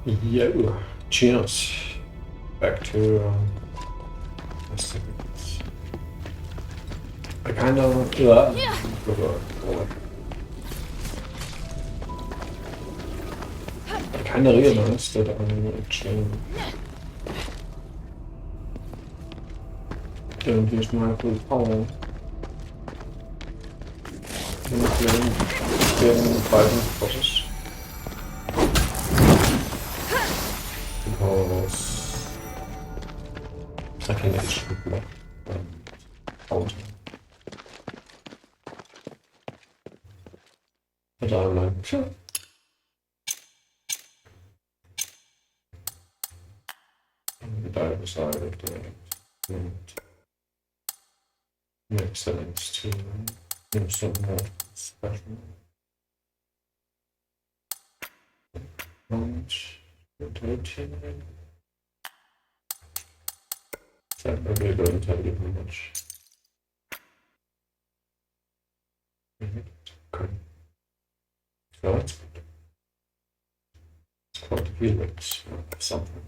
Yo, cheers. Back to Asterigos. I kind of I kind of realized that I'm actually don't use my full power in fighting bosses because I can actually block out. But I'm like, sure. And I decided that it makes sense to do some more special ones. Rotating. So I probably don't tell you how much. Okay. So that's good. It's quite a few minutes of something.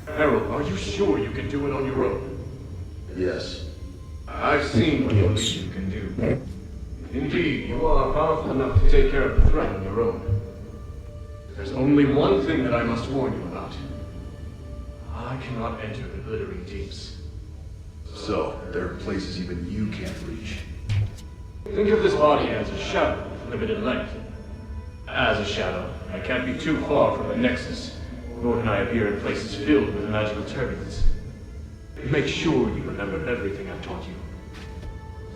Harold, are you sure you can do it on your own? Yes. I've seen what the Legion can do. Indeed, you are powerful enough to take care of the threat on your own. There's only one thing that I must warn you about. I cannot enter the glittering deeps. So, there are places even you can't reach. Think of this body as a shadow with limited length. As a shadow, I can't be too far from the Nexus, nor can I appear in places filled with magical turbulence. Make sure you remember everything I've taught you.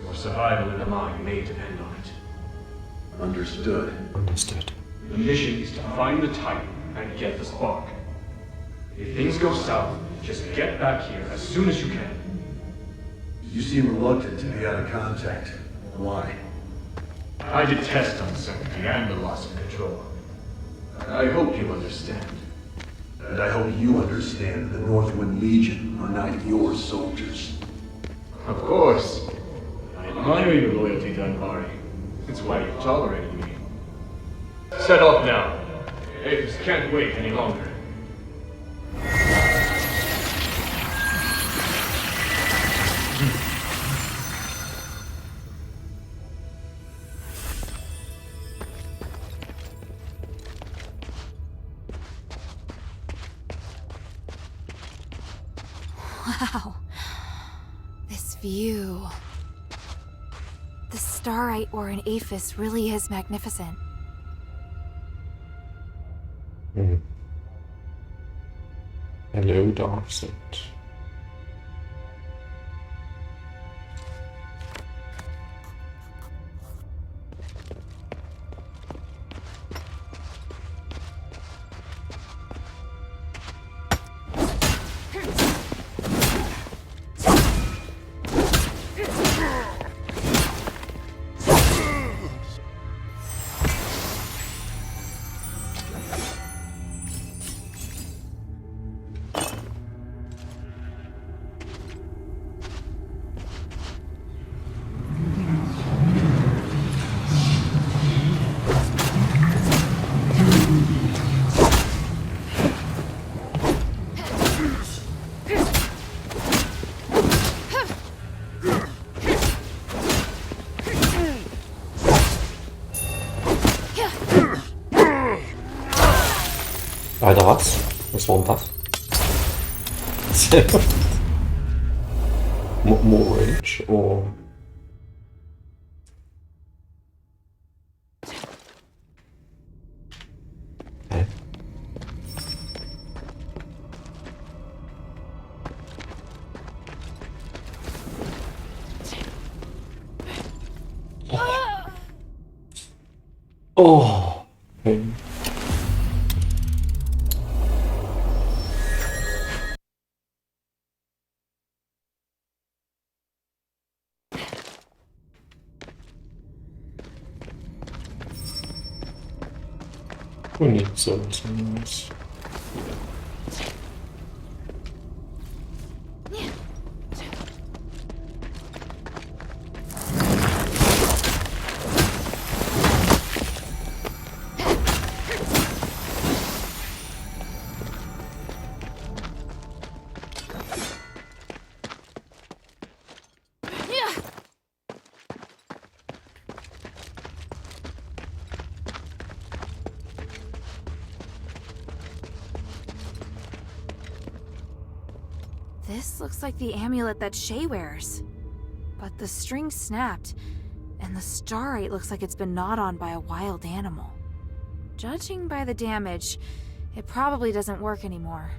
Your survival in the mine may depend on it. Understood. Understood. The mission is to find the Titan and get the spark. If things go south, just get back here as soon as you can. You seem reluctant to be out of contact. Why? I detest uncertainty and the loss of control. I hope you understand. And I hope you understand the Northwind Legion are not your soldiers. Of course. I admire your loyalty to Anvari. It's why you've tolerated me. Set off now. Apis can't wait any longer. Wow. This view. The starite ore in Aphis really is magnificent. Hello, Darkset. Alter, was? Was war denn das? Sehr gut. More range, or... Hä? Oh. Okay. Who needs those anyways? This looks like the amulet that Shay wears. But the string snapped, and the starlight looks like it's been gnawed on by a wild animal. Judging by the damage, it probably doesn't work anymore.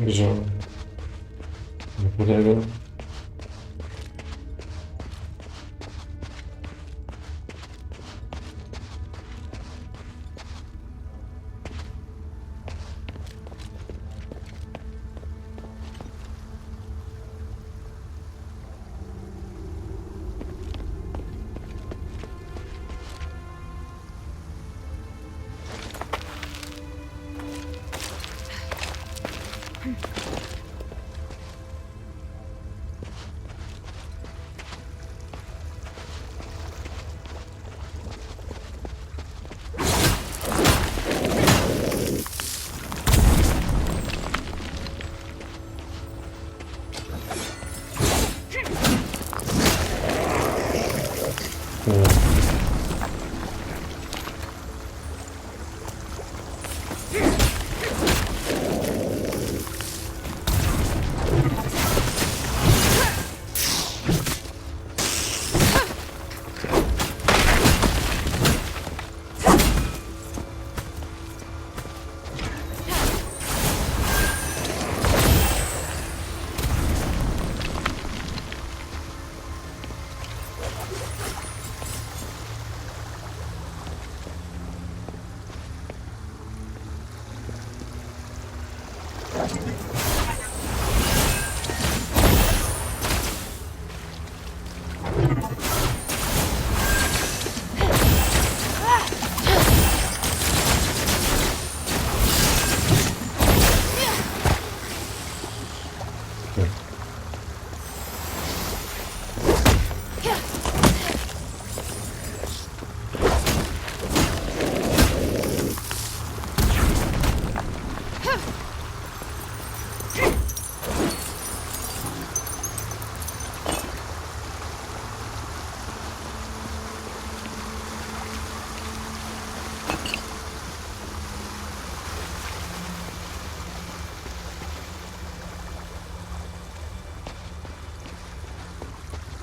Že nebude.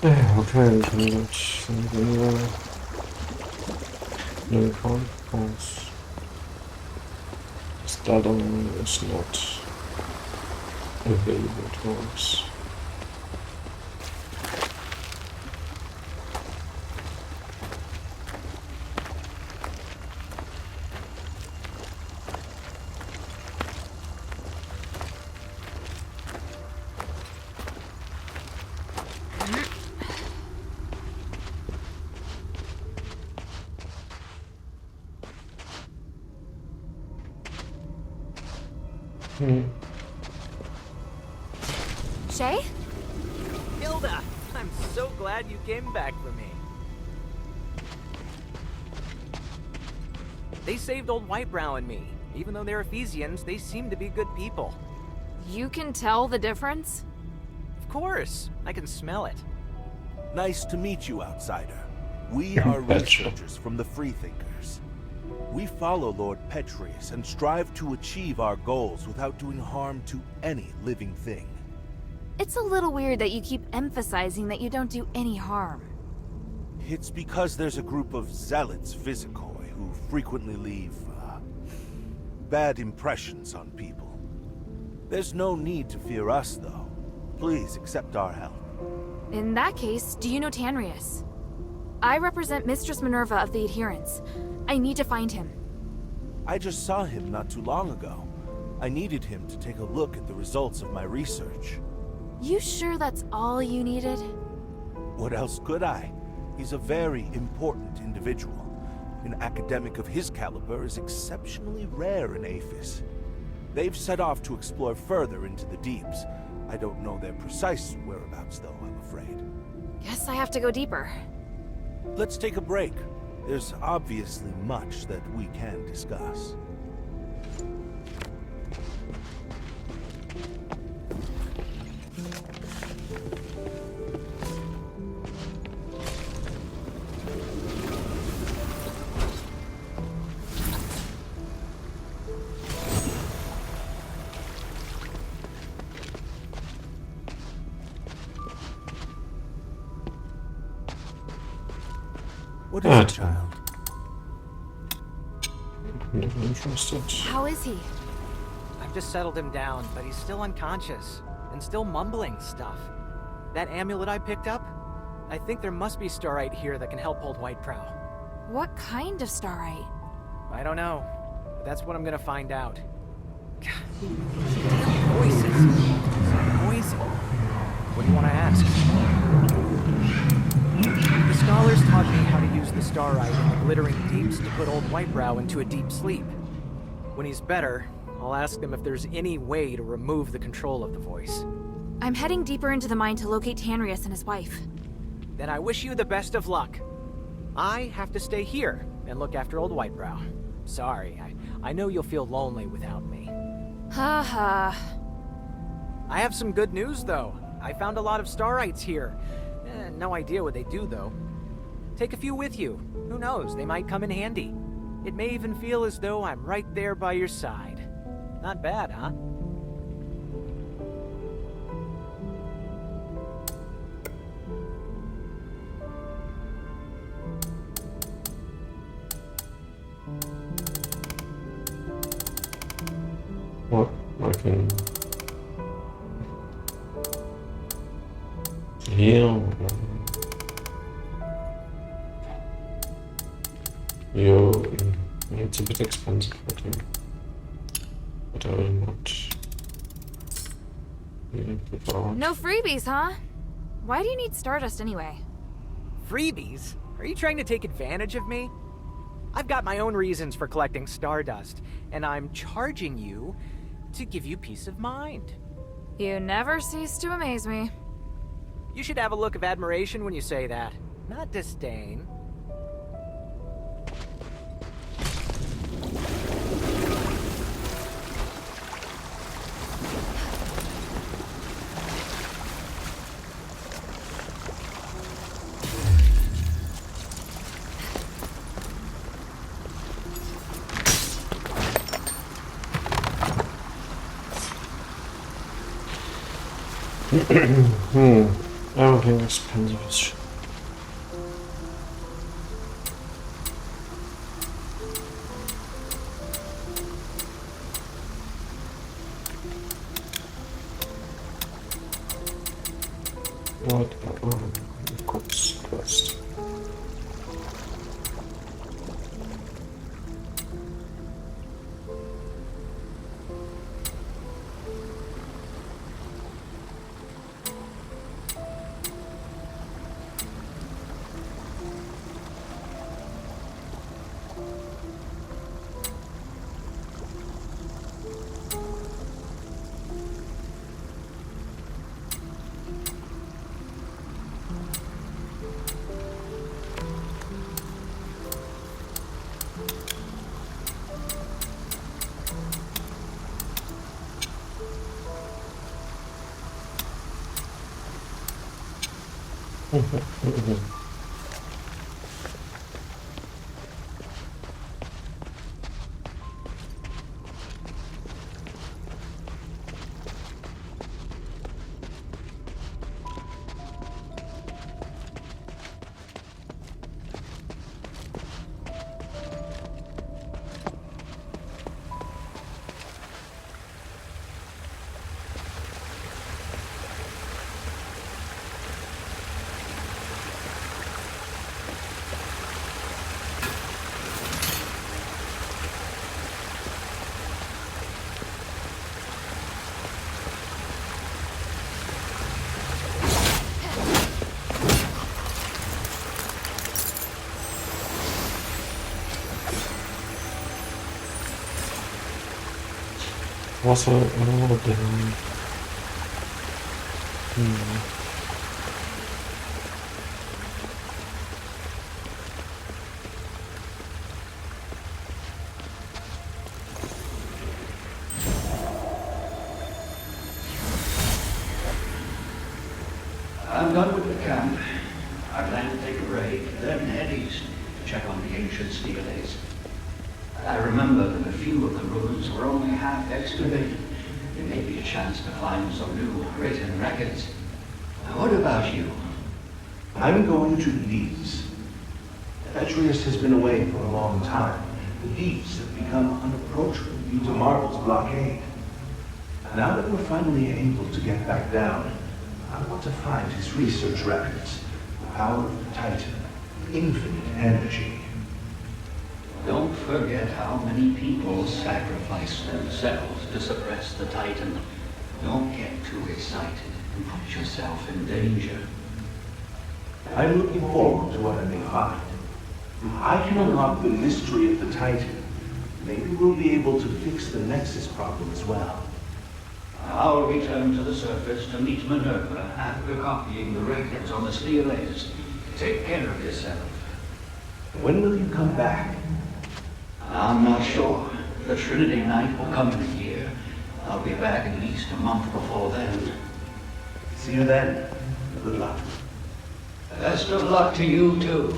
Eh, okay, let's no controls. Stardom is not available to us. Shay? Hilda, I'm so glad you came back for me. They saved old Whitebrow and me. Even though they're Ephesians, they seem to be good people. You can tell the difference? Of course, I can smell it. Nice to meet you, outsider. We are researchers from the Freethinkers. We follow Lord Petrius and strive to achieve our goals without doing harm to any living thing. It's a little weird that you keep emphasizing that you don't do any harm. It's because there's a group of zealots Visicoi who frequently leave, bad impressions on people. There's no need to fear us, though. Please accept our help. In that case, do you know Tanrius? I represent Mistress Minerva of the Adherents. I need to find him. I just saw him not too long ago. I needed him to take a look at the results of my research. You sure that's all you needed? What else could I? He's a very important individual. An academic of his caliber is exceptionally rare in Aphis. They've set off to explore further into the deeps. I don't know their precise whereabouts, though, I'm afraid. Guess I have to go deeper. Let's take a break. There's obviously much that we can discuss. What is it, child? I'm not interested. How is he? I've just settled him down, but he's still unconscious and still mumbling stuff. That amulet I picked up? I think there must be starite here that can help old Whiteprow. What kind of starite? I don't know, but that's what I'm gonna find out. Damn voices. Poison. What do you want to ask? The scholars taught me how to use the starite in the glittering deeps to put old Whitebrow into a deep sleep. When he's better, I'll ask them if there's any way to remove the control of the voice. I'm heading deeper into the mine to locate Tanrius and his wife. Then I wish you the best of luck. I have to stay here and look after old Whitebrow. Sorry, I know you'll feel lonely without me. Ha ha. I have some good news, though. I found a lot of starites here. No idea what they do, though. Take a few with you. Who knows, they might come in handy. It may even feel as though I'm right there by your side. Not bad, huh? What? I can heal. It's a bit expensive, but I will not. No freebies, huh? Why do you need Stardust anyway? Freebies? Are you trying to take advantage of me? I've got my own reasons for collecting Stardust, and I'm charging you to give you peace of mind. You never cease to amaze me. You should have a look of admiration when you say that, not disdain. Everything expensive as shit. What? Of course, quest. Wasser, oh, damn. I'm done with the camp. I plan to take a break, then head east to check on the ancient steelates. I remember that a few of the ruins were only half excavated. There may be a chance to find some new written records. What about you? I'm going to the deeps. Asterigos has been away for a long time. The deeps have become unapproachable due to Marvel's blockade. Now that we're finally able to get back down, I want to find his research records. The power of the Titan, infinite energy. Don't forget how many people sacrifice themselves to suppress the Titan. Don't get too excited and put yourself in danger. I'm looking forward to what I may find. I can unlock the mystery of the Titan. Maybe we'll be able to fix the Nexus problem as well. I'll return to the surface to meet Minerva after copying the records on the steelates. Take care of yourself. When will you come back? I'm not sure. The Trinity Night will come in a year. I'll be back at least a month before then. See you then. Good luck. Best of luck to you, too.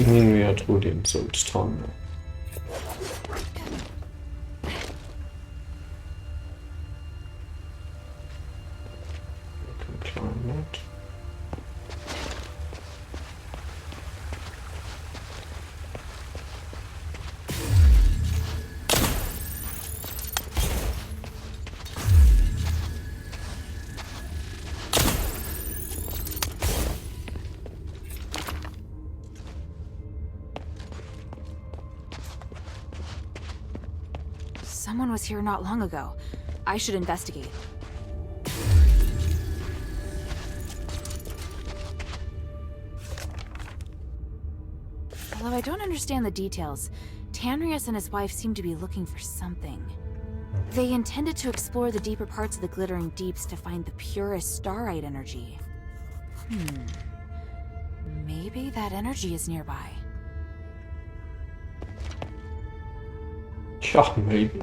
Men jag tror det är en solstorm. Jag kan klara det. Someone was here not long ago. I should investigate. Although I don't understand the details, Tanrius and his wife seem to be looking for something. They intended to explore the deeper parts of the glittering deeps to find the purest starite energy. Maybe that energy is nearby. Ja, maybe.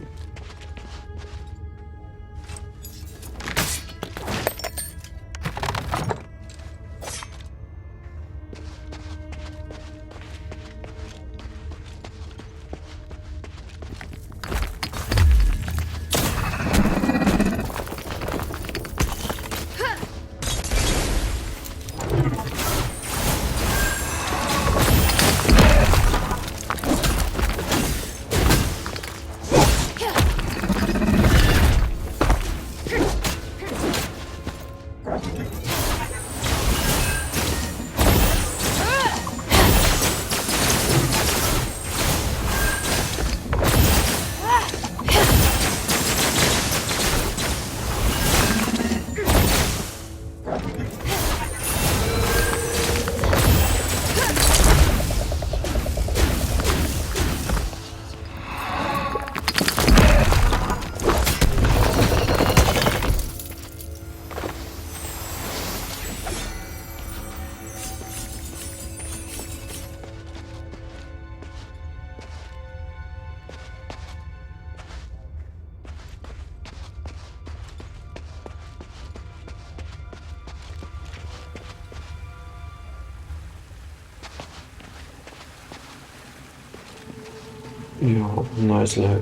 Ja, nice lag.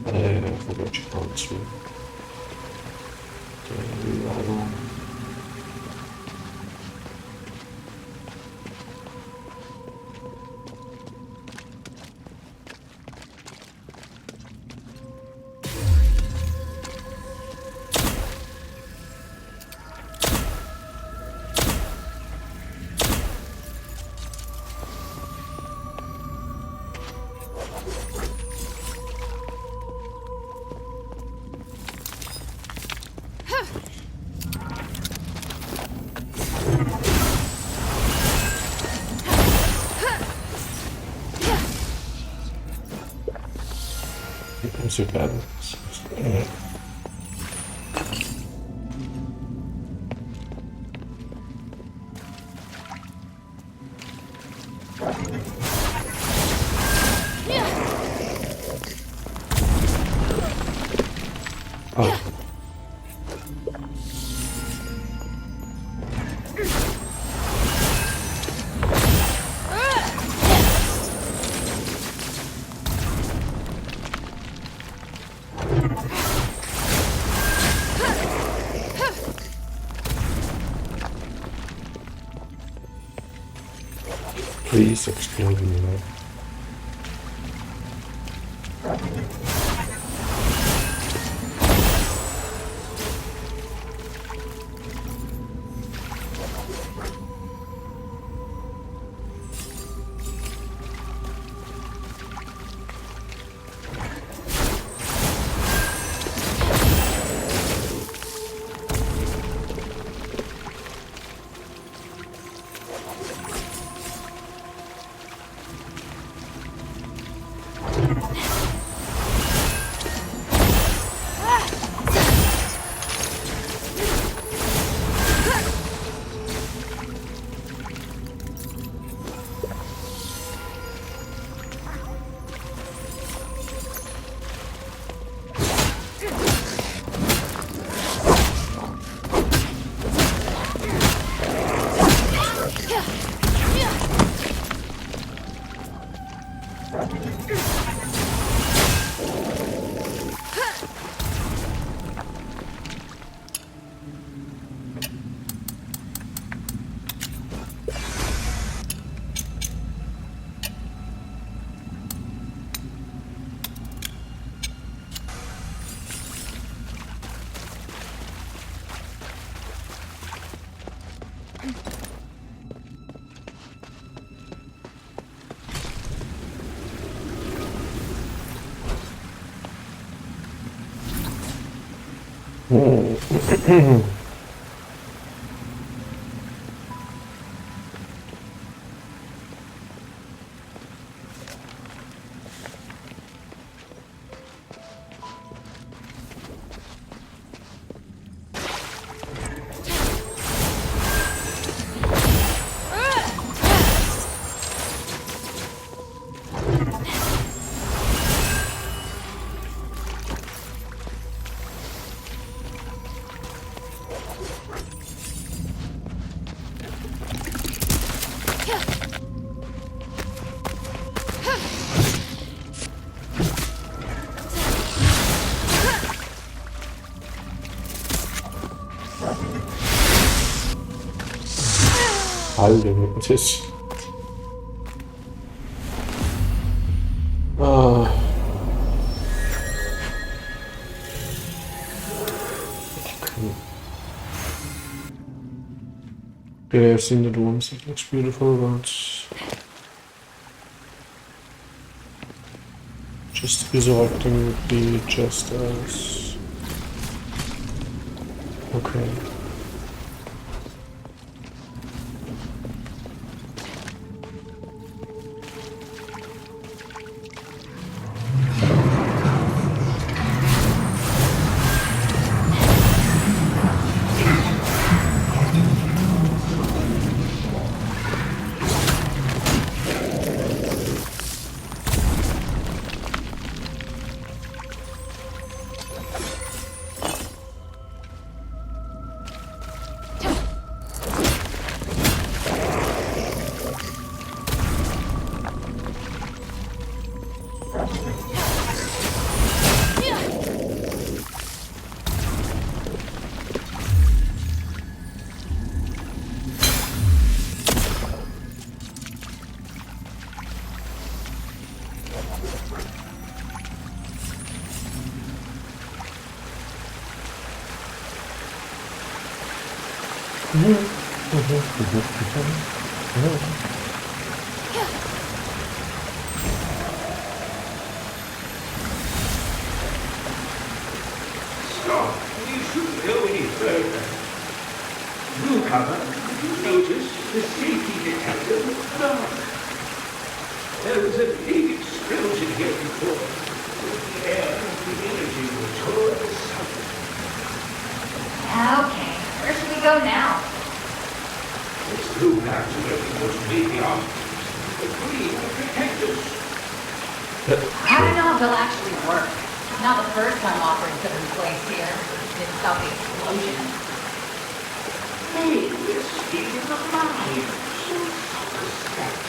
I forgot you can't swim. So bad. Oh. Please explode me now. Halde mit dem Tisch. Ah. Okay, I've seen it once. It looks beautiful, but just resorting would be just as okay. Stop. You shouldn't go any further. Newcomer, did you notice the safety detector was dark? There was a big explosion here before. The air and the energy were tore asunder. Okay, where should we go now? Let's go back to where we was made the office. The Queen will protect us. I don't know if they'll actually work. Not the first time offerings have been placed here. Didn't stop the explosion. Hey, we're speaking of mine. So circumspect.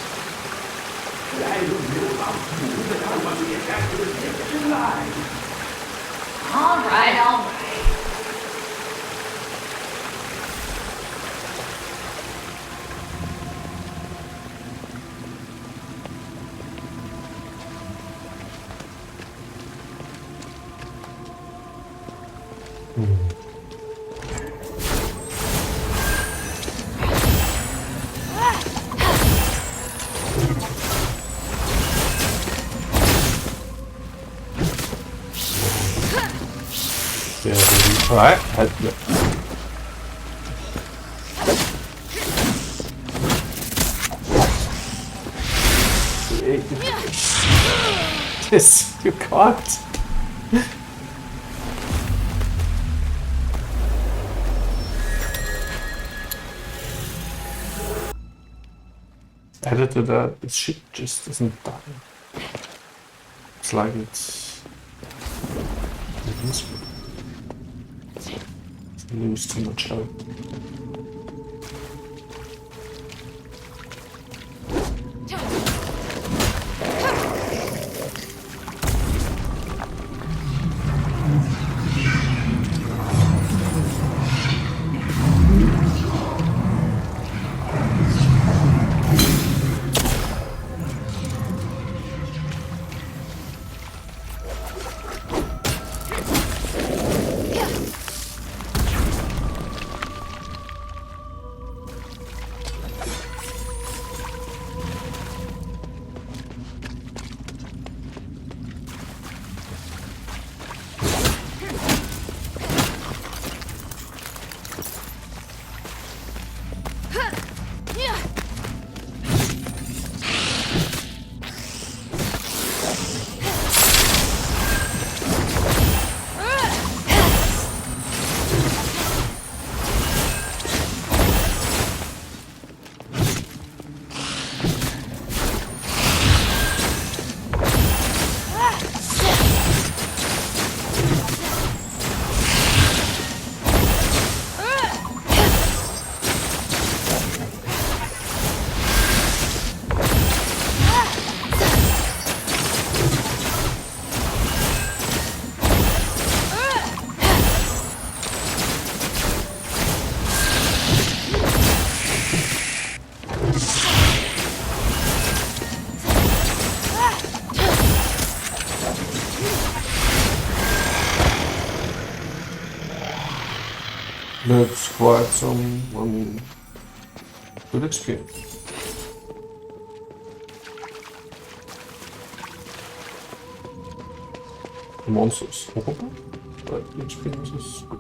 I don't know about you, but I want to get back to the next alive. All right, all right. Alright. This, you can't. Editor, the shit just isn't done. It's like it's lose too much hope. That's quite some, I mean, good experience. Monsters, but the experience is good.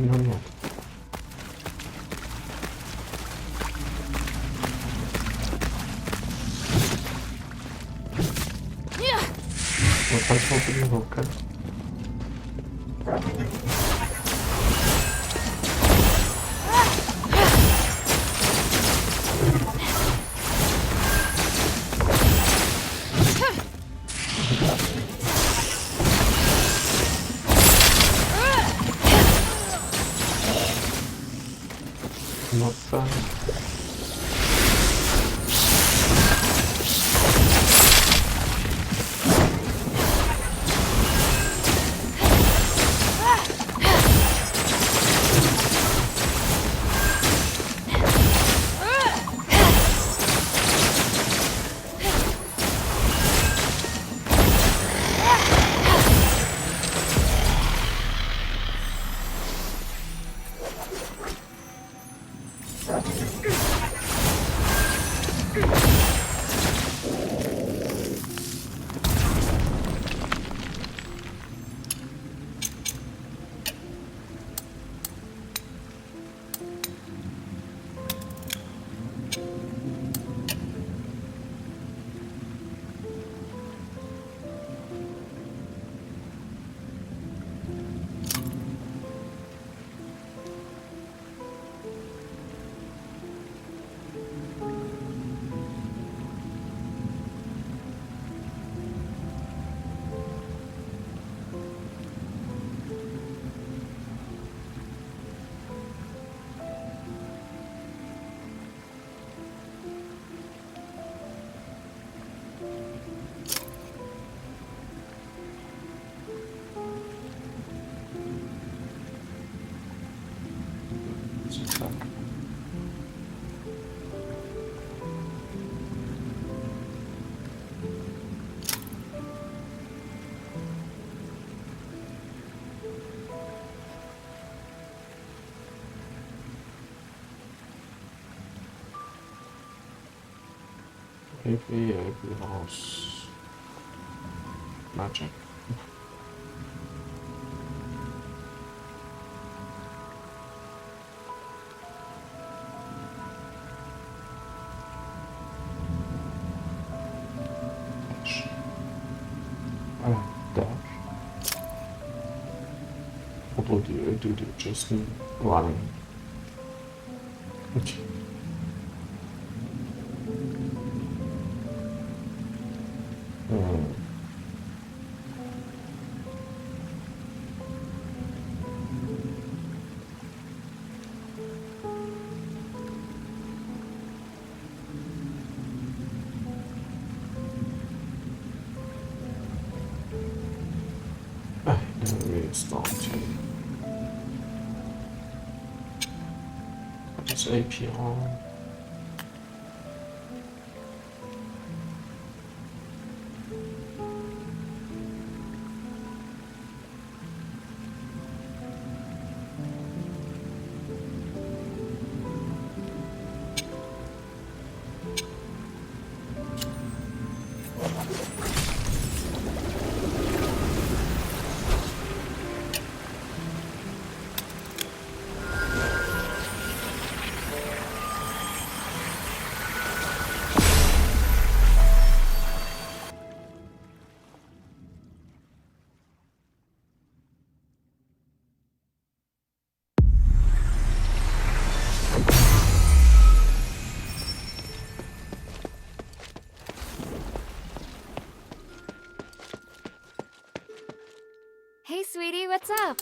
No. What faz falta de novo, cara? Maybe house magic. Dash. What do you do? Just running. Okay. Starting. What is APR? Hey, sweetie, what's up?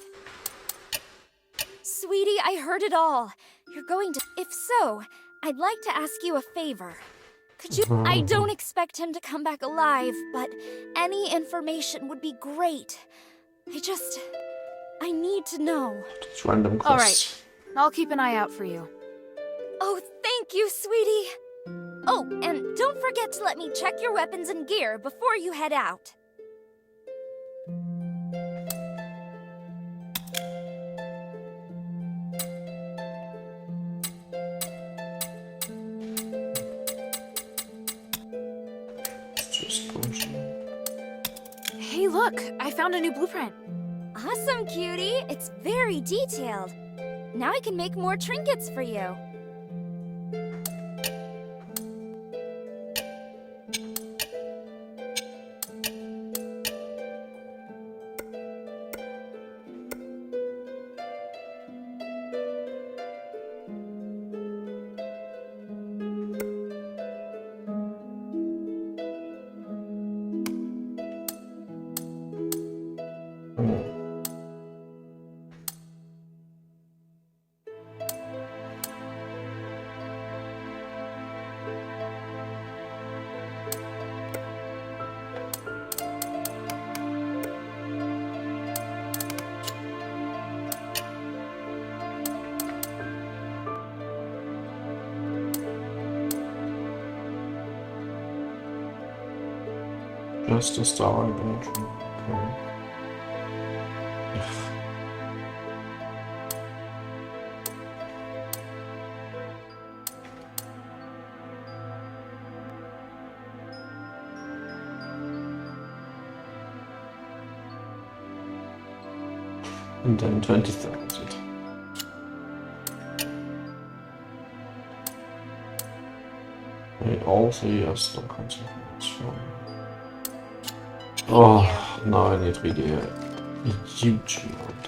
Sweetie, I heard it all. You're going to... If so, I'd like to ask you a favor. Could you... I don't expect him to come back alive, but any information would be great. I need to know. It's random quests. All right, I'll keep an eye out for you. Oh, thank you, sweetie. Oh, and don't forget to let me check your weapons and gear before you head out. Hey, look! I found a new blueprint. Awesome, cutie! It's very detailed. Now I can make more trinkets for you. Just a star in Belgium. Okay. And then 20,000. Also, yes, no concentration. Oh, now I need really a huge amount.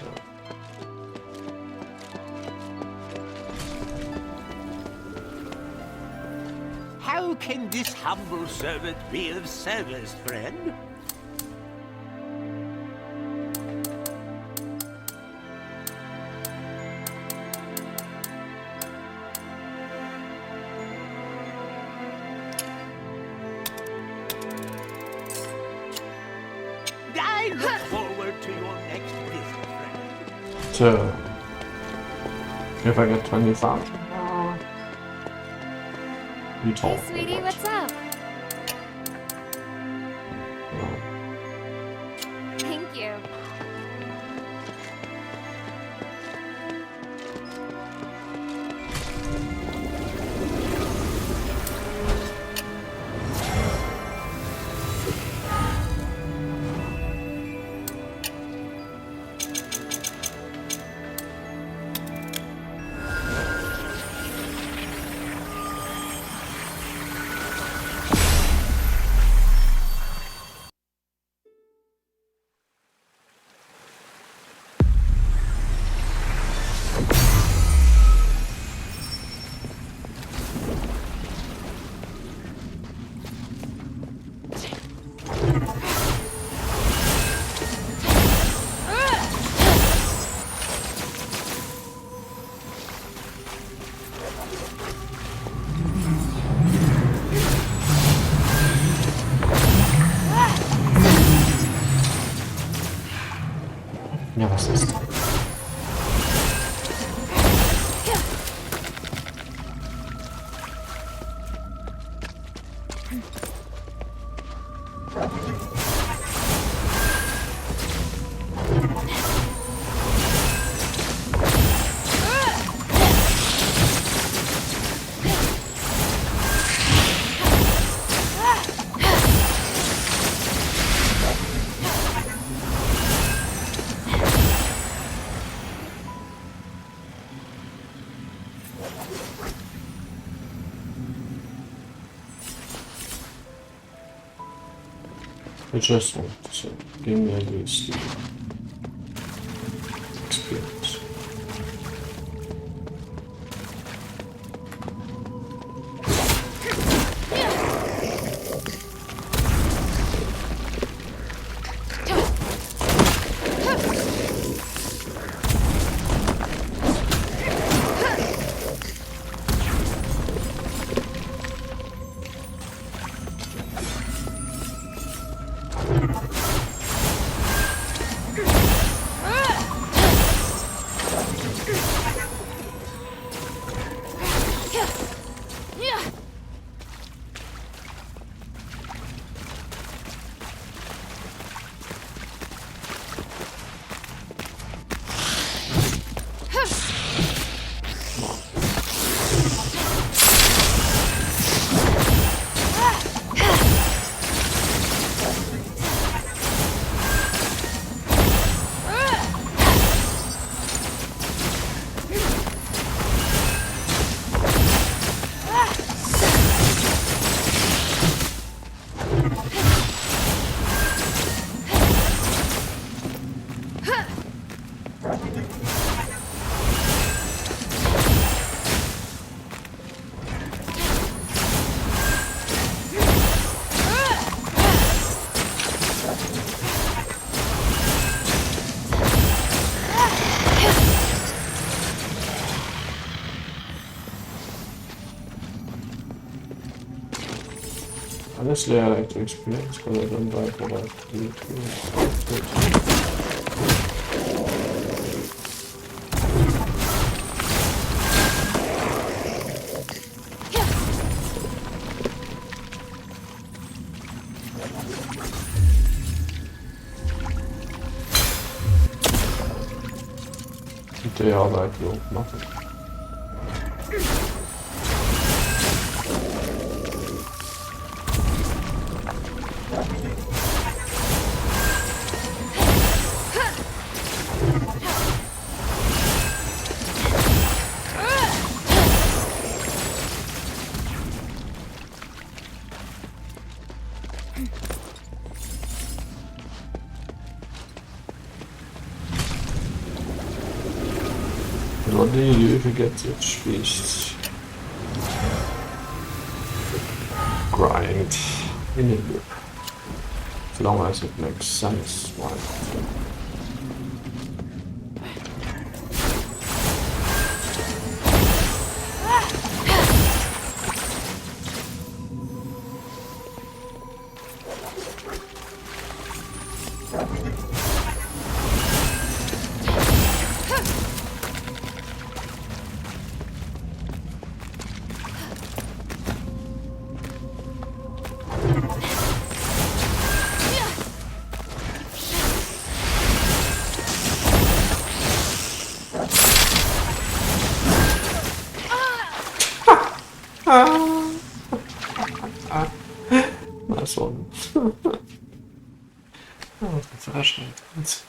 How can this humble servant be of service, friend? I look forward to your next visit, friend. So, if I get 20,000, you talk. Hey, sweetie, what's up? Thank you. Ja, was ist? I just want to give me at least the experience. Honestly, I like to experience because I don't like what I do. They are like nothing. What do you do if you get such beasts? Grind in a loop. As long as it makes sense, why not? Nice one. Oh, it's flashlight. It's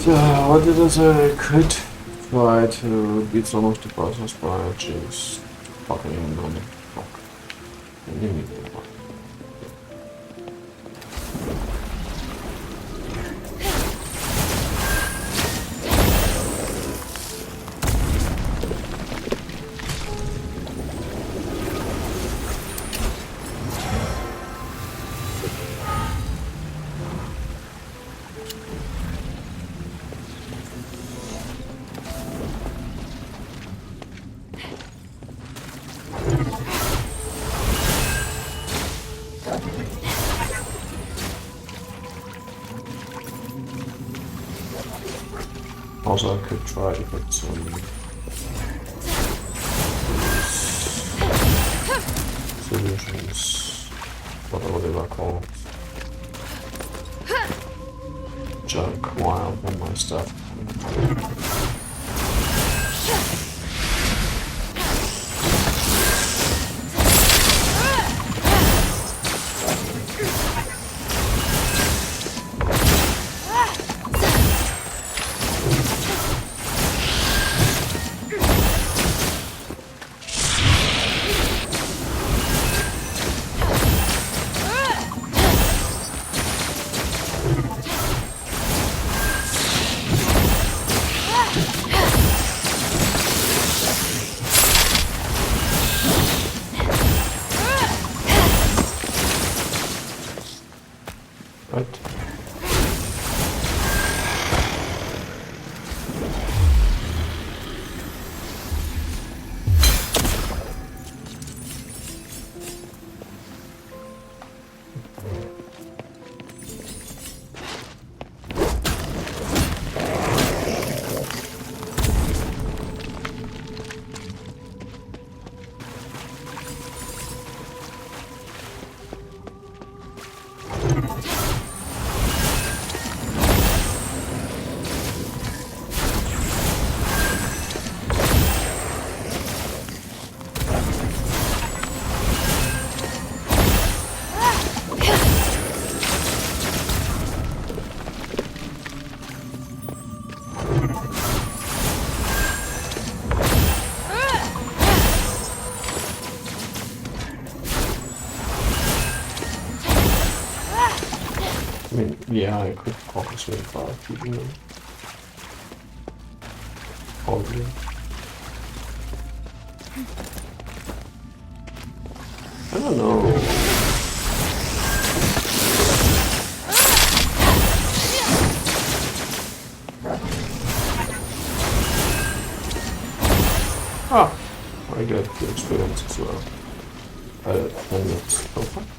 So, what did I say? I could try to beat some of the bosses by just fucking on the block. And you need the block. Also, I could try to get some solutions, whatever they were called, junk while on my stuff. Right. I mean, yeah, I could focus with 5 people. Probably. I don't know. Ah, I get the experience as well. And it's perfect.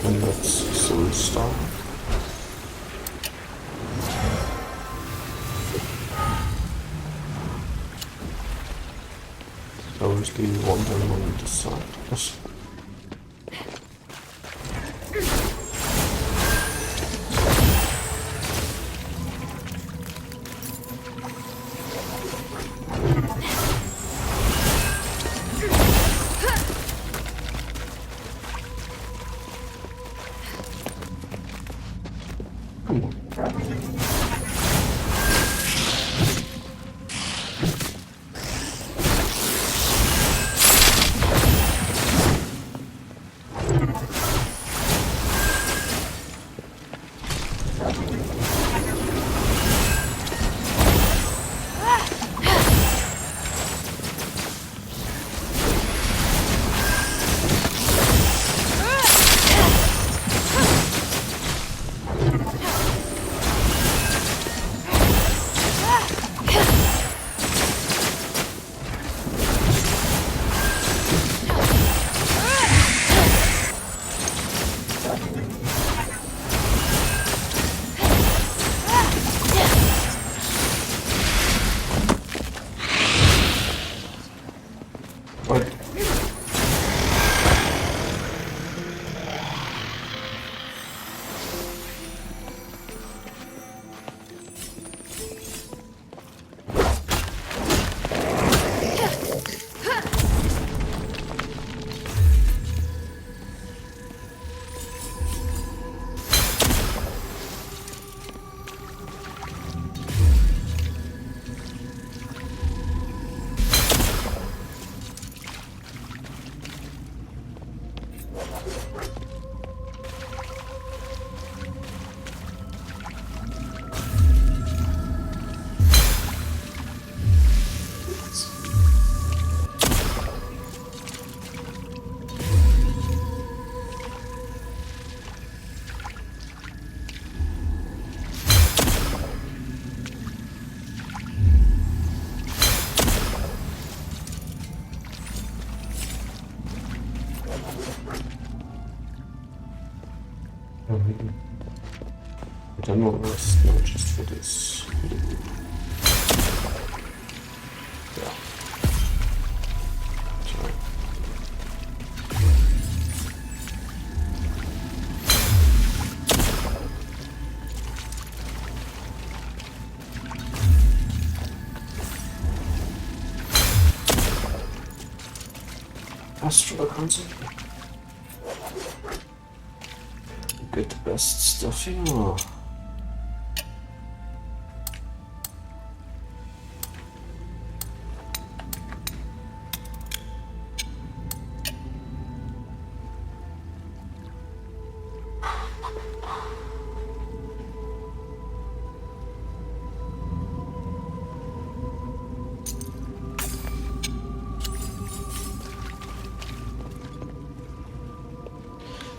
And let's still start. Obviously, one them on the side. Yes. Come on. What? Dann noch was, not just for this. Ja. Tja. Asterigos. Get the best stuff here.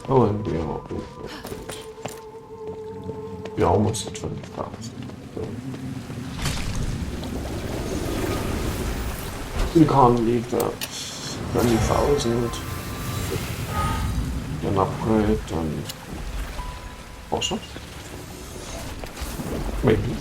Oh, and we're almost at 20,000. We can't leave that 20,000. An upgrade and also maybe.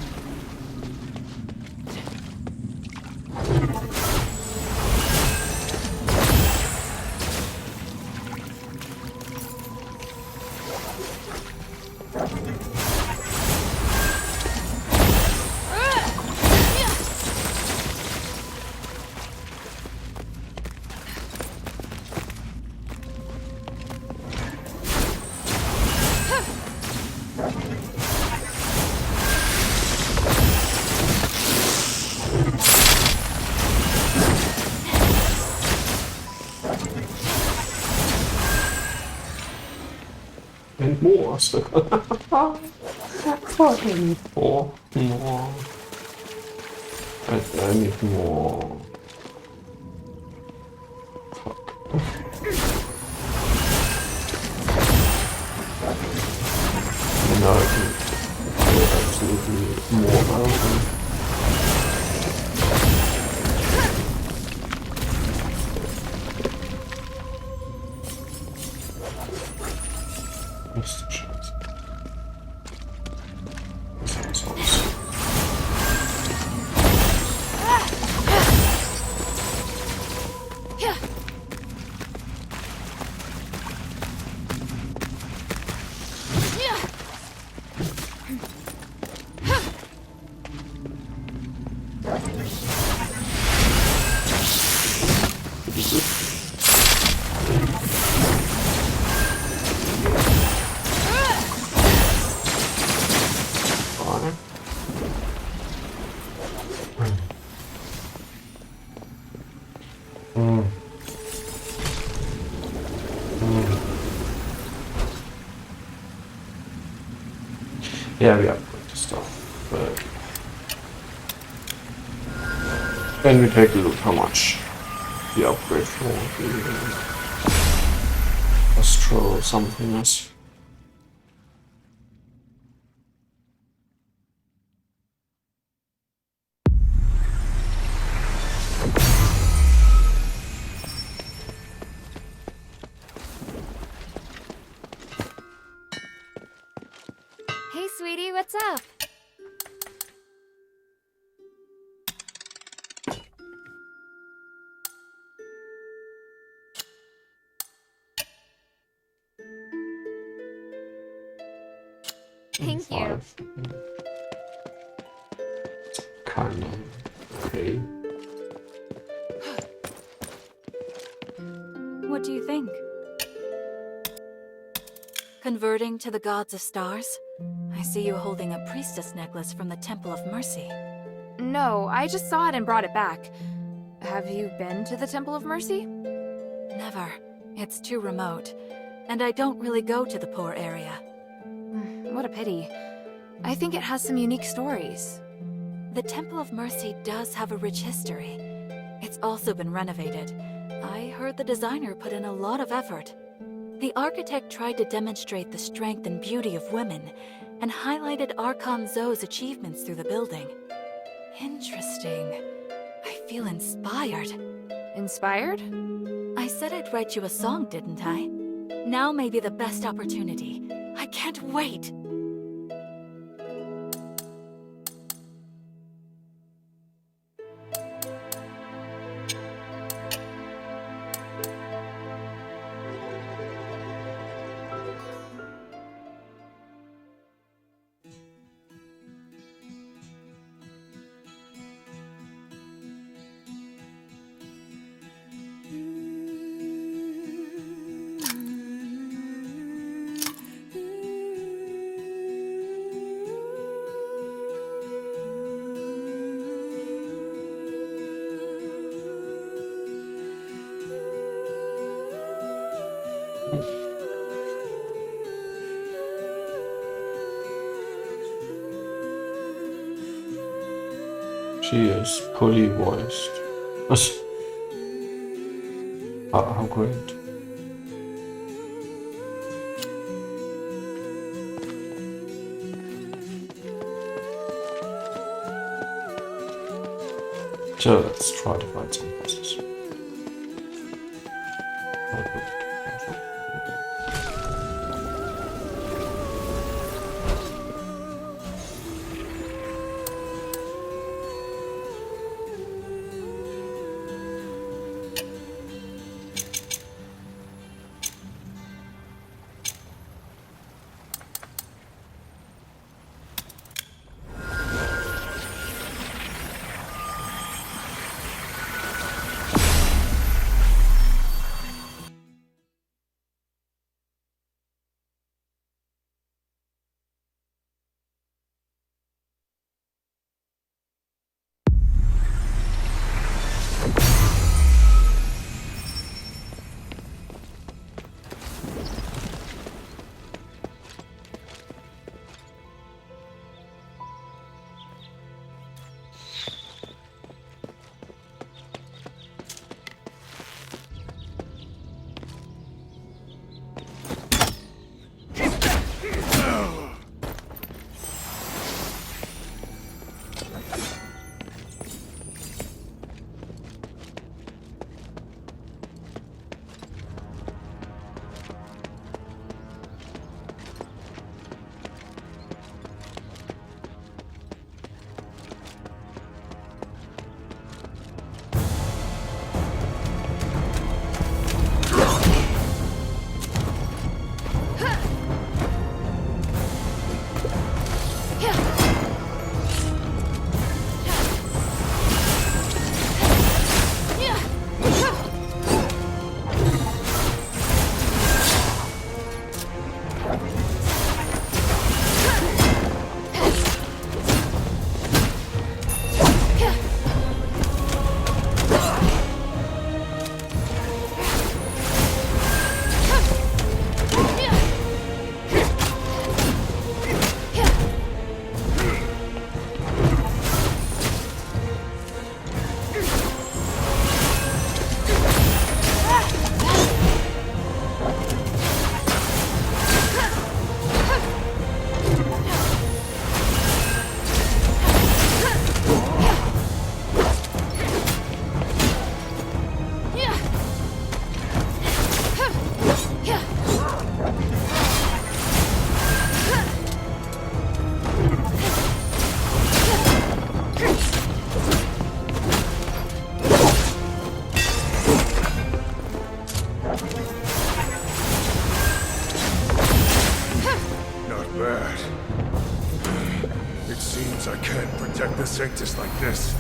And more, so fucking more. I need more. Fuck. And now I can get absolutely more out of them. Missed shit. Sounds awesome. Yeah, we upgrade the stuff, but then we take a look how much the upgrade for the Astro something is. Hey, sweetie, what's up? Thank you. Kind of okay. What do you think? Converting to the gods of stars? I see you holding a priestess necklace from the Temple of Mercy. No, I just saw it and brought it back. Have you been to the Temple of Mercy? Never. It's too remote. And I don't really go to the poor area. What a pity. I think it has some unique stories. The Temple of Mercy does have a rich history. It's also been renovated. I heard the designer put in a lot of effort. The architect tried to demonstrate the strength and beauty of women, and highlighted Archon Zoe's achievements through the building. Interesting. I feel inspired. Inspired? I said I'd write you a song, didn't I? Now may be the best opportunity. I can't wait. She is fully voiced. How great. So let's try to find some puzzles. Sanctus like this.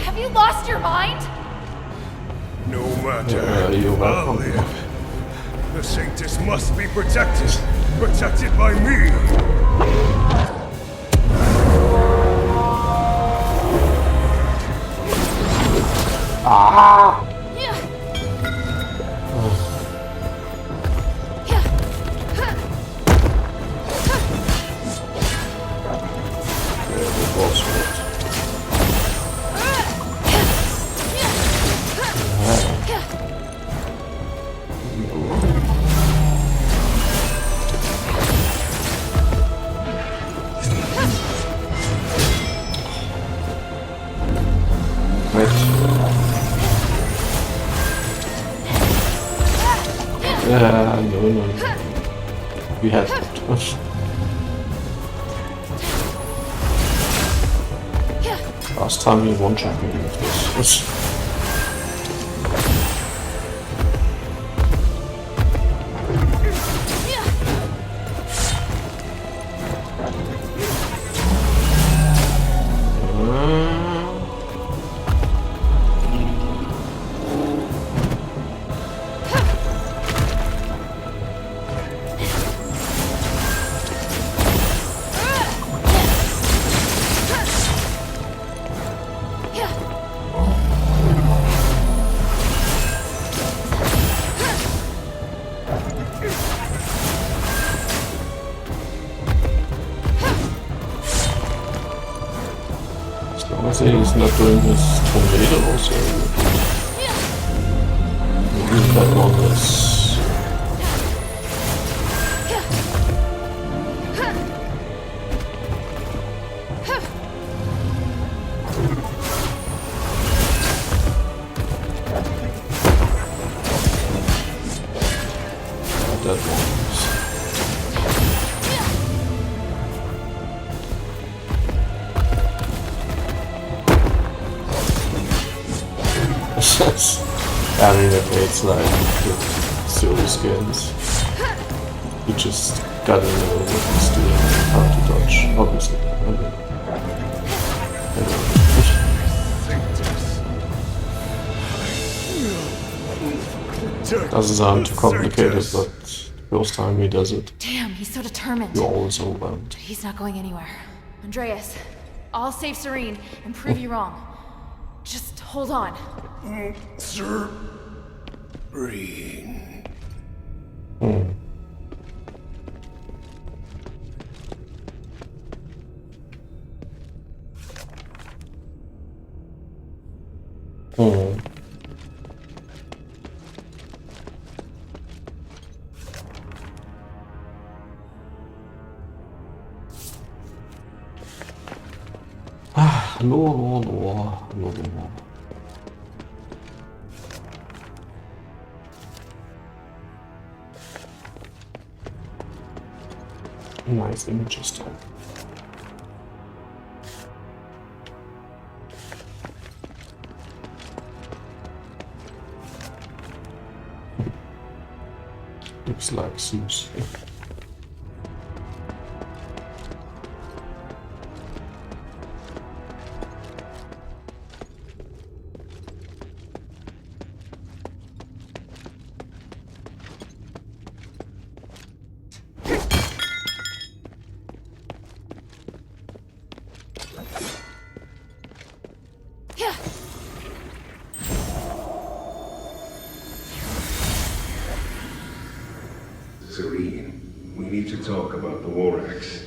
Have you lost your mind? No matter. You're I'll welcome. live. The Sanctus must be protected. Protected by me. Ah! we had. Last time we won champion with this. Honestly, he's not doing his tornado also. Maybe that one is. That one is. I mean, okay, it's like with silver skins. You just gotta know what he's doing and how to dodge, obviously. Doesn't sound too complicated, but the first time he does it, Damn, he's so determined. you're always overwhelmed. He's not going anywhere. Andreas, I'll save Serene and prove you wrong. Just hold on. Serene. Hallo. Nice images too. Looks like Zeus. Serene, we need to talk about the War Axe.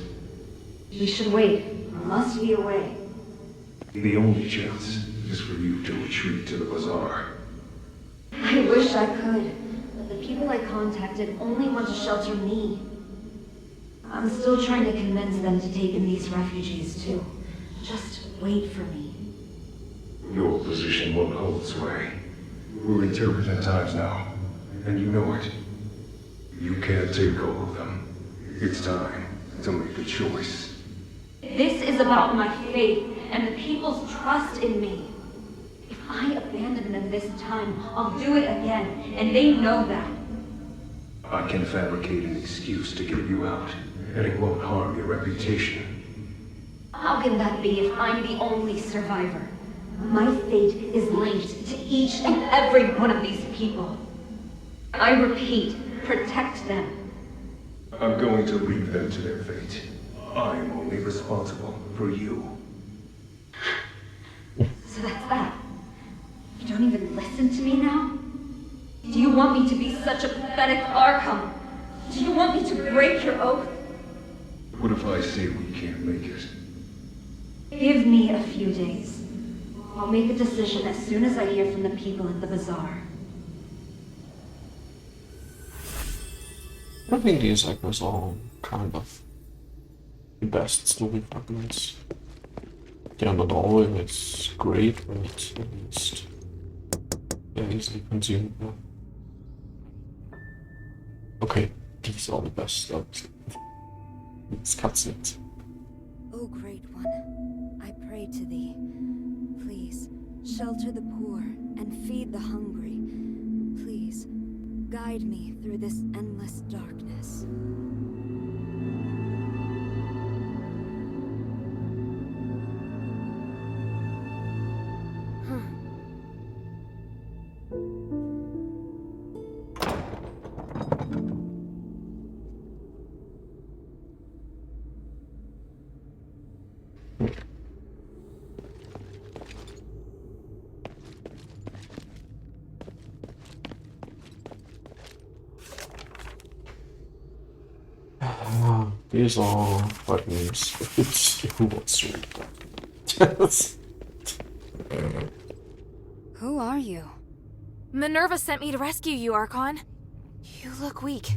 We should wait. There must be a way. The only chance is for you to retreat to the bazaar. I wish I could, but the people I contacted only want to shelter me. I'm still trying to convince them to take in these refugees too. Just wait for me. Your position won't hold sway. We're in turbulent times now, and you know it. You can't take all of them. It's time to make a choice. This is about my faith and the people's trust in me. If I abandon them this time, I'll do it again, and they know that. I can fabricate an excuse to get you out, and it won't harm your reputation. How can that be if I'm the only survivor? My fate is linked to each and every one of these people. I repeat, protect them. I'm going to leave them to their fate. I'm only responsible for you. So that's that. You don't even listen to me now? Do you want me to be such a pathetic Arkham? Do you want me to break your oath? What if I say we can't make it? Give me a few days. I'll make a decision as soon as I hear from the people at the bazaar. I think these echoes are kind of the best story fragments. They are not always great, but at least they're easily consumable. Okay, These are the best obviously. It's cutscenes. O Great One, I pray to thee. Please, shelter the poor and feed the hungry. Please, guide me through this endless darkness. These are buttons. Who wants to read that? Who are you? Minerva sent me to rescue you, Archon. You look weak.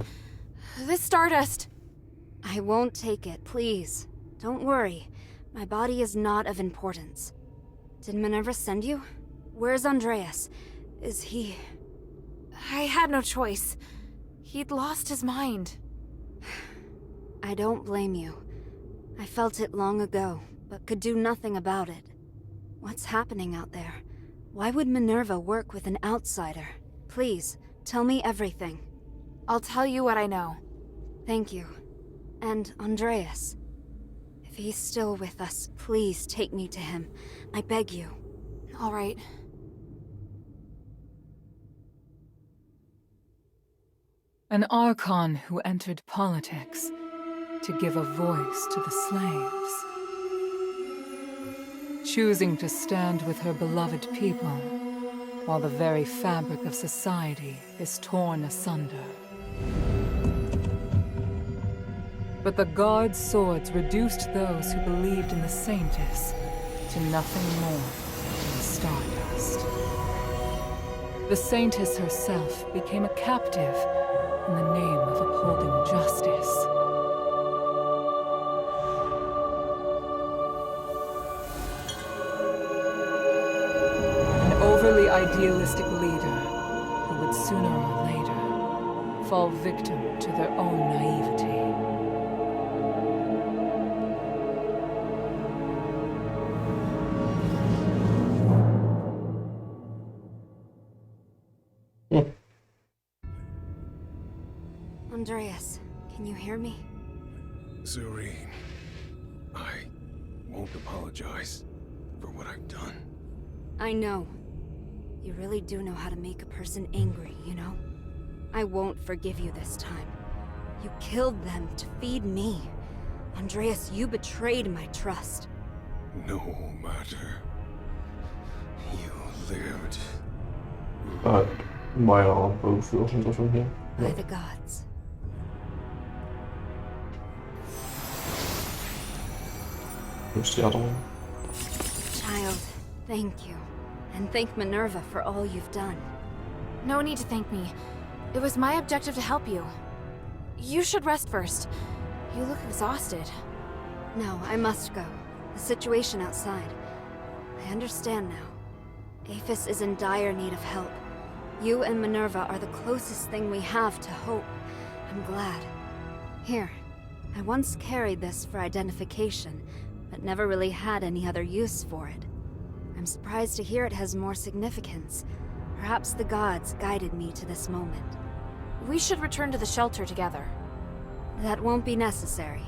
This stardust... I won't take it, please. Don't worry. My body is not of importance. Did Minerva send you? Where's Andreas? Is he... I had no choice. He'd lost his mind. I don't blame you. I felt it long ago, but could do nothing about it. What's happening out there? Why would Minerva work with an outsider? Please, tell me everything. I'll tell you what I know. Thank you. And Andreas. If he's still with us, please take me to him. I beg you. All right. An Archon who entered politics to give a voice to the slaves. Choosing to stand with her beloved people while the very fabric of society is torn asunder. But the Guard's swords reduced those who believed in the Saintess to nothing more than stardust. The Saintess herself became a captive in the name of upholding justice. An overly idealistic leader who would sooner or later fall victim to their own naivety. Andreas, can you hear me? Serene, I won't apologize for what I've done. I know. You really do know how to make a person angry, you know? I won't forgive you this time. You killed them to feed me. Andreas, you betrayed my trust. No matter. You lived. Why are both versions of him here? By the gods. Who's the other one? Child, thank you. And thank Minerva for all you've done. No need to thank me. It was my objective to help you. You should rest first. You look exhausted. No, I must go. The situation outside. I understand now. Aphis is in dire need of help. You and Minerva are the closest thing we have to hope. I'm glad. Here, I once carried this for identification, but never really had any other use for it. I'm surprised to hear it has more significance. Perhaps the gods guided me to this moment. We should return to the shelter together. That won't be necessary.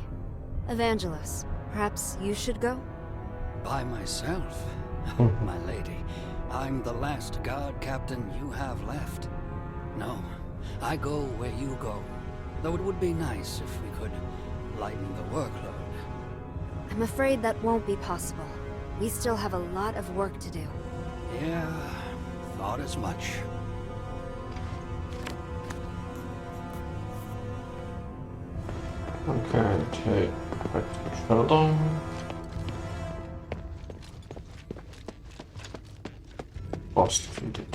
Evangelos, perhaps you should go? By myself? My lady, I'm the last guard captain you have left. No, I go where you go. Though it would be nice if we could lighten the workload. I'm afraid that won't be possible. We still have a lot of work to do. Yeah, thought as much. Okay, take back to the shelter. Boss defeated.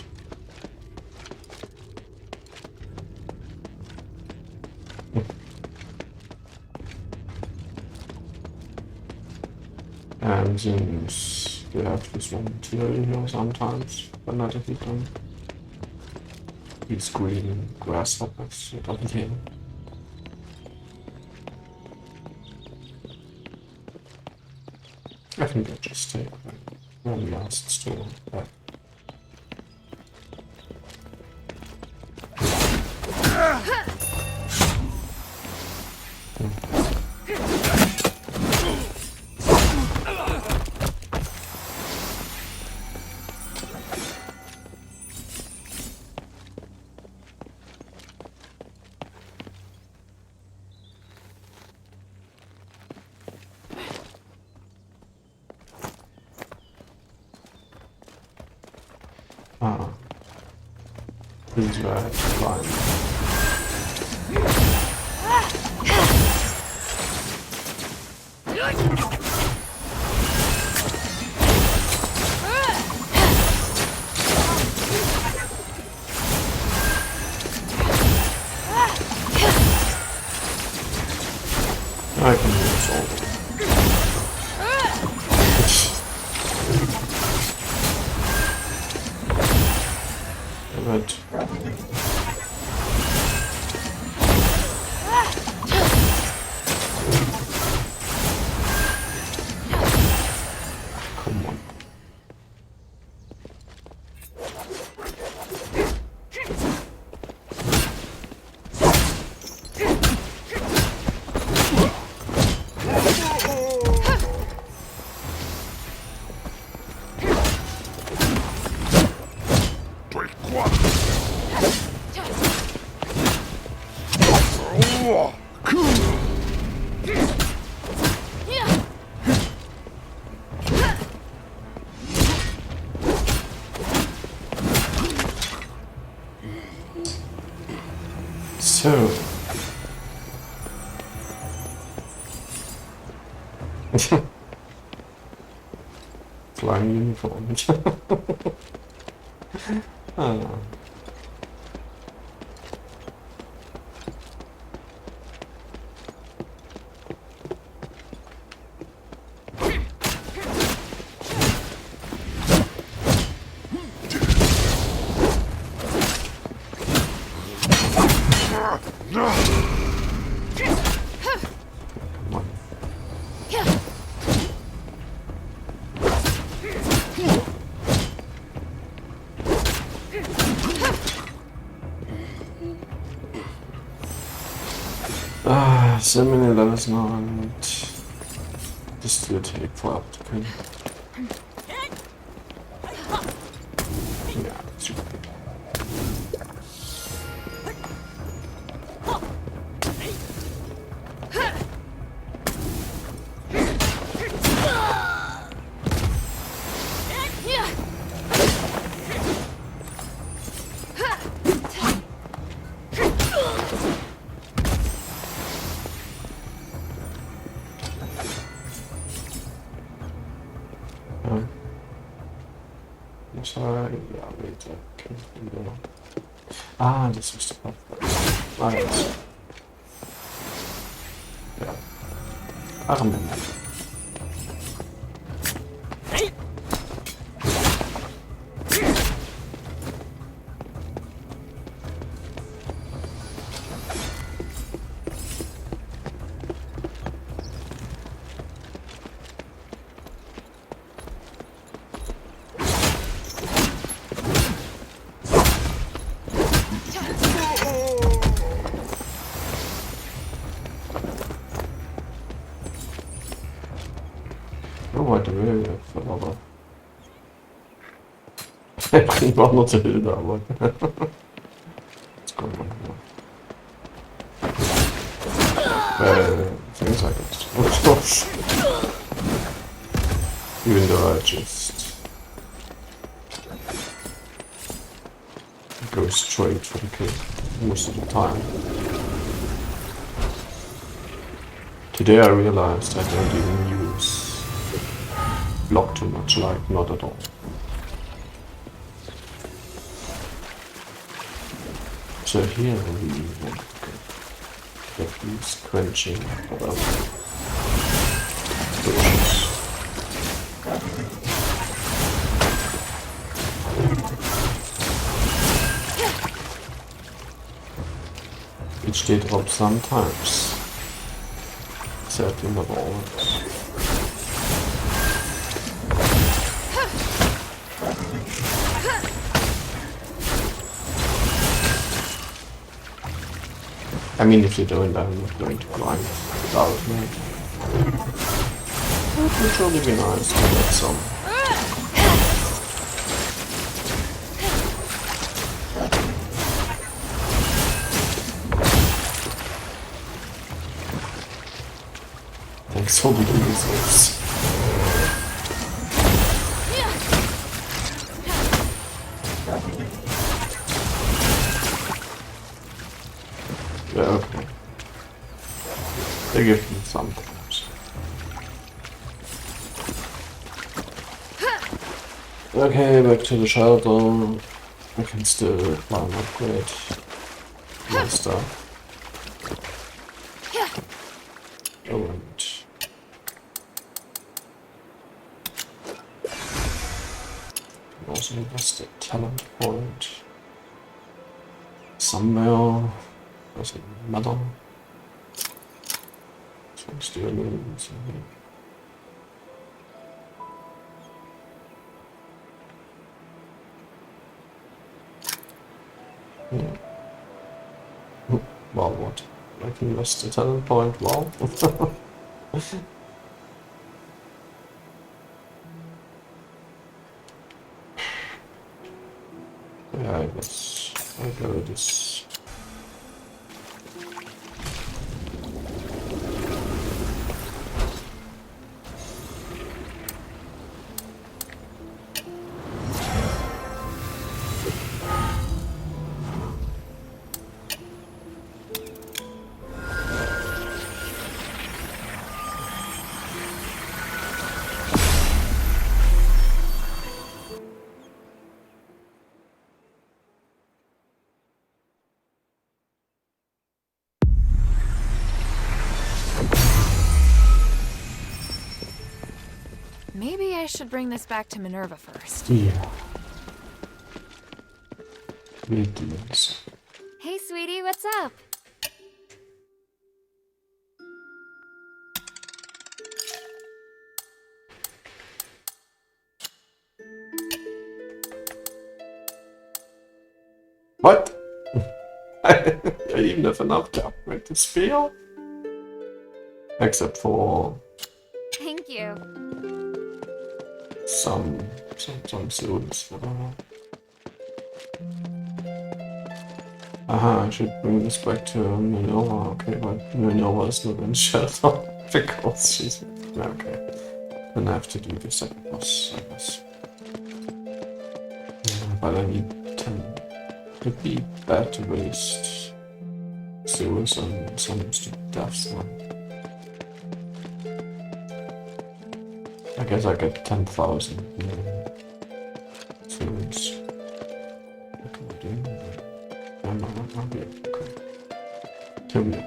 And since we have this one material here sometimes, when I defeat them, these green grasshoppers, it doesn't heal. I think I just take one last store back. These are fine. I can use all of them. But come on. So flying uniform. So many levels now and this still take forever to kill. Yeah, super. Yeah, wait, okay. Ah, this was the part. Right. Yeah. I remember. What do we have for another? Jag var något hud där. What's going on here? Things like it. Of course. Even though I just go straight for the kill most of the time. Today I realized I don't even use block too much, like not at all. So here we want to get these quenching bushes. Which they drop sometimes. Certainly not always. I mean, if you're doing that, I'm not going to grind without me. It would really be nice to get some. Thanks for the resource. Yeah, okay. They give me some times. Okay, back to the shelter. I can still apply an upgrade. My stuff. Oh, and also invest a talent point somewhere. Doesn't matter. Let's do a little something. Yeah. Well, what? I can invest a talent point. Wow. Yeah, I guess I go this. Maybe I should bring this back to Minerva first. Yeah. We'll do this. Hey, sweetie, what's up? What? I even have enough to upgrade the spear? Except for Thank you. some suits. Aha, I should bring this back to Minerva. Okay, but Minerva is not in shelter because she's okay. Then I have to do the second boss, I guess. Yeah, but I need 10. It'd be bad to waste zeros on some stupid deaths one. I guess I get 10,000 zeros. What can I do? Okay. Here we go.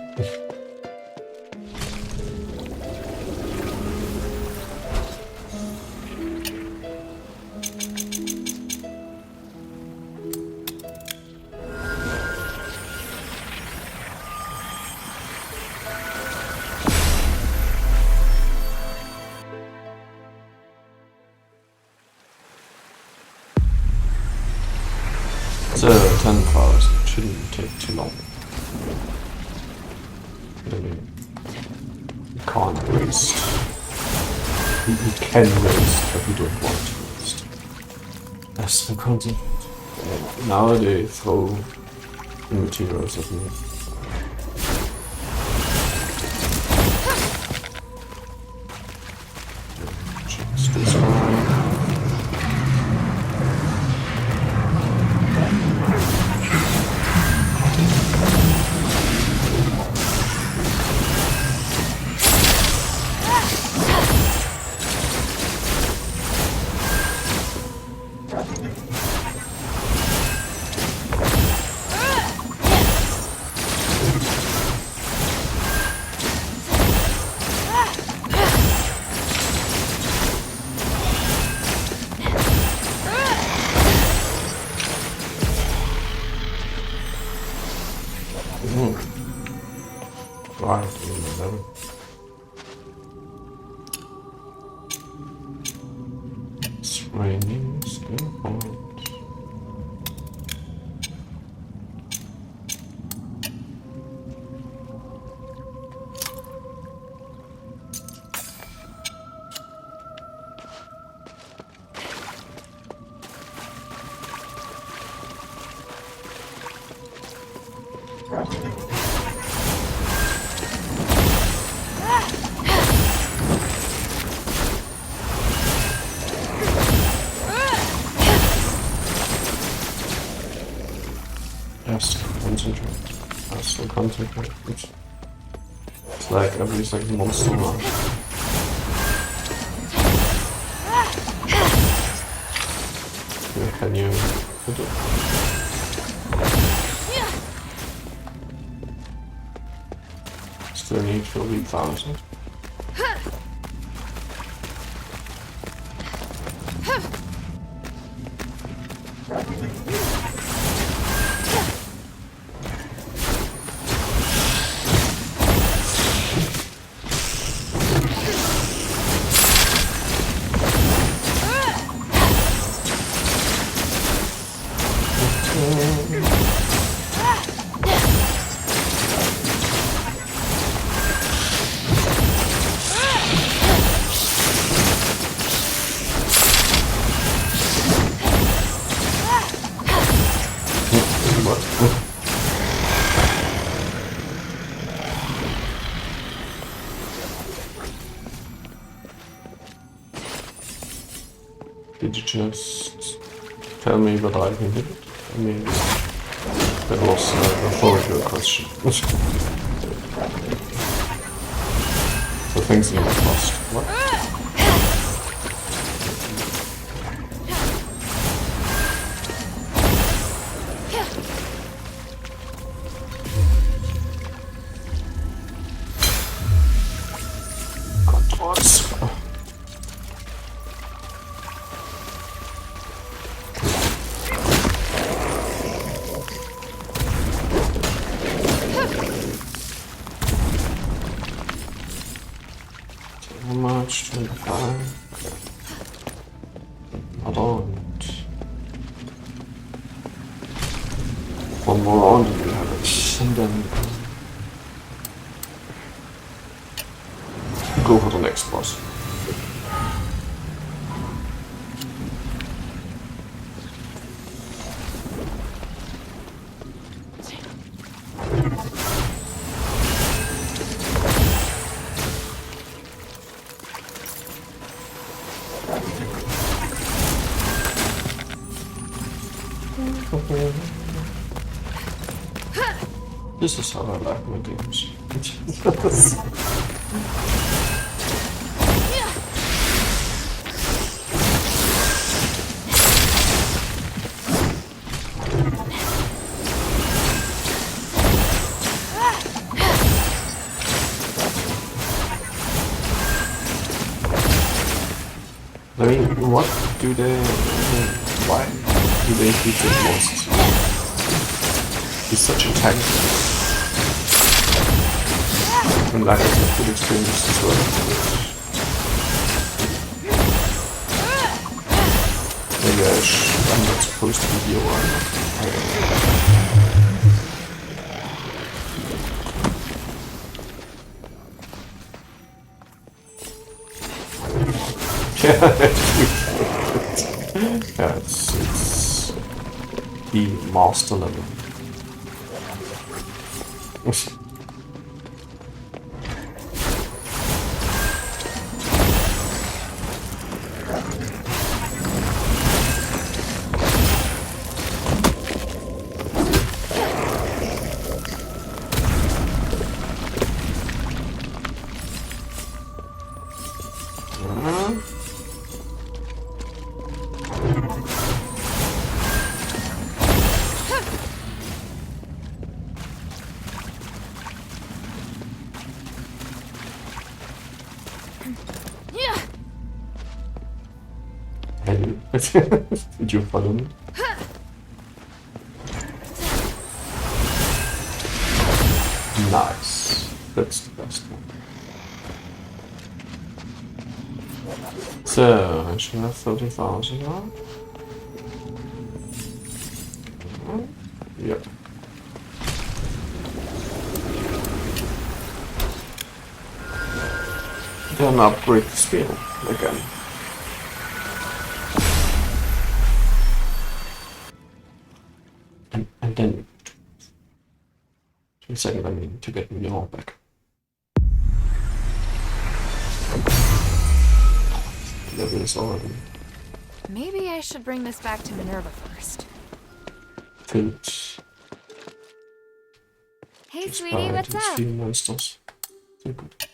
So 10,000 shouldn't take too long. You can't waste. You can waste, but you don't want to waste. That's the concept. Now they throw the materials at me. Just this one. Right, it's raining still. contact rate. It's like every second monster now. Here, can you put it? Still need 30,000. Did you just tell me that I can do it? I mean, that was a rhetorical question. So things in the past. What? How much? 25. I don't. One more round and we have it. And then go for the next boss. This is how I like my games. I mean, what do they... why do they keep it lost? He's such a tank. And that is a good experience as well. Maybe I'm not supposed to be here or I'm not. I don't know. Yeah, it's the master level. Did you follow me? Nice. That's the best one. So, I should have 30,000 now. Yep. Then upgrade the skill again. And then, in a second, I mean, to get me all back. Level is already Maybe I should bring this back to Minerva first. filled. Hey, sweetie, what's up? Few monsters. Sehr gut.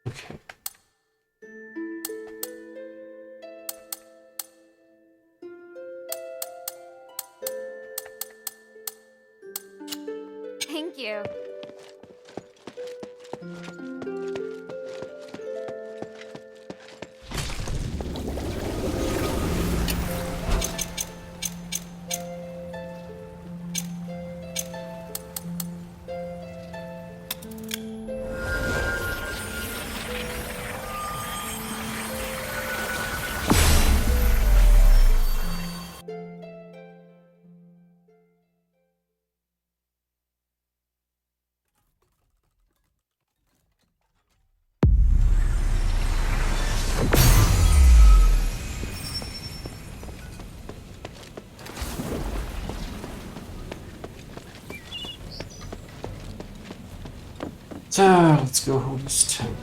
Okay. Thank you. So, let's go hold this tank.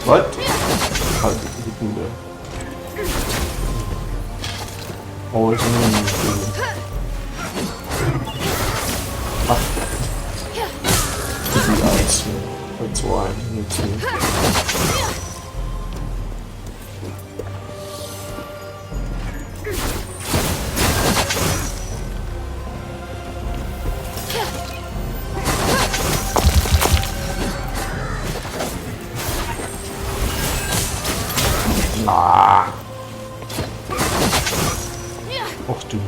What? How did he do that? Always in the the ice, yeah. That's why I need to. Ah. Och du.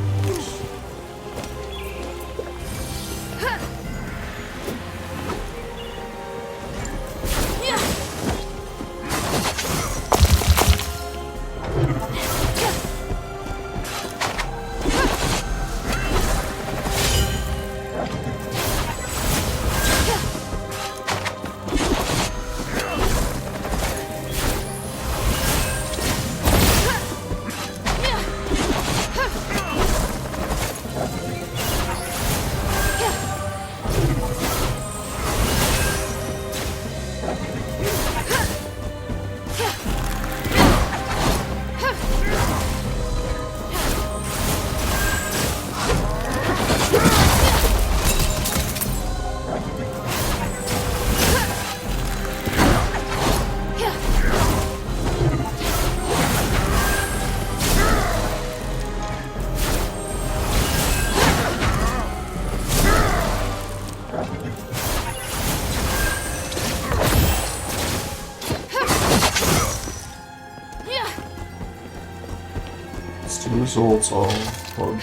The results are horrible.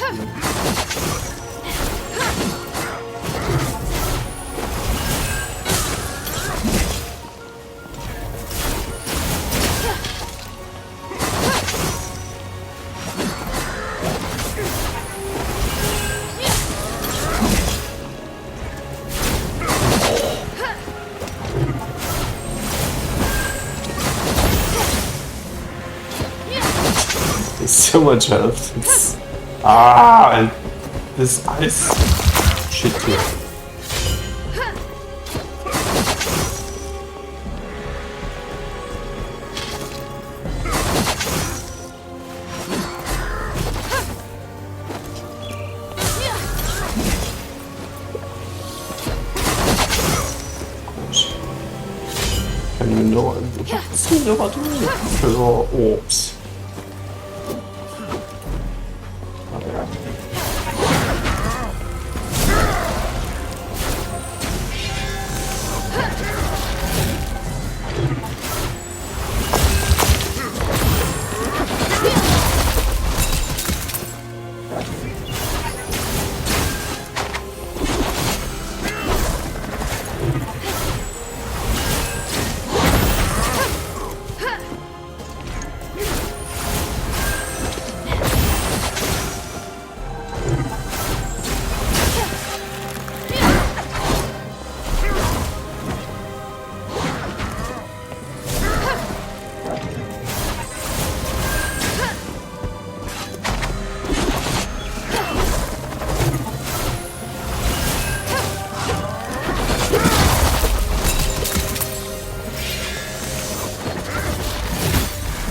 There's so much health. It's and this ice shit here. I don't even know what to do for orbs.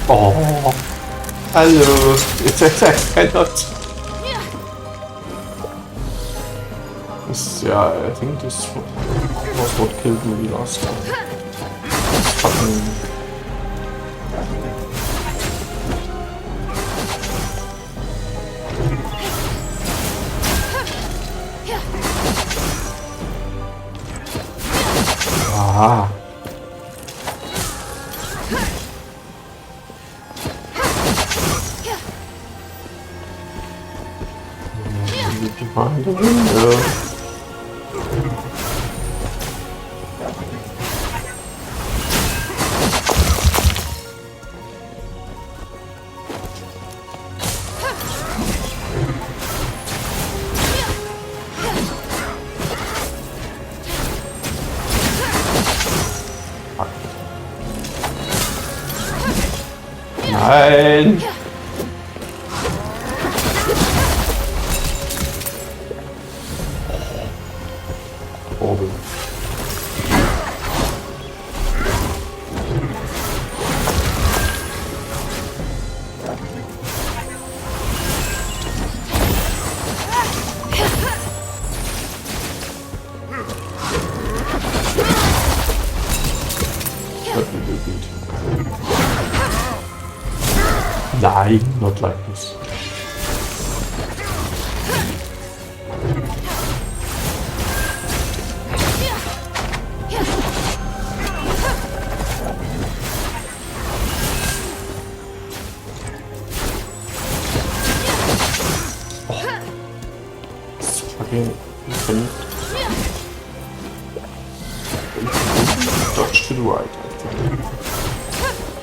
Oh, hello. It's I cannot. This, yeah, I think this was what killed me last time. This fucking. Ah. Behind the window. Nein! Oben. Nein, not like this. Oh. It's fucking dodge to the right, I think.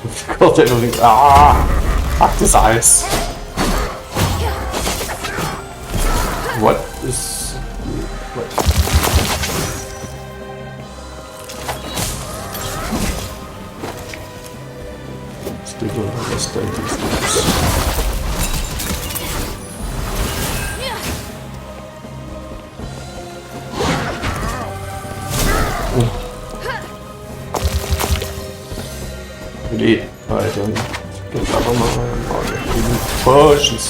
I forgot everything. Ah! Fuck this ice. What is... What? Still don't understand these things. Really? I don't get up on my pushes.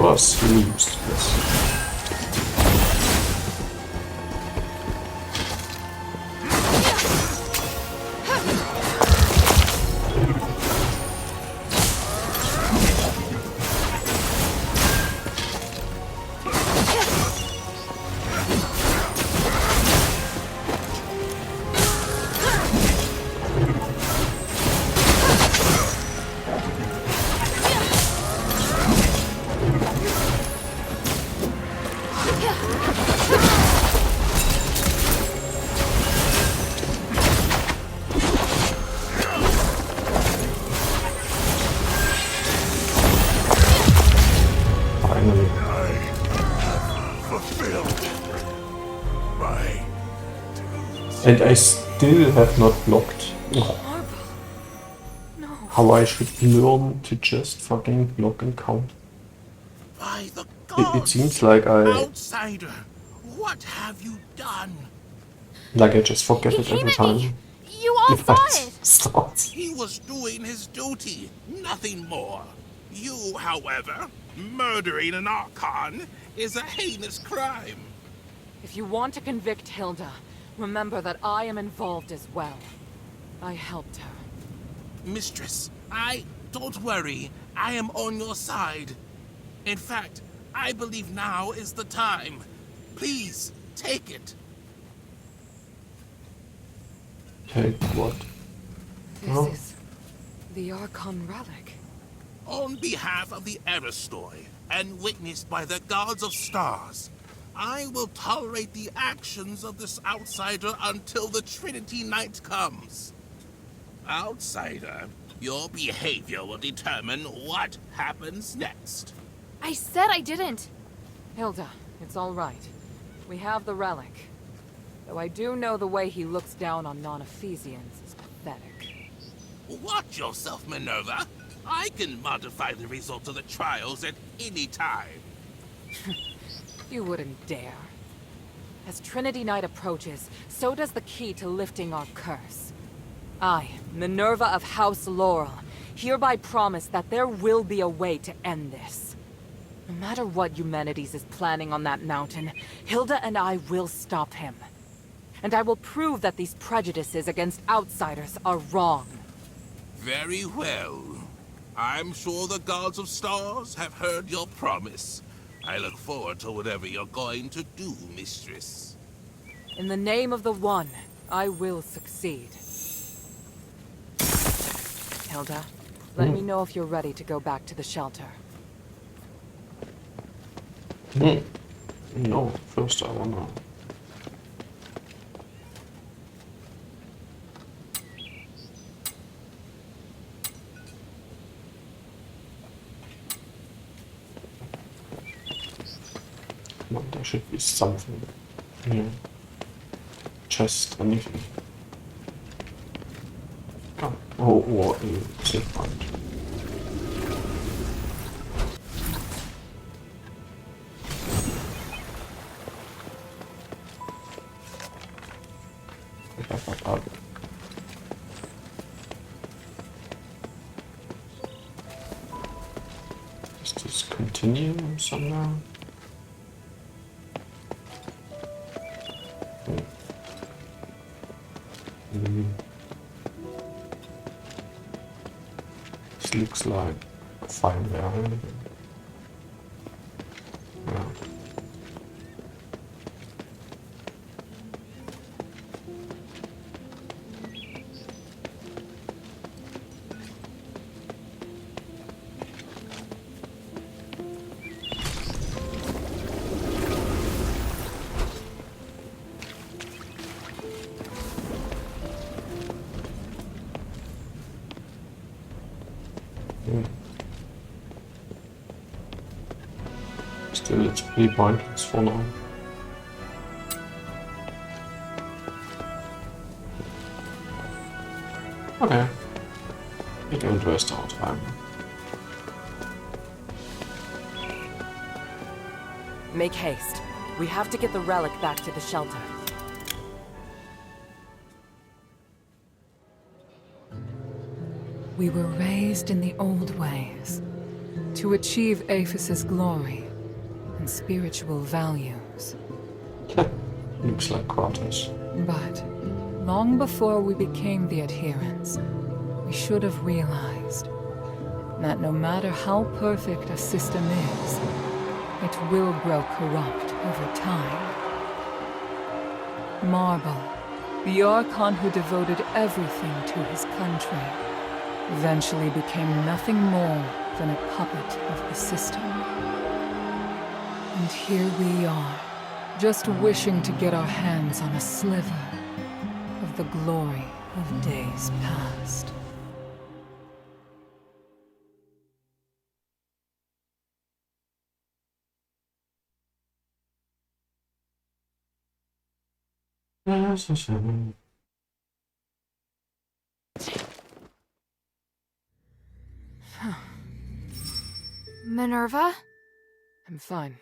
Was used, yes. And I still have not blocked. Oh. No. How I should learn to just fucking block and count. By the gods, It seems like outsider, what have you done? Like I just forget it every time. You all saw it. Start. He was doing his duty, nothing more. You, however, murdering an Archon is a heinous crime. If you want to convict Hilda, remember that I am involved as well. I helped her. Mistress, don't worry. I am on your side. In fact, I believe now is the time. Please, take it. Take what? This is the Archon relic. On behalf of the Aristoi, and witnessed by the gods of stars, I will tolerate the actions of this outsider until the Trinity Night comes. Outsider, your behavior will determine what happens next. I said I didn't. Hilda, it's all right. We have the relic. Though I do know the way he looks down on non-Ephesians is pathetic. Watch yourself, Minerva. I can modify the results of the trials at any time. You wouldn't dare. As Trinity Night approaches, so does the key to lifting our curse. I, Minerva of House Laurel, hereby promise that there will be a way to end this. No matter what Eumenides is planning on that mountain, Hilda and I will stop him. And I will prove that these prejudices against outsiders are wrong. Very well. I'm sure the gods of stars have heard your promise. I look forward to whatever you're going to do, mistress. In the name of the One, I will succeed. Hilda, let me know if you're ready to go back to the shelter. No, first I wanna... Come on, there should be something here. Just anything. Oh, or a save point. Does this continue somehow? This looks like a fire there. Yeah. Still, it's pretty pointless for now. Okay. We don't waste our time. Make haste. We have to get the relic back to the shelter. We were raised in the old ways, to achieve Aphis's glory and spiritual values. Looks like quarters. But long before we became the adherents, we should have realized that no matter how perfect a system is, it will grow corrupt over time. Marble, the Archon who devoted everything to his country, eventually became nothing more than a puppet of the system. And here we are, just wishing to get our hands on a sliver of the glory of days past. Minerva? I'm fine.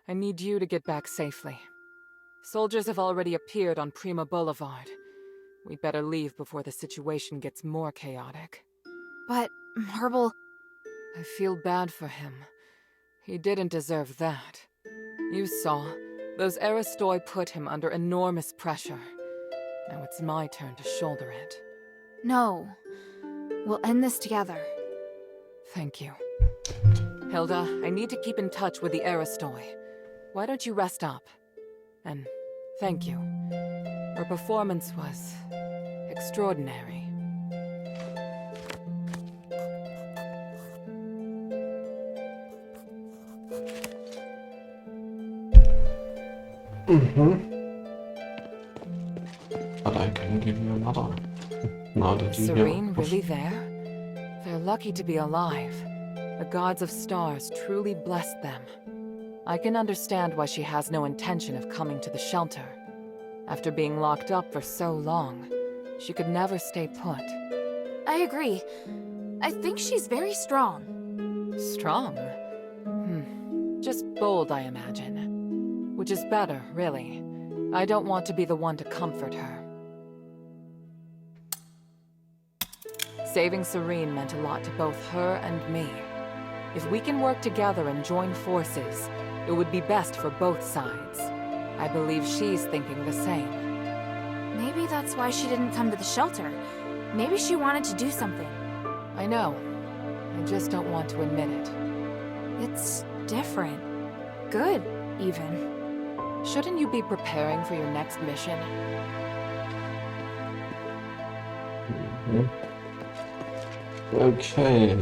I need you to get back safely. Soldiers have already appeared on Prima Boulevard. We'd better leave before the situation gets more chaotic. But Marble... I feel bad for him. He didn't deserve that. You saw. Those Aristoi put him under enormous pressure. Now it's my turn to shoulder it. No. We'll end this together. Thank you. Hilda, I need to keep in touch with the Aristoi. Why don't you rest up? And thank you. Her performance was extraordinary. But I can give you another. Now that you Serene really there? They're lucky to be alive. The gods of stars truly blessed them. I can understand why she has no intention of coming to the shelter. After being locked up for so long, she could never stay put. I agree. I think she's very strong. Strong? Just bold, I imagine. Which is better, really. I don't want to be the one to comfort her. Saving Serene meant a lot to both her and me. If we can work together and join forces, it would be best for both sides. I believe she's thinking the same. Maybe that's why she didn't come to the shelter. Maybe she wanted to do something. I know. I just don't want to admit it. It's different. Good, even. Shouldn't you be preparing for your next mission? Okay.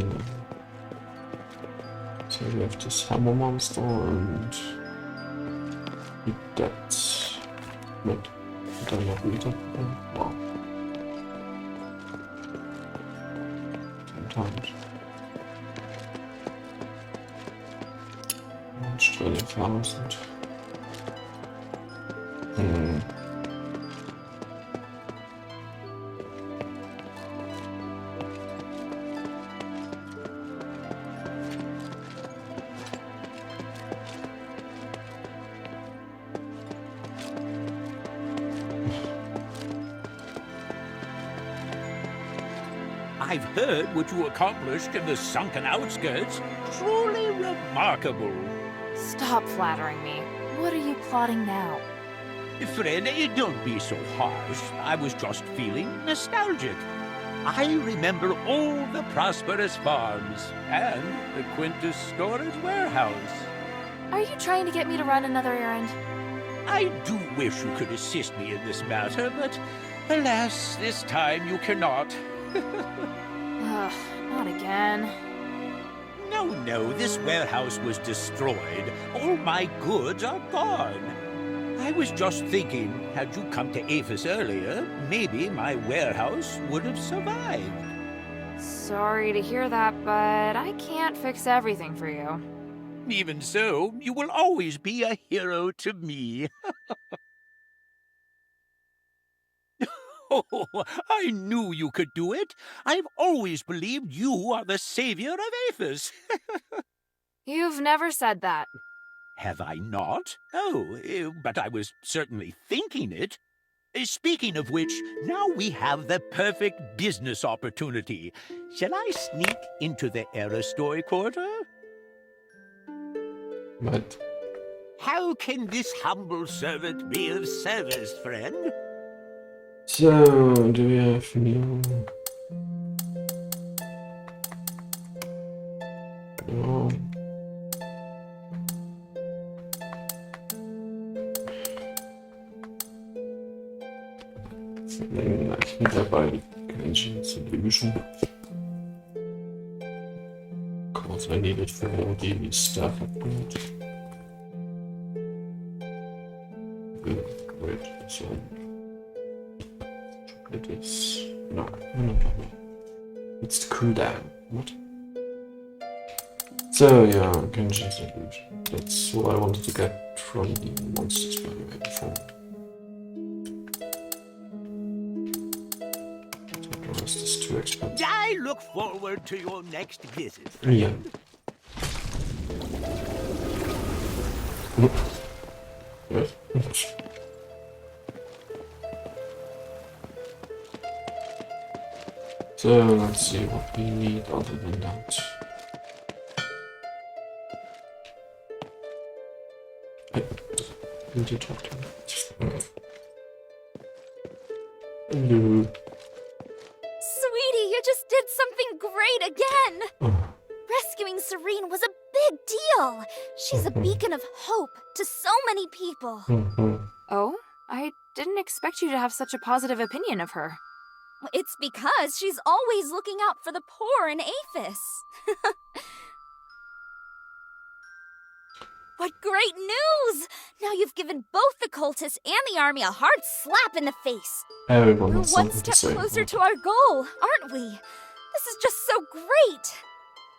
So we have this hammer monster and eat that. Mit. Dann noch wieder. Wow. 10 times. Und Stelle 1000. I've heard what you accomplished in the sunken outskirts. Truly remarkable. Stop flattering me. What are you plotting now? Friend, don't be so harsh. I was just feeling nostalgic. I remember all the prosperous farms and the Quintus storage warehouse. Are you trying to get me to run another errand? I do wish you could assist me in this matter, but alas, this time you cannot. Ugh, not again. No, this warehouse was destroyed. All my goods are gone. I was just thinking, had you come to Aphis earlier, maybe my warehouse would have survived. Sorry to hear that, but I can't fix everything for you. Even so, you will always be a hero to me. Oh, I knew you could do it. I've always believed you are the savior of Aphis. You've never said that. Have I not? Oh, but I was certainly thinking it. Speaking of which, now we have the perfect business opportunity. Shall I sneak into the Aristoy quarter? What? How can this humble servant be of service, friend? So, do we have new... No. Ich bin dabei, Engine Solution. Cause I need it for the staff upgrade. Wait, so... It is... No. It's the cooldown. What? So, yeah, Genshin Solution. That's what I wanted to get from the monsters, by the way, before. The rest is too expensive. I look forward to your next visit. Yeah. Yes. So let's see what we need other than that. I need to talk to him. Hello. Sweetie, you just did something great again! Oh. Rescuing Serene was a big deal! She's a beacon of hope to so many people. Oh? I didn't expect you to have such a positive opinion of her. It's because she's always looking out for the poor in Aphis. What great news! Now you've given both the cultists and the army a hard slap in the face. Everyone We're has one something to step say. closer to our goal, aren't we? This is just so great.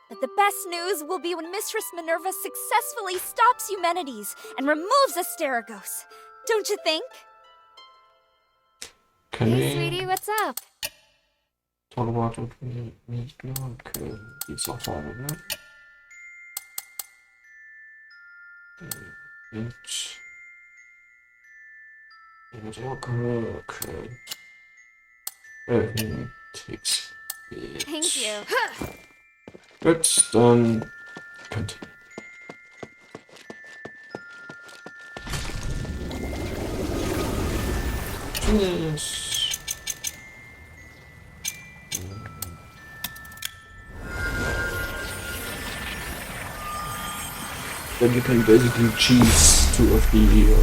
But the best news will be when Mistress Minerva successfully stops Eumenides and removes Asterigos. Don't you think? Can Hey, we sweetie, what's up? talk about what we need to do? Okay, it's not all of that. Okay. Everything takes it. Thank you. Good, then continue. Finish. Then you can basically cheese 2 of the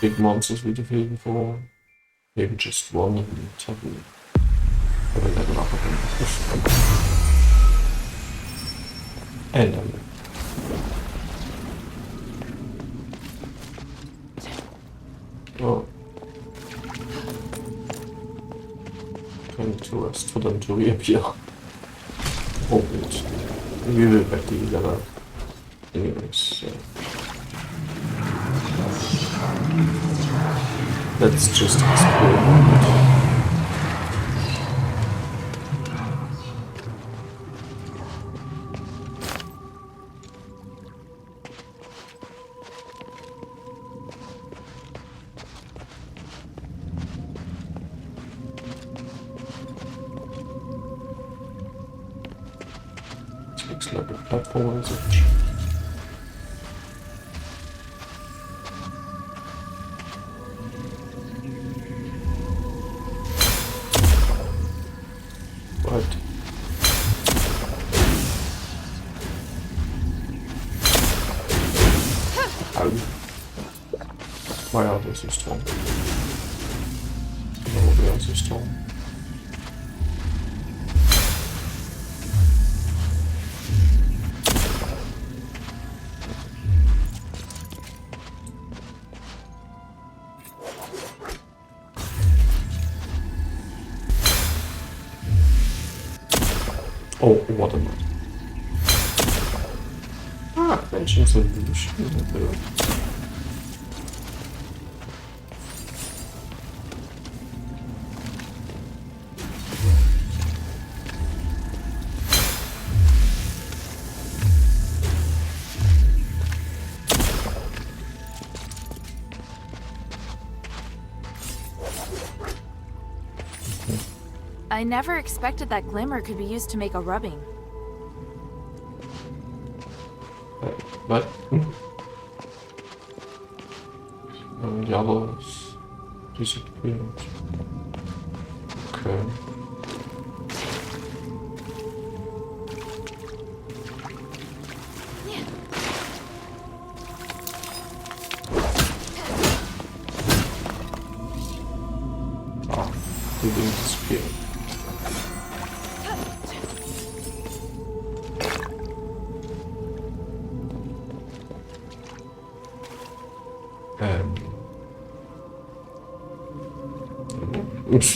big monsters we defeated before. Maybe just one and have a level up again. And then oh. Trying to rest for them to reappear. Oh wait. We will get the level. Anyways, so let's just explore. Looks like a platform is it? What? How? Why are they so strong? No, they are so strong. Oh, what am I? Ah, mention solution. I never expected that glimmer could be used to make a rubbing. What? The others disappeared. Okay. Ah, they didn't disappear.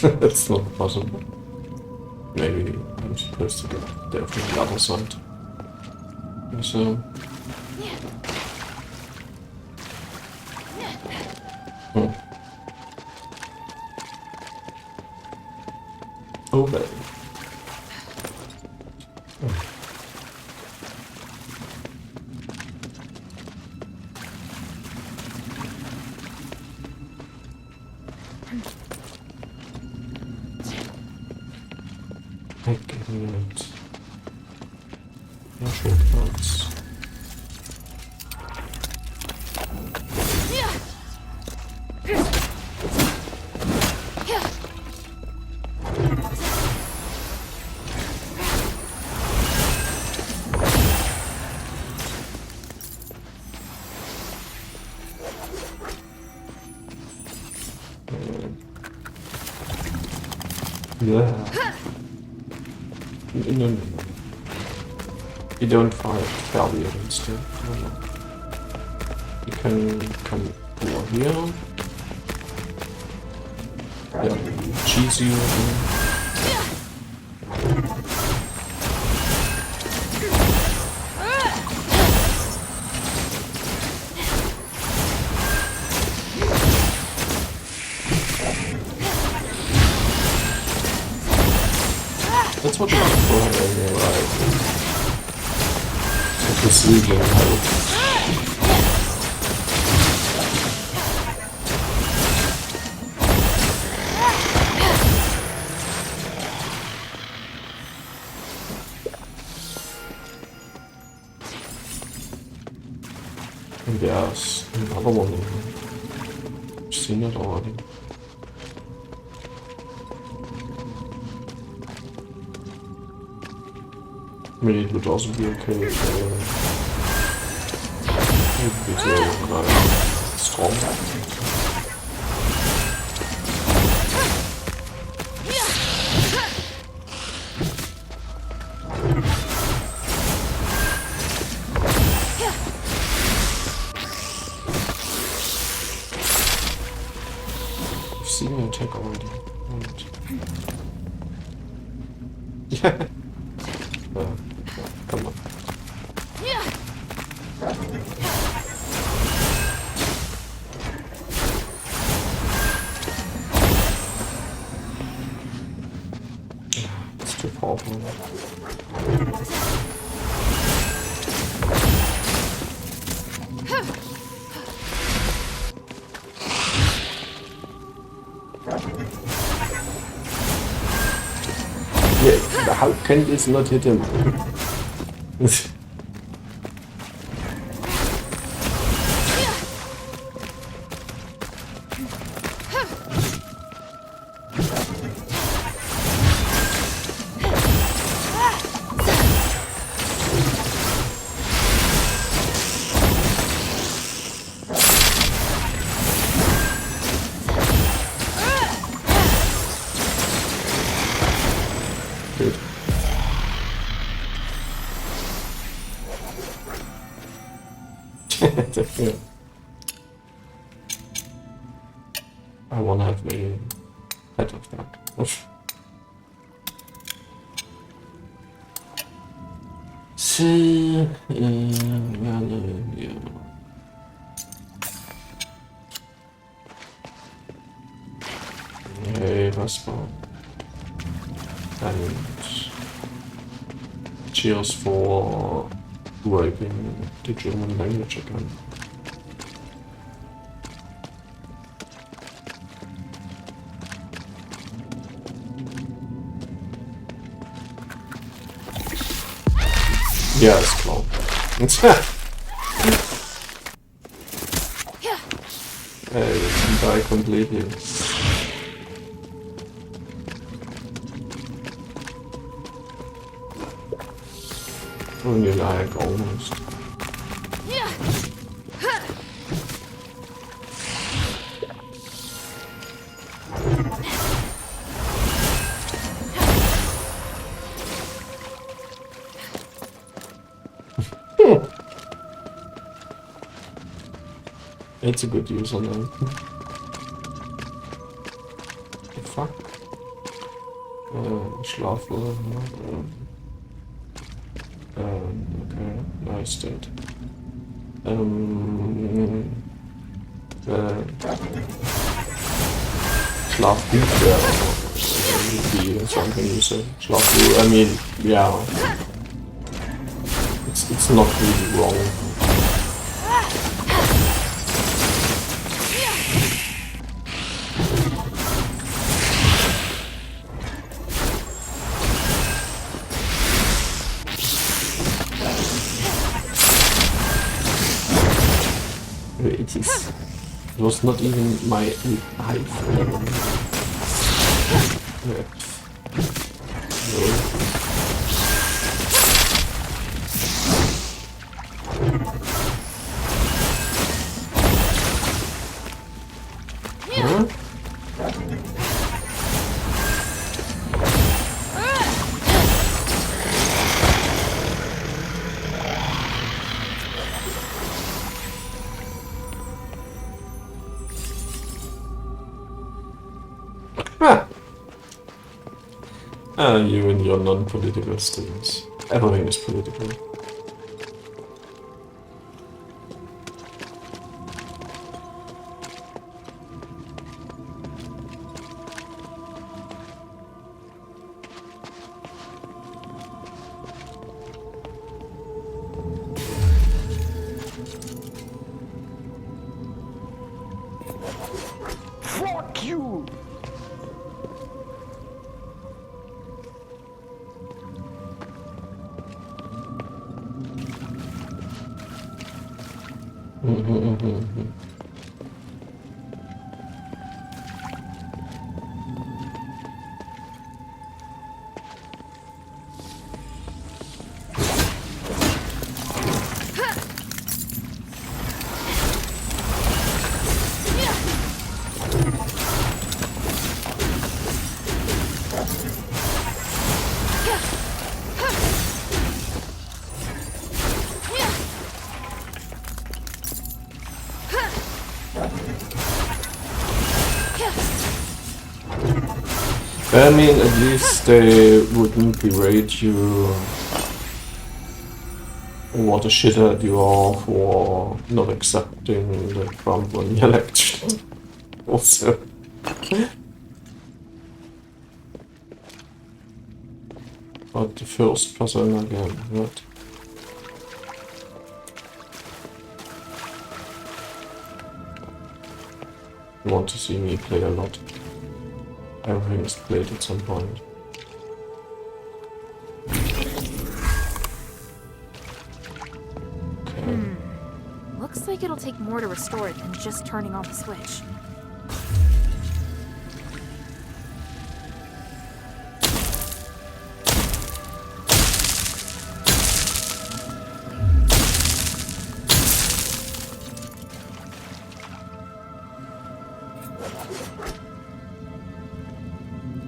That's not possible. Maybe I'm supposed to get there from the other side. So. Oh, there. Excellent. No shortcuts. Yeah. No. You don't fight failure instead. No. You can come over here. Yeah, cheese you. That's what I'm doing, right? It's receiving help. Yes, another one. I've seen it already. I mean, it would also be okay if it would be strong. I've seen you attack already. Yeah. Come on. It's too powerful. Yeah, how can this not hit him? Good. Yeah. I want to have a head of that. See, yeah. Hey, Raspa. And cheers for writing the German language again. Yeah, it's clown. Hey, you can die completely. Only like almost. It's a good use on them. The fuck? Schlafwohl. Okay, nice state. Schlafbücher would be something you say. Schlafbuch, I mean, yeah. It's not really wrong. It was not even my life. Huh? You and your non-political stance. Everything is political. I mean, at least they wouldn't berate you what a shithead you are for not accepting the Trump on the election. Also. But the first person again, right? You want to see me play a lot. Everything is played at some point. Okay. Looks like it'll take more to restore it than just turning on the switch.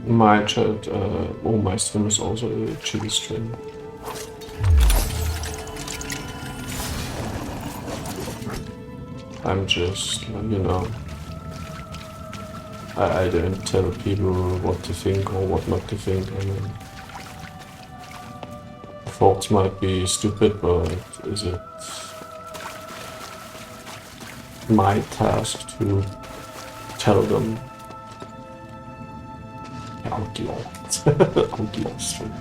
My chat, my stream is also a chill stream. I'm just, you know, I don't tell people what to think or what not to think. I mean, thoughts might be stupid, but is it my task to tell them? Outlaw. Outlaw stream.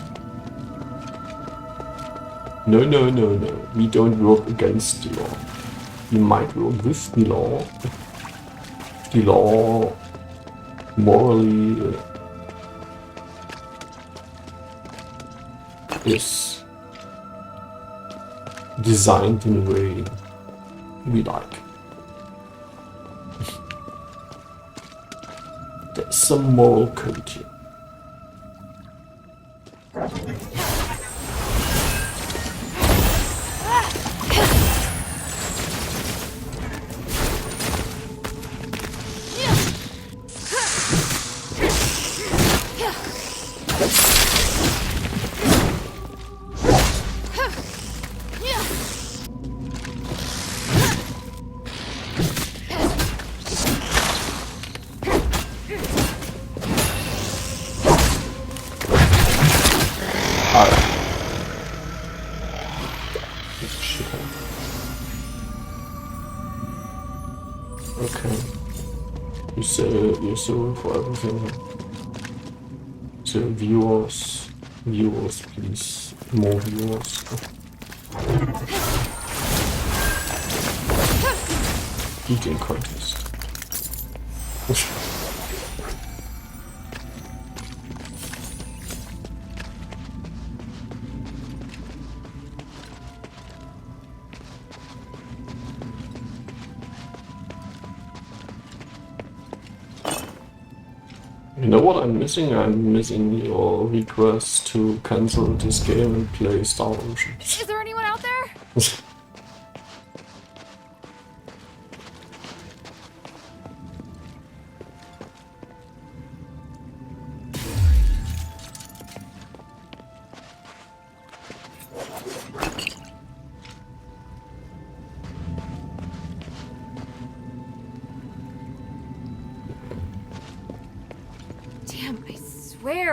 No, no, no, no. We don't work against the law. We might work with the law. The law morally is designed in a way we like. There's some moral code here. You're sorry for everything. So viewers, please, more viewers. Eating contest. You know what I'm missing? I'm missing your request to cancel this game and play Star Ocean. Is there anyone out there?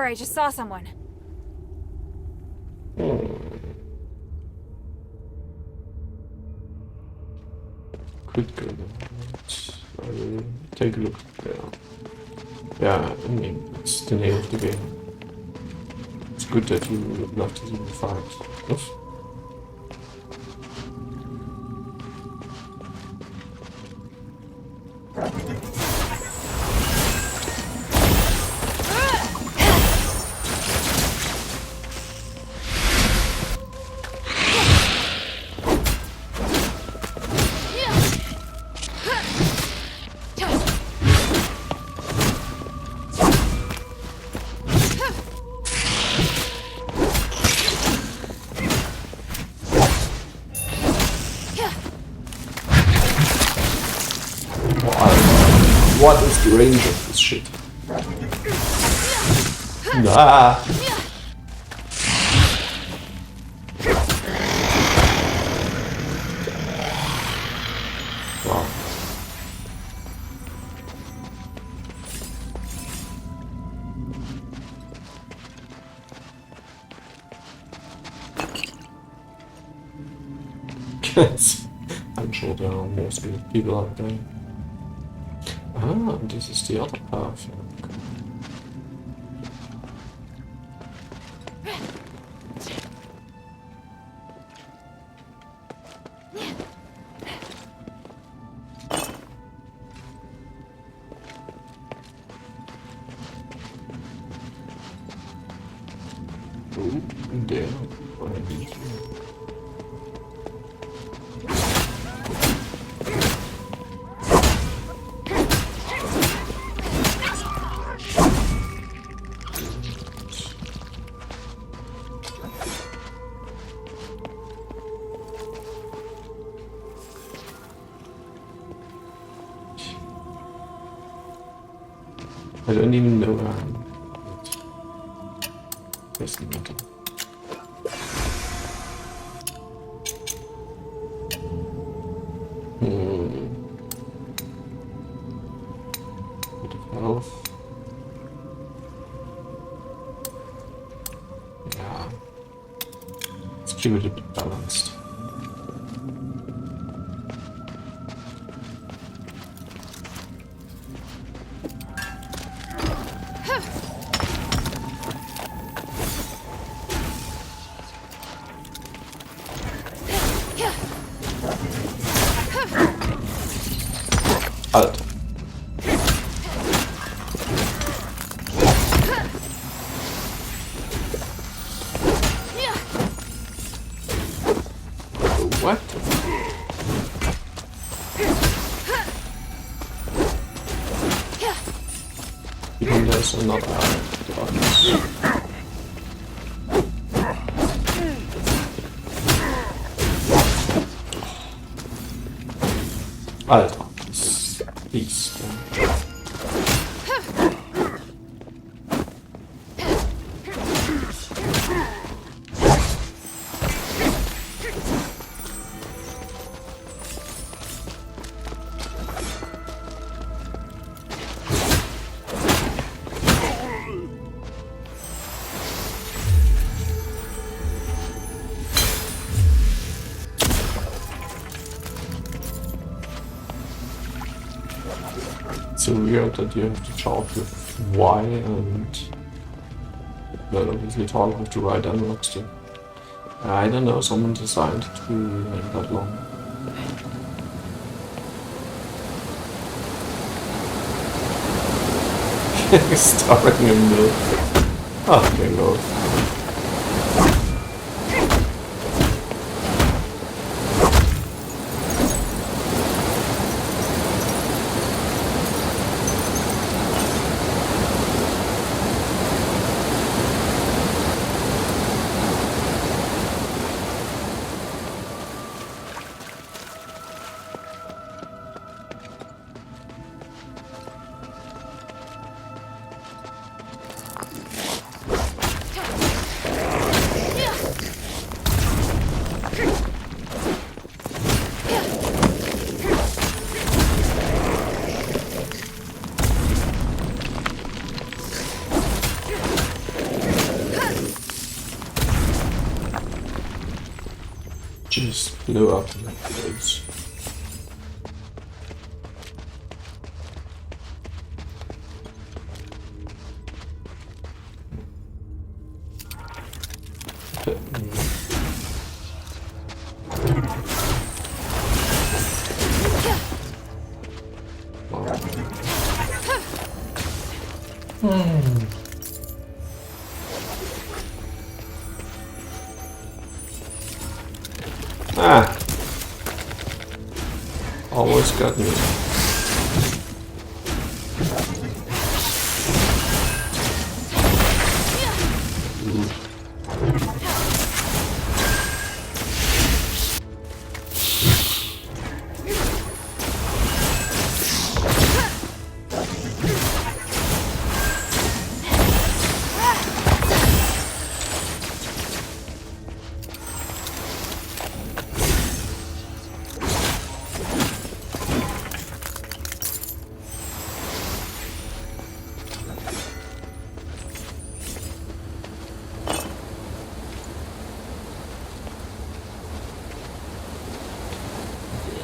I just saw someone. Could go. I'll take a look there. Yeah, I mean, it's the name of the game. It's good that you love to see the fight. Oof. range of this shit. Nah. Wow. I'm sure there are more people out there. Ah, this is the other path. Oh, there. I don't even know where I am. Doesn't matter. Bit of health. Yeah. Let's keep it a bit balanced. Alter. What? Even there's another darkness. Alter. Please. It's so weird that you have to charge with Y and well, obviously target with the right analog stick. I don't know, someone designed it to be that long. Starring in the... Oh, my lord. Just blew up in my face. Ah! Almost got me.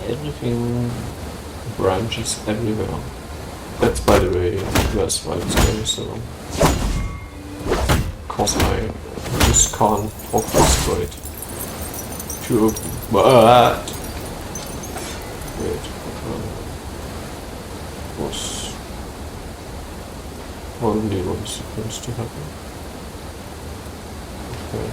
everything branches everywhere. That's, by the way, that's why it's going so long. Cause I just can't orchestrate to open. But wait, was only one supposed to happen? Okay.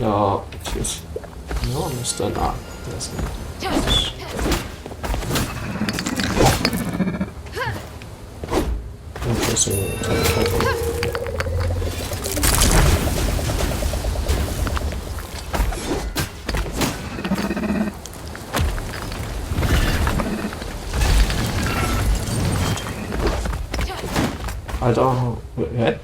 Ja, precis. Ja, just den. Ah, det är så. Inte så tänkt. Alter, hä?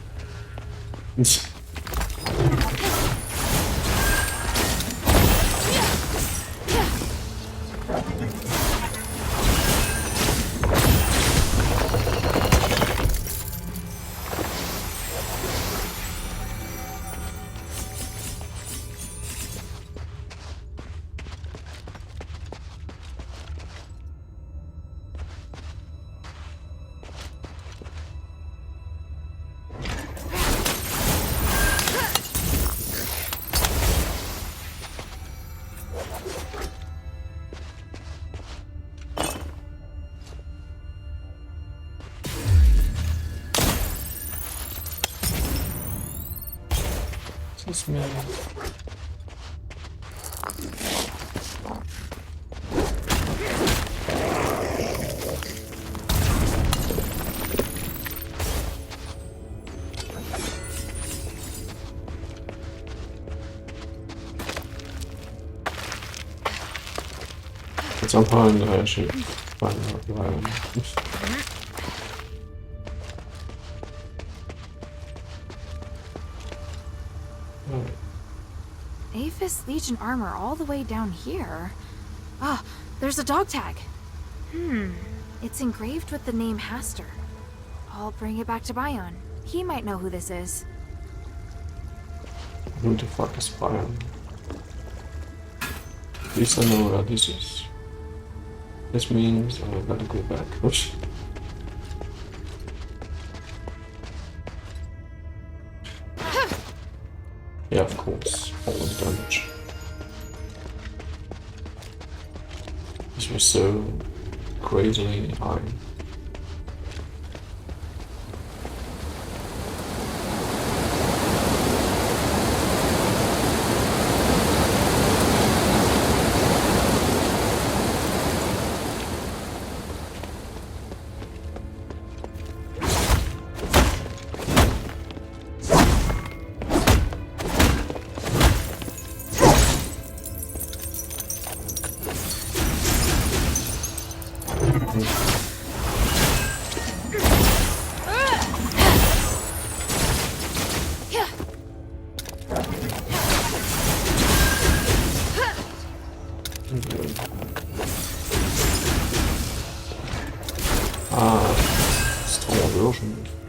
Was ist mir? Jetzt ein paar in Schild. Aphis Legion armor all the way down here. Ah, there's a dog tag. It's engraved with the name Haster. I'll bring it back to Bion. He might know who this is. Who the fuck is Bion? At least I know where this is. This means I gotta go back. Oops. Yeah, of course. All the damage. This was so crazily high.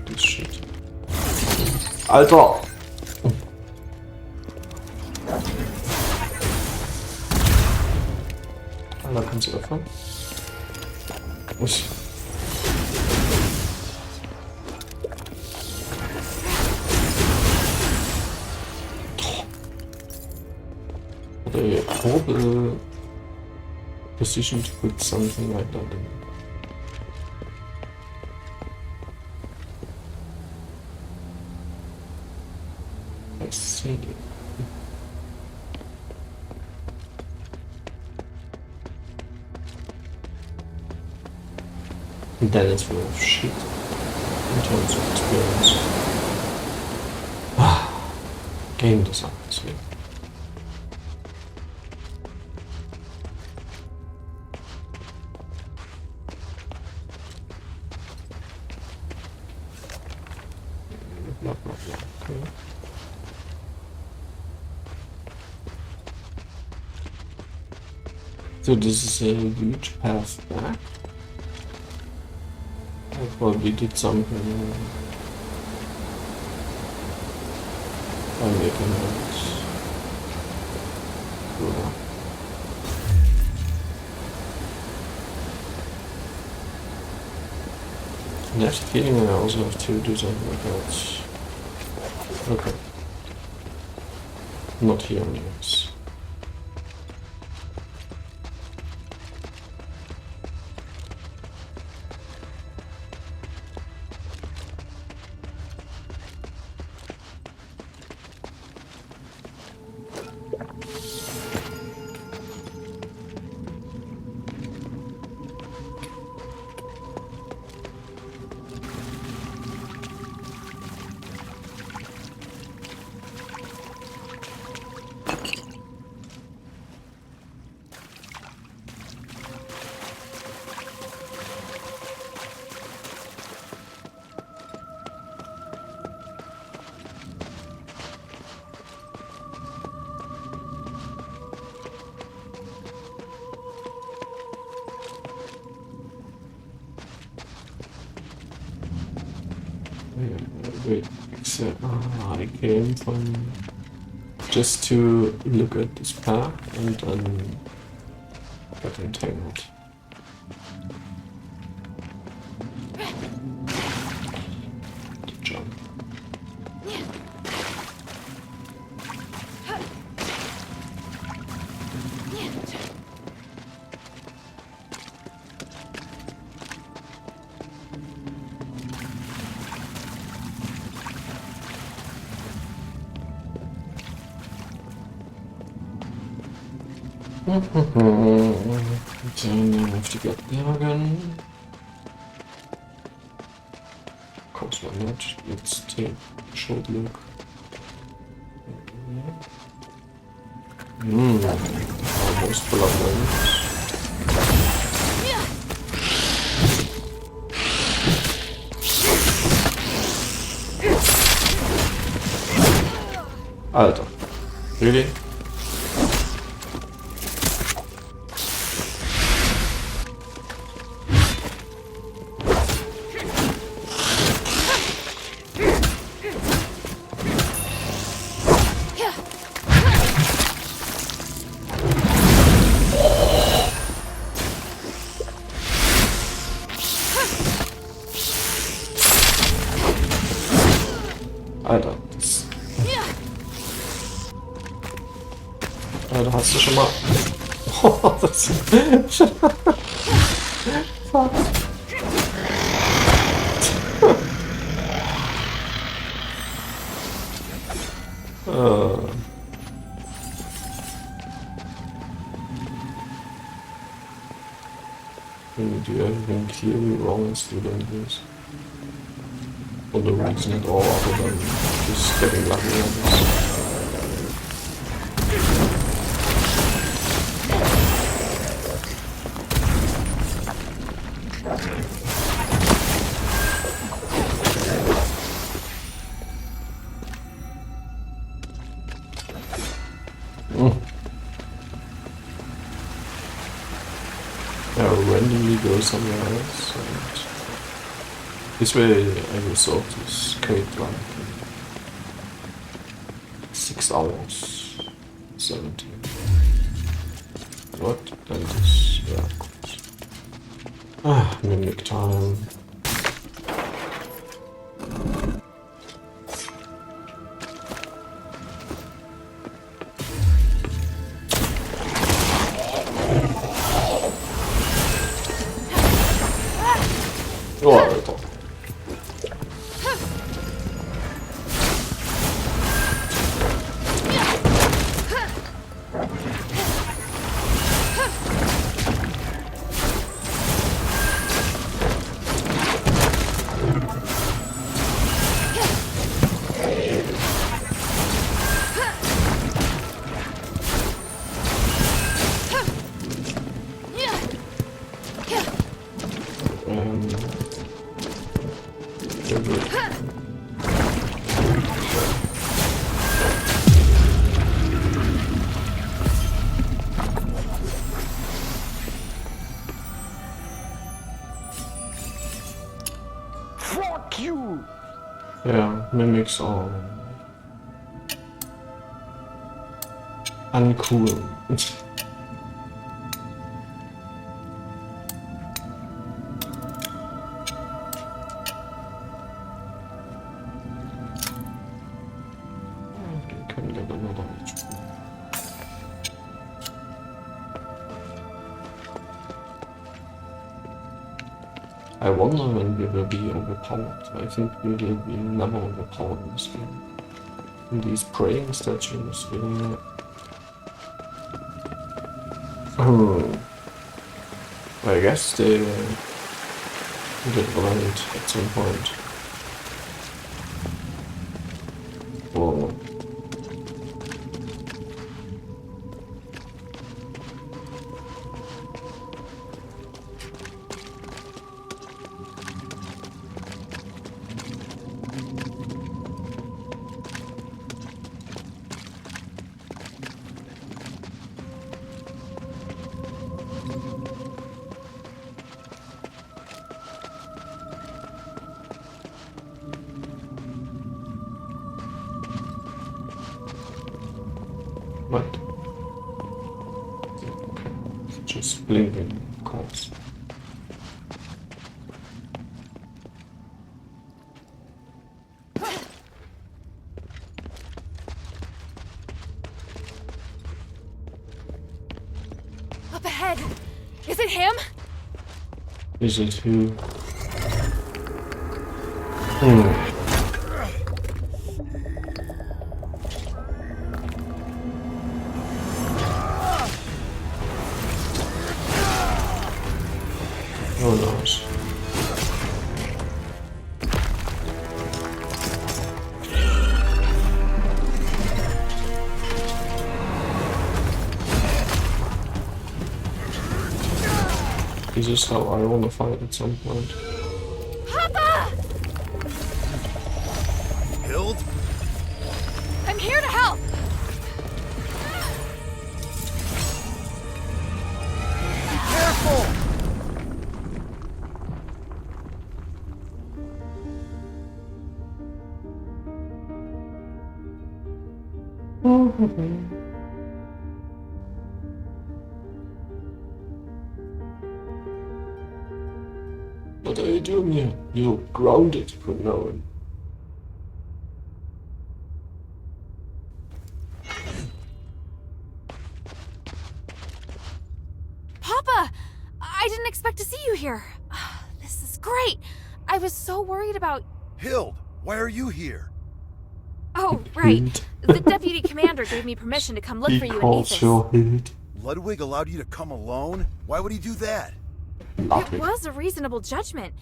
This shit. Alter! Da kannst du öffnen. A horrible position to put something like that in. I see. And then it's full of shit in terms of experience. Game design, see. Blah, blah, blah. Okay. So this is a huge path back. I probably did something by making it cooler. And I have the feeling I also have to do something like that. Okay. Not here, anyways. Wait, except I came from just to look at this path and then got entangled. To jump. Then I have to get there again. Of course, why not? Let's take a short look. Almost full of them. Alter. Really? Alter, das... Da hast du schon mal... Oh, das... Fuck. When you do everything clearly wrong and still don't lose. For no reason at all other than just getting lucky on this. I'll randomly go somewhere else. And this way I will solve this code like 6 hours. 17. What? And this, yeah, of course. Mimic time. Oh, Alter. mimics are uncool. I wonder when we will be overpowered. I think we will be never overpowered in this game. And these praying statues will... I guess they get blind at some point. Or... What? Okay. Just blinking, of course. Up ahead! Is it him? Is it who? Who knows? This is how I want to fight at some point. Papa! Hild? I'm here to help! Careful! What are you doing here? You're grounded for now. Papa! I didn't expect to see you here. This is great. I was so worried about... Hild, why are you here? Oh, right. The deputy commander gave me permission to come look for you in Athos. Ludwig allowed you to come alone? Why would he do that? It was a reasonable judgment.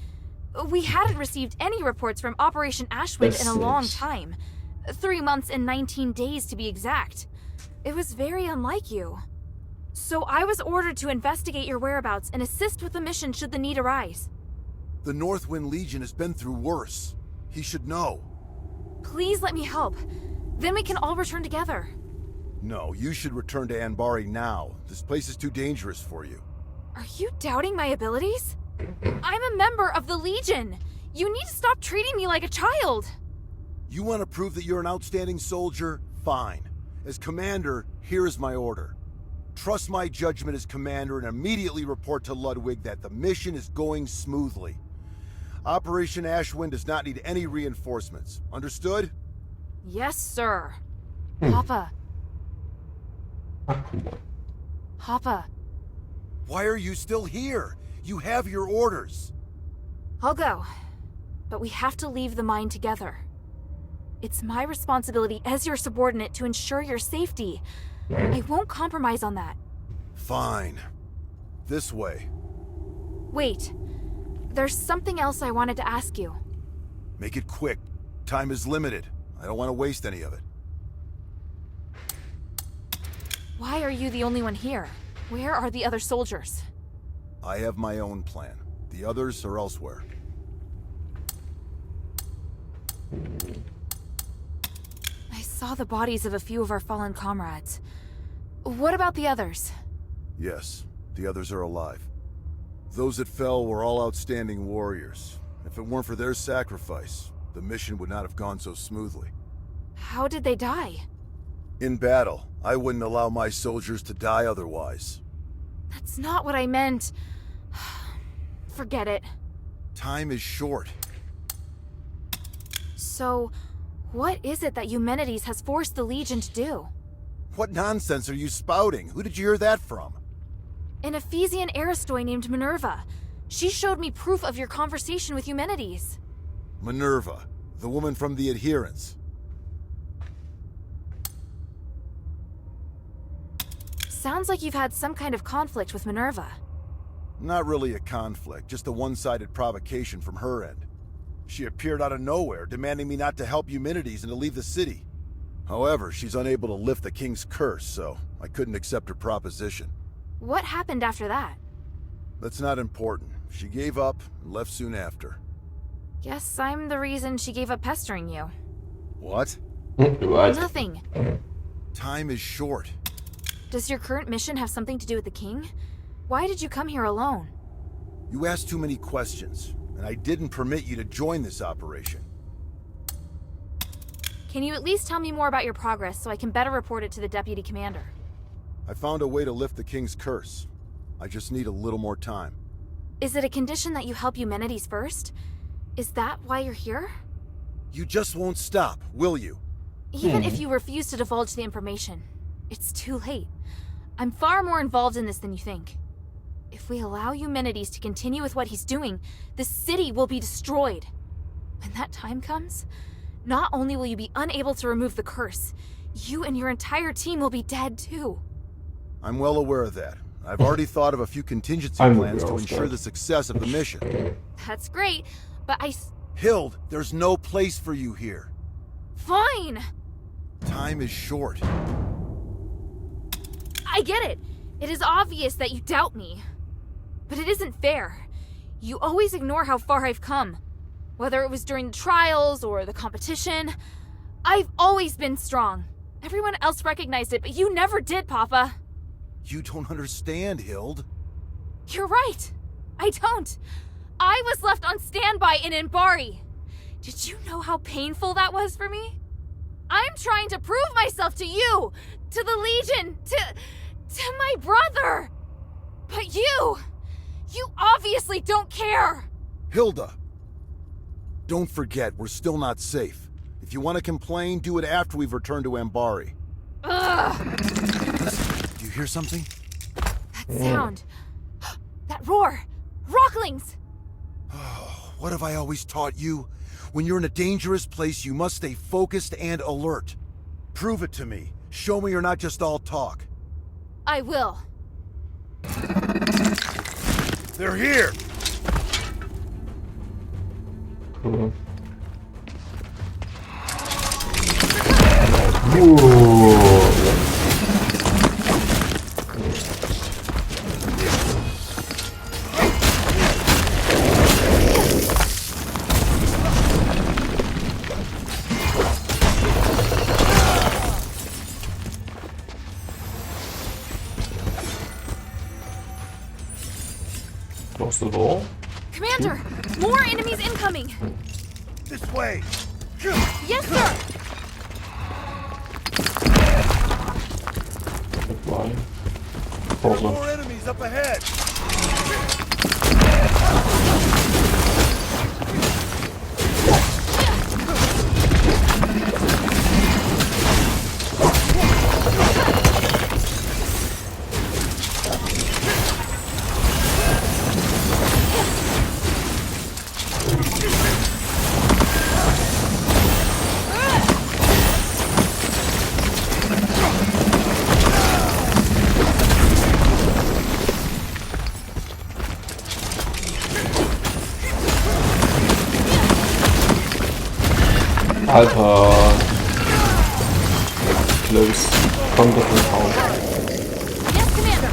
We hadn't received any reports from Operation Ashwind in a long time. 3 months and 19 days to be exact. It was very unlike you. So I was ordered to investigate your whereabouts and assist with the mission should the need arise. The Northwind Legion has been through worse. He should know. Please let me help. Then we can all return together. No, you should return to Anbari now. This place is too dangerous for you. Are you doubting my abilities? I'm a member of the Legion. You need to stop treating me like a child. You want to prove that you're an outstanding soldier? Fine. As commander, here is my order. Trust my judgment as commander and immediately report to Ludwig that the mission is going smoothly. Operation Ashwind does not need any reinforcements. Understood? Yes, sir. Papa. Papa. Why are you still here? You have your orders. I'll go. But we have to leave the mine together. It's my responsibility as your subordinate to ensure your safety. I won't compromise on that. Fine. This way. Wait. There's something else I wanted to ask you. Make it quick. Time is limited. I don't want to waste any of it. Why are you the only one here? Where are the other soldiers? I have my own plan. The others are elsewhere. I saw the bodies of a few of our fallen comrades. What about the others? Yes, the others are alive. Those that fell were all outstanding warriors. If it weren't for their sacrifice, the mission would not have gone so smoothly. How did they die? In battle, I wouldn't allow my soldiers to die otherwise. That's not what I meant. Forget it. Time is short. So, what is it that Eumenides has forced the Legion to do? What nonsense are you spouting? Who did you hear that from? An Ephesian Aristoi named Minerva. She showed me proof of your conversation with Eumenides. Minerva, the woman from the Adherents. Sounds like you've had some kind of conflict with Minerva. Not really a conflict, just a one-sided provocation from her end. She appeared out of nowhere, demanding me not to help Eumenides and to leave the city. However, she's unable to lift the king's curse, so I couldn't accept her proposition. What happened after that? That's not important. She gave up and left soon after. Guess I'm the reason she gave up pestering you. What? What? Nothing. Time is short. Does your current mission have something to do with the king? Why did you come here alone? You asked too many questions, and I didn't permit you to join this operation. Can you at least tell me more about your progress so I can better report it to the deputy commander? I found a way to lift the king's curse. I just need a little more time. Is it a condition that you help Eumenides first? Is that why you're here? You just won't stop, will you? Even if you refuse to divulge the information, it's too late. I'm far more involved in this than you think. If we allow Eumenides to continue with what he's doing, the city will be destroyed. When that time comes, not only will you be unable to remove the curse, you and your entire team will be dead too. I'm well aware of that. I've already thought of a few contingency plans to ensure the success of the mission. That's great, but Hild, there's no place for you here. Fine! Time is short. I get it. It is obvious that you doubt me. But it isn't fair. You always ignore how far I've come. Whether it was during the trials or the competition, I've always been strong. Everyone else recognized it, but you never did, Papa. You don't understand, Hild. You're right. I don't. I was left on standby in Anbari. Did you know how painful that was for me? I'm trying to prove myself to you, to the Legion, to my brother. But you obviously don't care. Hilda, don't forget, we're still not safe. If you want to complain, do it after we've returned to Anbari. Ugh. Listen, do you hear something? That sound. That roar. Rocklings. Oh, what have I always taught you? When you're in a dangerous place, you must stay focused and alert. Prove it to me. Show me you're not just all talk. I will. They're here! Cool. Whoa. Close the door. Commander, more enemies incoming. This way! Yes, sir! Fly. There's Problem. more enemies up ahead! Alter. Close. Kommt doch nicht auf. Yes, Commander.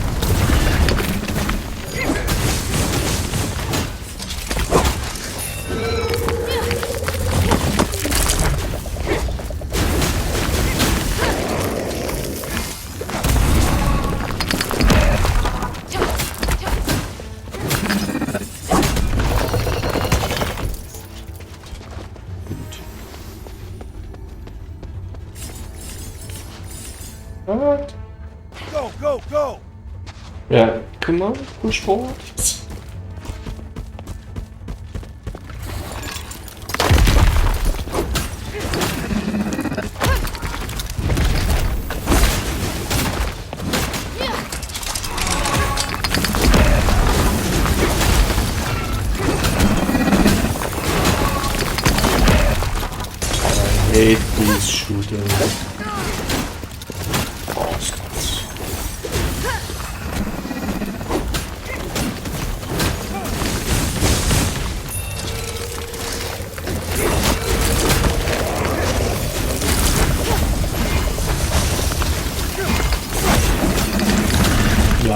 Gut. What? Go, go, go! Yeah, come on, push forward. I hate these shooting bastards.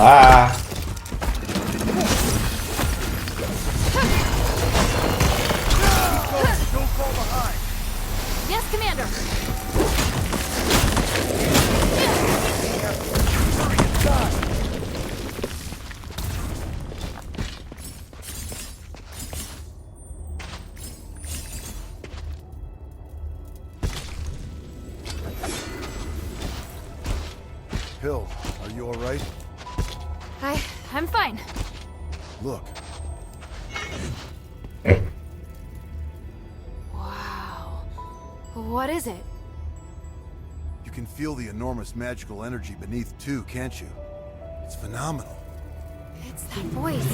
Ah. Yes, Commander. Hill, are you alright? I'm fine. Look. Wow. What is it? You can feel the enormous magical energy beneath too, can't you? It's phenomenal. It's that voice.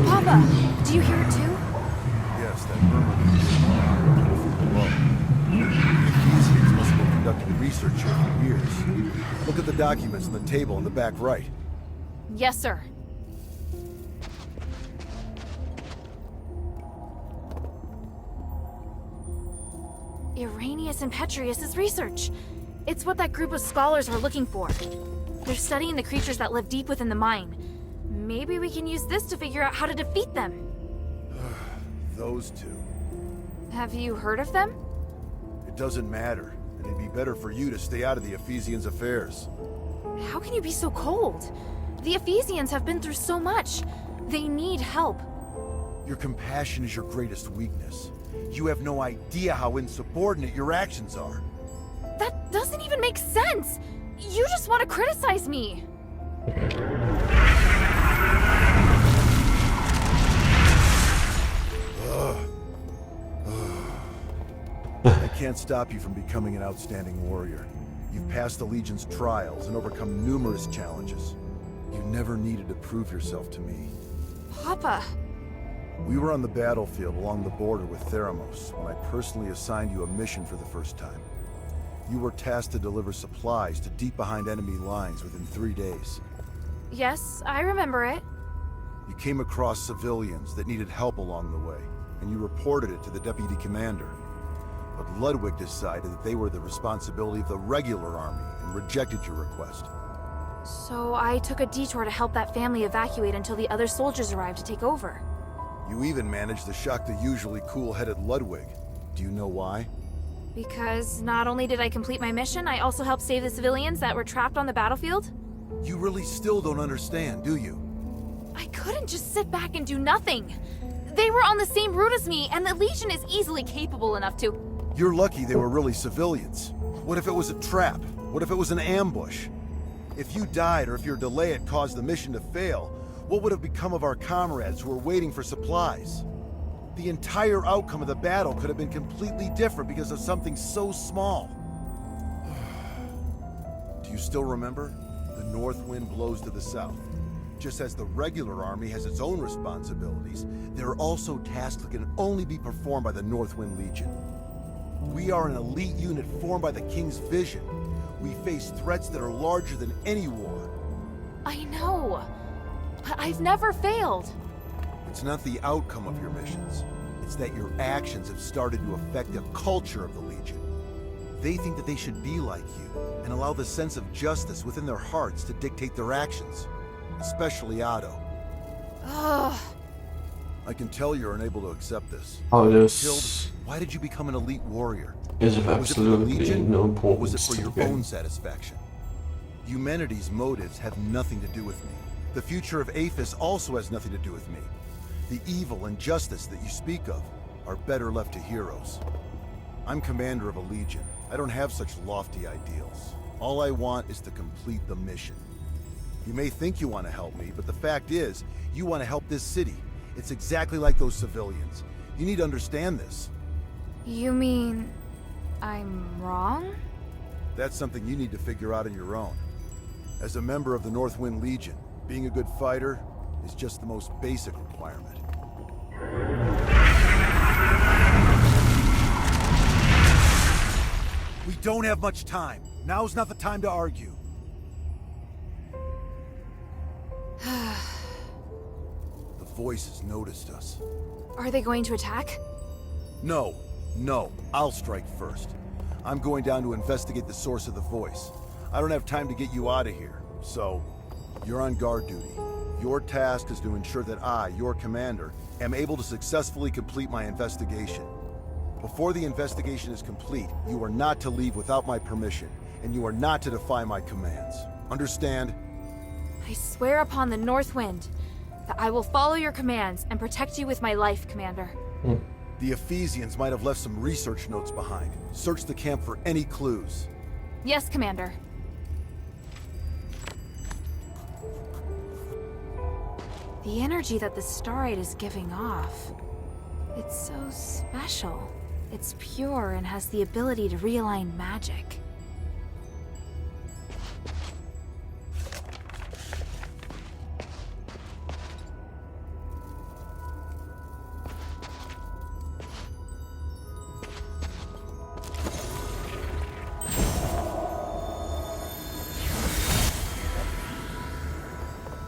Papa, do you hear it too? Yes, that murmur from below. The Ephesians must have been conducting research here for years. Look at the documents on the table in the back right. Yes, sir. Irenaeus and Petrius' research. It's what that group of scholars are looking for. They're studying the creatures that live deep within the mine. Maybe we can use this to figure out how to defeat them. Those two. Have you heard of them? It doesn't matter, and it'd be better for you to stay out of the Ephesians' affairs. How can you be so cold? The Ephesians have been through so much. They need help. Your compassion is your greatest weakness. You have no idea how insubordinate your actions are. That doesn't even make sense! You just want to criticize me! I can't stop you from becoming an outstanding warrior. You've passed the Legion's trials and overcome numerous challenges. You never needed to prove yourself to me. Papa! We were on the battlefield along the border with Theramos when I personally assigned you a mission for the first time. You were tasked to deliver supplies to deep behind enemy lines within 3 days. Yes, I remember it. You came across civilians that needed help along the way, and you reported it to the deputy commander. But Ludwig decided that they were the responsibility of the regular army and rejected your request. So I took a detour to help that family evacuate until the other soldiers arrived to take over. You even managed to shock the usually cool-headed Ludwig. Do you know why? Because not only did I complete my mission, I also helped save the civilians that were trapped on the battlefield. You really still don't understand, do you? I couldn't just sit back and do nothing. They were on the same route as me, and the Legion is easily capable enough to... You're lucky they were really civilians. What if it was a trap? What if it was an ambush? If you died or if your delay had caused the mission to fail, what would have become of our comrades who were waiting for supplies? The entire outcome of the battle could have been completely different because of something so small. Do you still remember? The north wind blows to the south. Just as the regular army has its own responsibilities, there are also tasks that can only be performed by the Northwind Legion. We are an elite unit formed by the King's vision. We face threats that are larger than any war. I know, but I've never failed. It's not the outcome of your missions. It's that your actions have started to affect the culture of the Legion. They think that they should be like you, and allow the sense of justice within their hearts to dictate their actions. Especially Otto. Ugh. I can tell you're unable to accept this. Oh, this Hild, why did you become an elite warrior? is of absolutely no Or was importance it for to your the game. own satisfaction? Humanity's motives have nothing to do with me. The future of Aphis also has nothing to do with me. The evil and justice that you speak of are better left to heroes. I'm commander of a legion. I don't have such lofty ideals. All I want is to complete the mission. You may think you want to help me, but the fact is, you want to help this city. It's exactly like those civilians. You need to understand this. You mean I'm wrong? That's something you need to figure out on your own. As a member of the Northwind Legion, being a good fighter is just the most basic requirement. We don't have much time. Now's not the time to argue. The voices noticed us. Are they going to attack? No, I'll strike first. I'm going down to investigate the source of the voice. I don't have time to get you out of here, so you're on guard duty. Your task is to ensure that I, your commander, am able to successfully complete my investigation. Before the investigation is complete, you are not to leave without my permission, and you are not to defy my commands. Understand? I swear upon the North Wind that I will follow your commands and protect you with my life, Commander. The Ephesians might have left some research notes behind. Search the camp for any clues. Yes, Commander. The energy that the Starlight is giving off, it's so special. It's pure and has the ability to realign magic.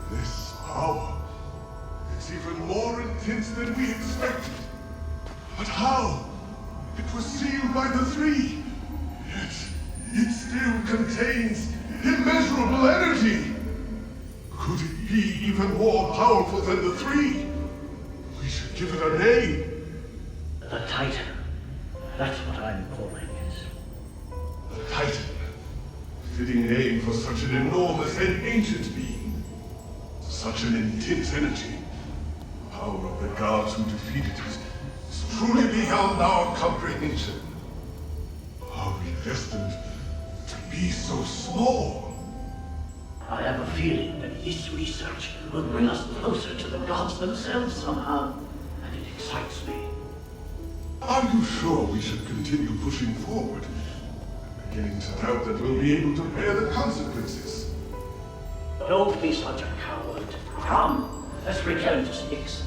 This power, it's even more intense than we expected. But how? It was sealed by the three. Yet, it still contains immeasurable energy. Could it be even more powerful than the three? We should give it a name. The Titan. That's what I'm calling it. The Titan. Fitting name for such an enormous and ancient being. Such an intense energy. The power of the gods who defeated it is truly beyond our comprehension. Are we destined to be so small? I have a feeling that this research will bring us closer to the gods themselves somehow, and it excites me. Are you sure we should continue pushing forward? I'm beginning to doubt that we'll be able to bear the consequences. Don't be such a coward. Come, let's return to Styx.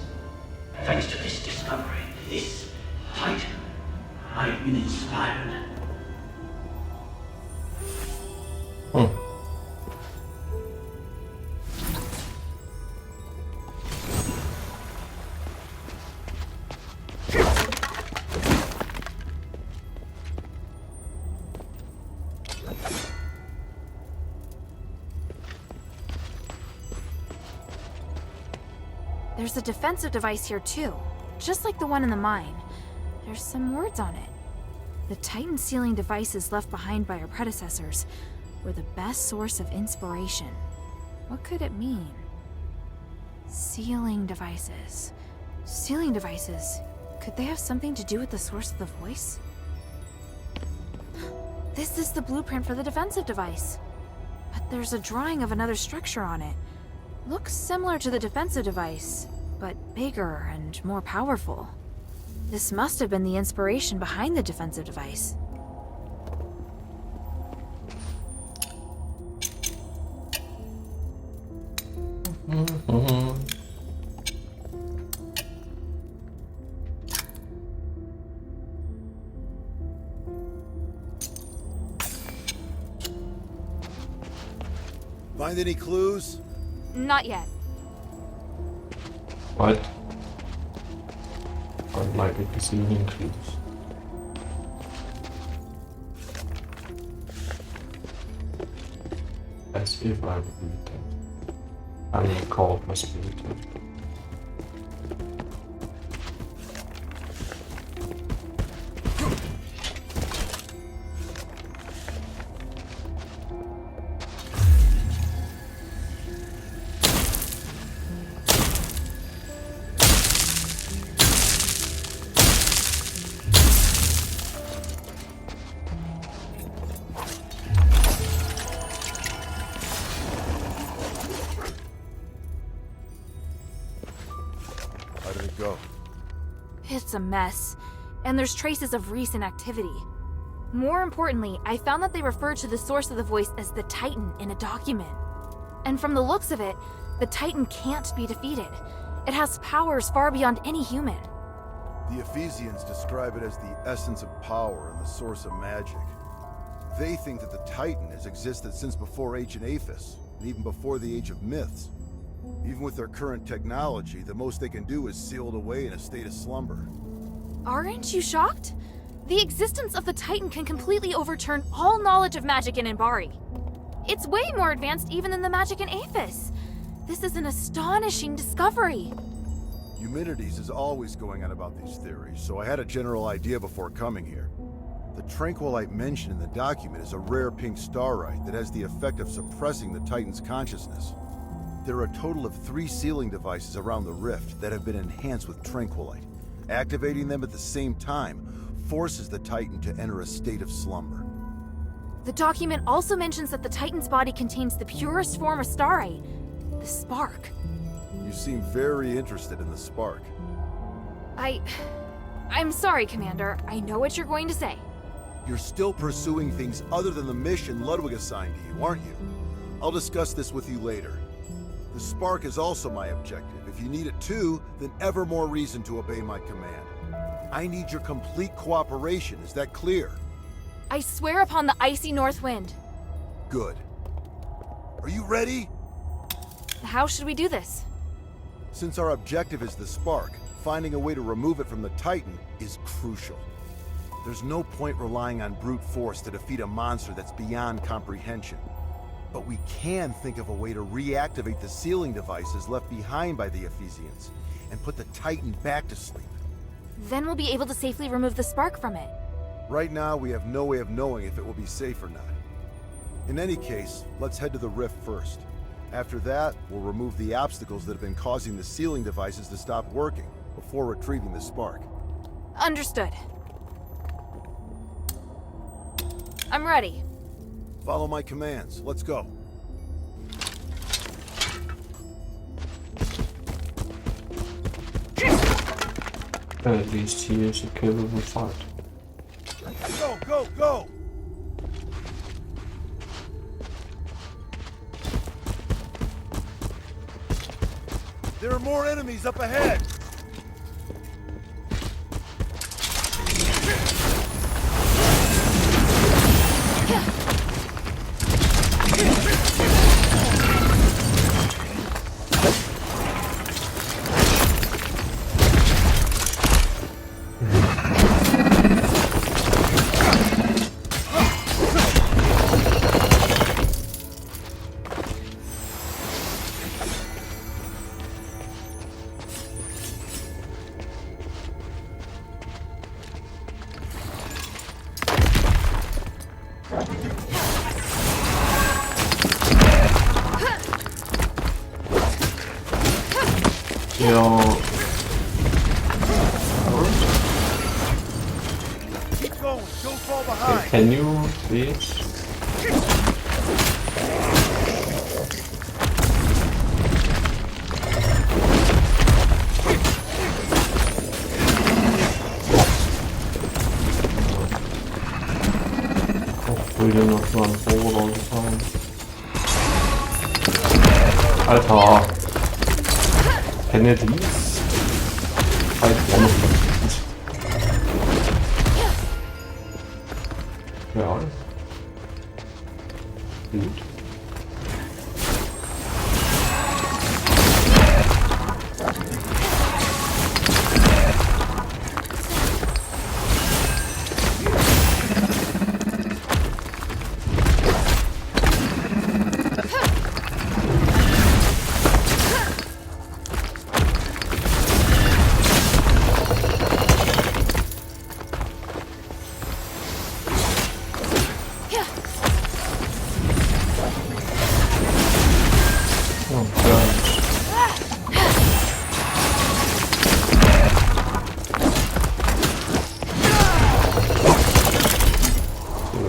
Thanks to this discovery, this Titan, I've been inspired. There's a defensive device here too, just like the one in the mine. There's some words on it. The Titan sealing devices left behind by our predecessors were the best source of inspiration. What could it mean? Sealing devices. Sealing devices. Could they have something to do with the source of the voice? This is the blueprint for the defensive device. But there's a drawing of another structure on it. Looks similar to the defensive device, but bigger and more powerful. This must have been the inspiration behind the defensive device. Find any clues? Not yet. What? I'd like it to see an increase. As if I would read that. I mean, call it must be returned. a mess, and there's traces of recent activity. More importantly, I found that they refer to the source of the voice as the Titan in a document. And from the looks of it, the Titan can't be defeated. It has powers far beyond any human. The Ephesians describe it as the essence of power and the source of magic. They think that the Titan has existed since before ancient Aphis, and even before the Age of Myths. Even with their current technology, the most they can do is seal it away in a state of slumber. Aren't you shocked? The existence of the Titan can completely overturn all knowledge of magic in Imbari. It's way more advanced even than the magic in Aphis. This is an astonishing discovery. Eumenides is always going on about these theories, so I had a general idea before coming here. The tranquilite mentioned in the document is a rare pink starite that has the effect of suppressing the Titan's consciousness. There are a total of 3 sealing devices around the rift that have been enhanced with tranquilite. Activating them at the same time forces the Titan to enter a state of slumber. The document also mentions that the Titan's body contains the purest form of starite, the spark. You seem very interested in the spark. I'm sorry, Commander. I know what you're going to say. You're still pursuing things other than the mission Ludwig assigned to you, aren't you? I'll discuss this with you later. The spark is also my objective. If you need it too, then ever more reason to obey my command. I need your complete cooperation, is that clear? I swear upon the icy north wind. Good. Are you ready? How should we do this? Since our objective is the spark, finding a way to remove it from the Titan is crucial. There's no point relying on brute force to defeat a monster that's beyond comprehension. But we can think of a way to reactivate the sealing devices left behind by the Ephesians and put the Titan back to sleep. Then we'll be able to safely remove the spark from it. Right now, we have no way of knowing if it will be safe or not. In any case, let's head to the rift first. After that, we'll remove the obstacles that have been causing the sealing devices to stop working before retrieving the spark. Understood. I'm ready. Follow my commands. Let's go. At least he is a capable fight. Go, go, go! There are more enemies up ahead! Keep going, don't fall behind. Can you please? Hopefully you're not run forward all the time. Alter! Can you at least fight one of them? Ja. Gut.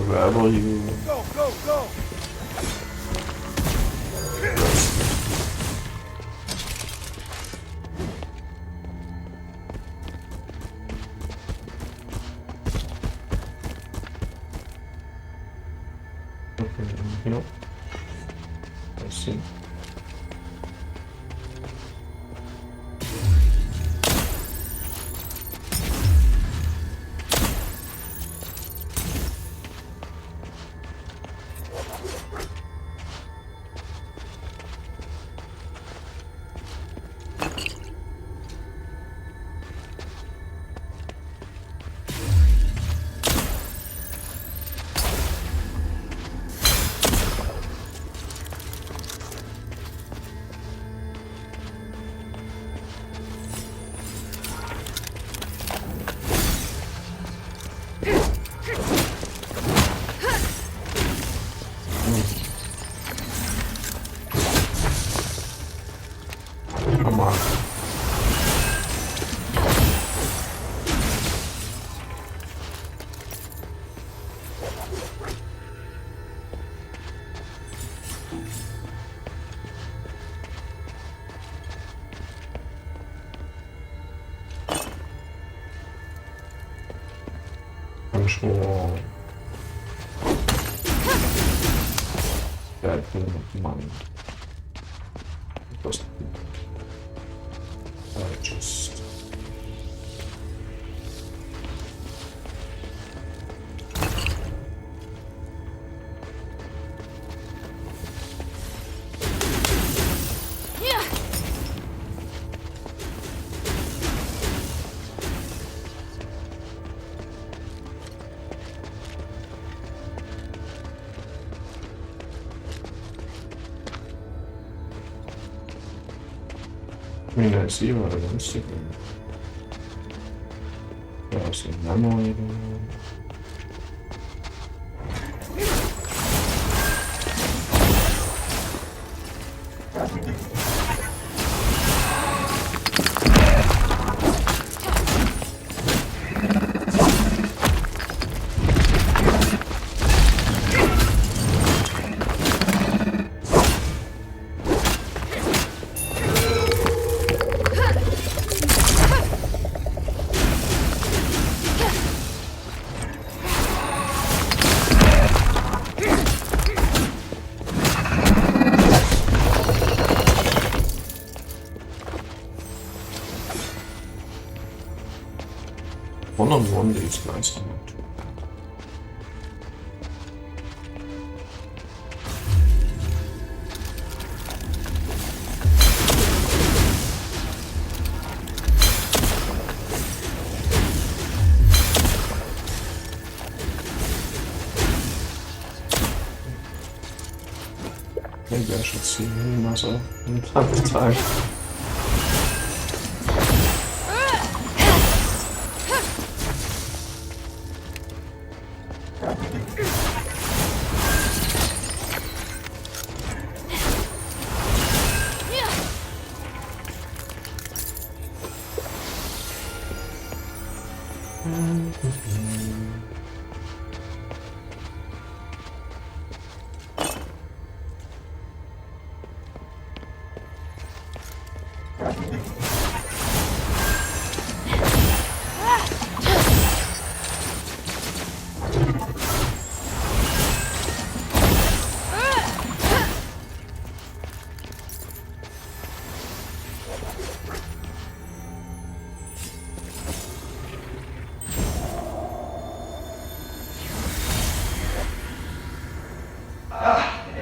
Wherever you go, go, go! You know? I see. Come on. Control. That thing of mind. Just I mean, I see what I don't see. Yeah, I see memory. One-on-one these guys are not too bad. Maybe I should see myself in time to time.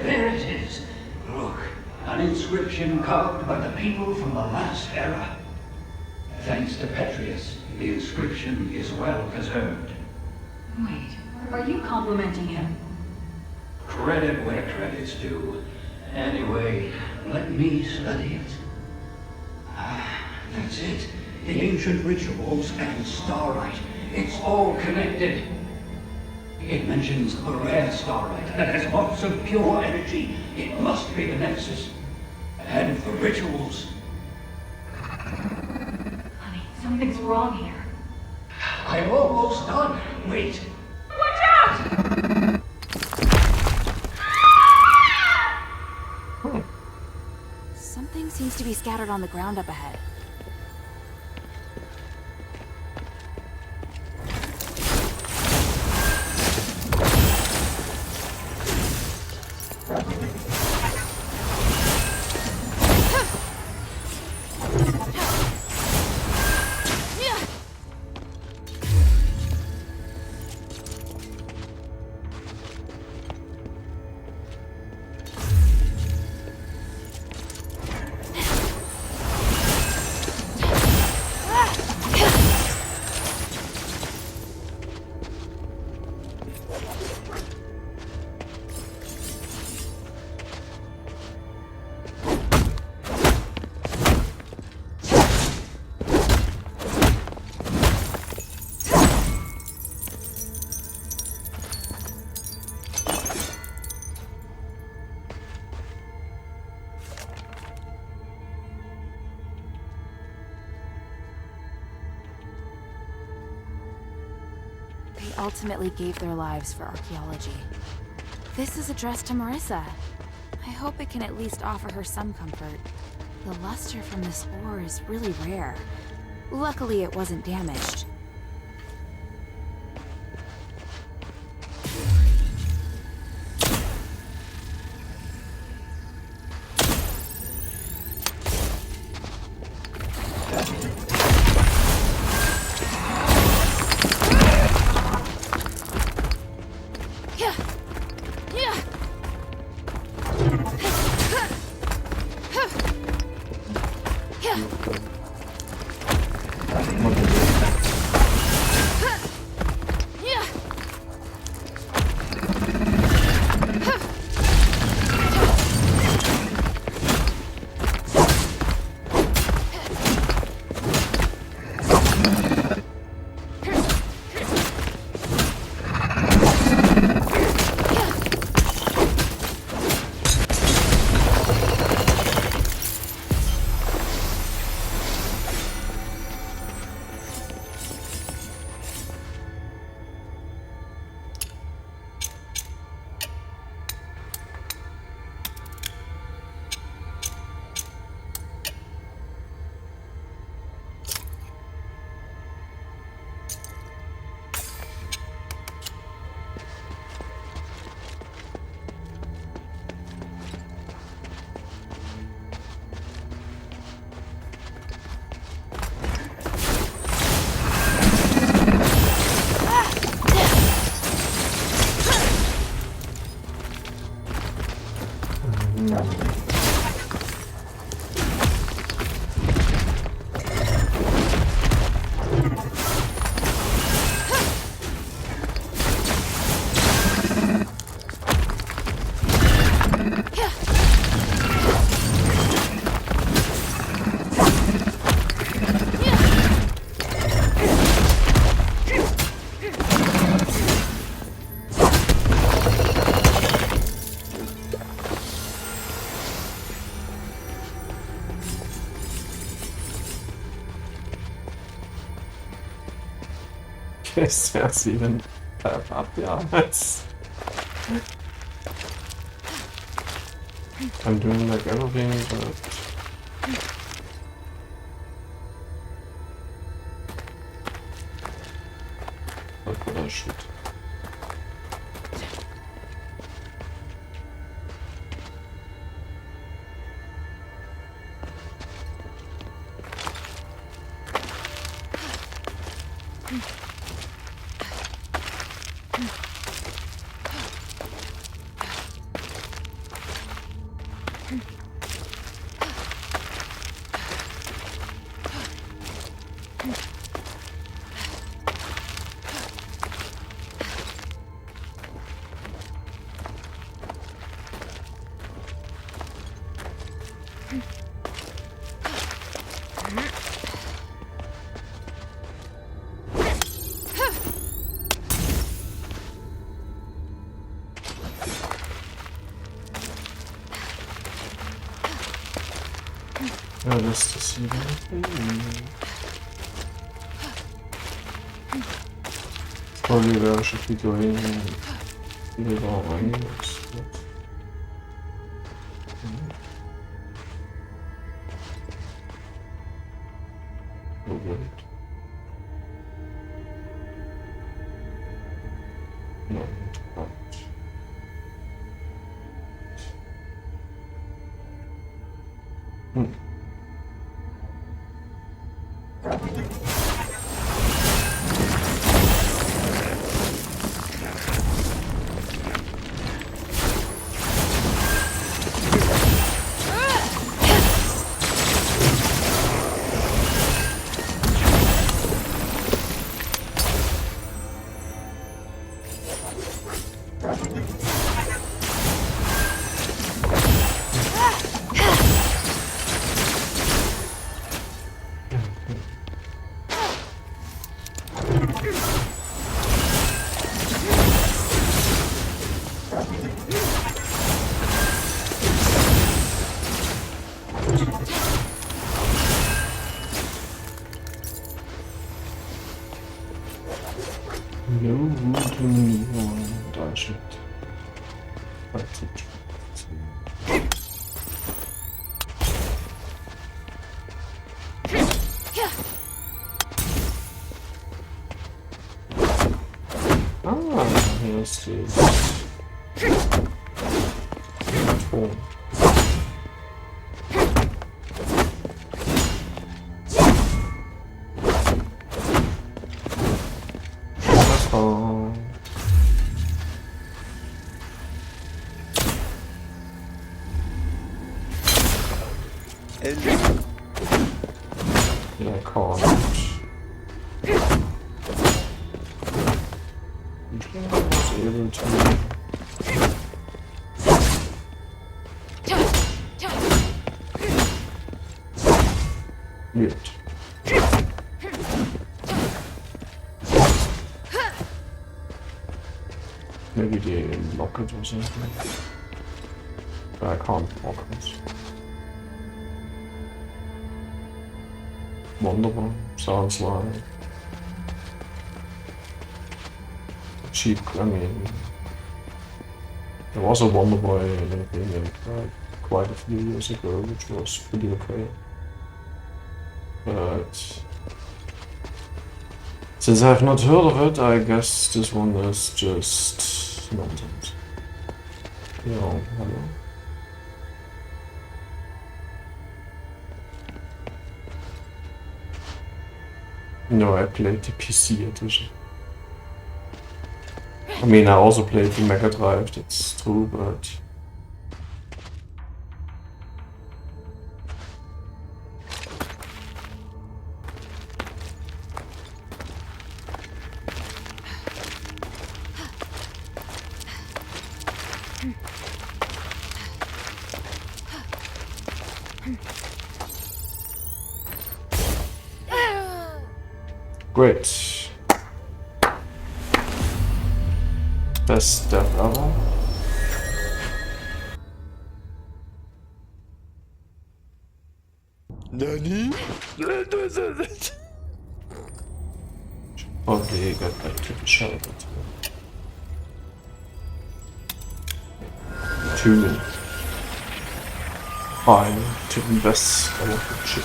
There it is. Look, an inscription carved by the people from the last era. Thanks to Petrius, the inscription is well preserved. Wait, are you complimenting him? Credit where credit's due. Anyway, let me study it. That's it. The ancient rituals and starlight. It's all connected. It mentions a rare starlight that has lots of pure energy. It must be the Nexus. And the rituals. Honey, something's wrong here. I'm almost done. Wait. Watch out! Something seems to be scattered on the ground up ahead. ultimately gave their lives for archaeology. This is addressed to Marissa. I hope it can at least offer her some comfort. The luster from this ore is really rare. Luckily, it wasn't damaged. Guess that's even up the odds. I'm doing like everything, but look what I should. Oh, just to see that. Probably where I should be going and see about onions. Oh, wait. No, not. No. Ah, here's the Ton. Yeah, I can't. I was able to. Weird. Maybe they lock it or something. But I can't lock it. Wonderful. Sounds like cheap. I mean, there was a Wonder Boy in a remake quite a few years ago, which was pretty okay. But since I have not heard of it, I guess this one is just nonsense. Hello. No, I played the PC edition. I mean, I also played the Mega Drive, that's true, but... Great. Best step ever. Nani? Probably get back to the shelter to buy to invest a lot of shit.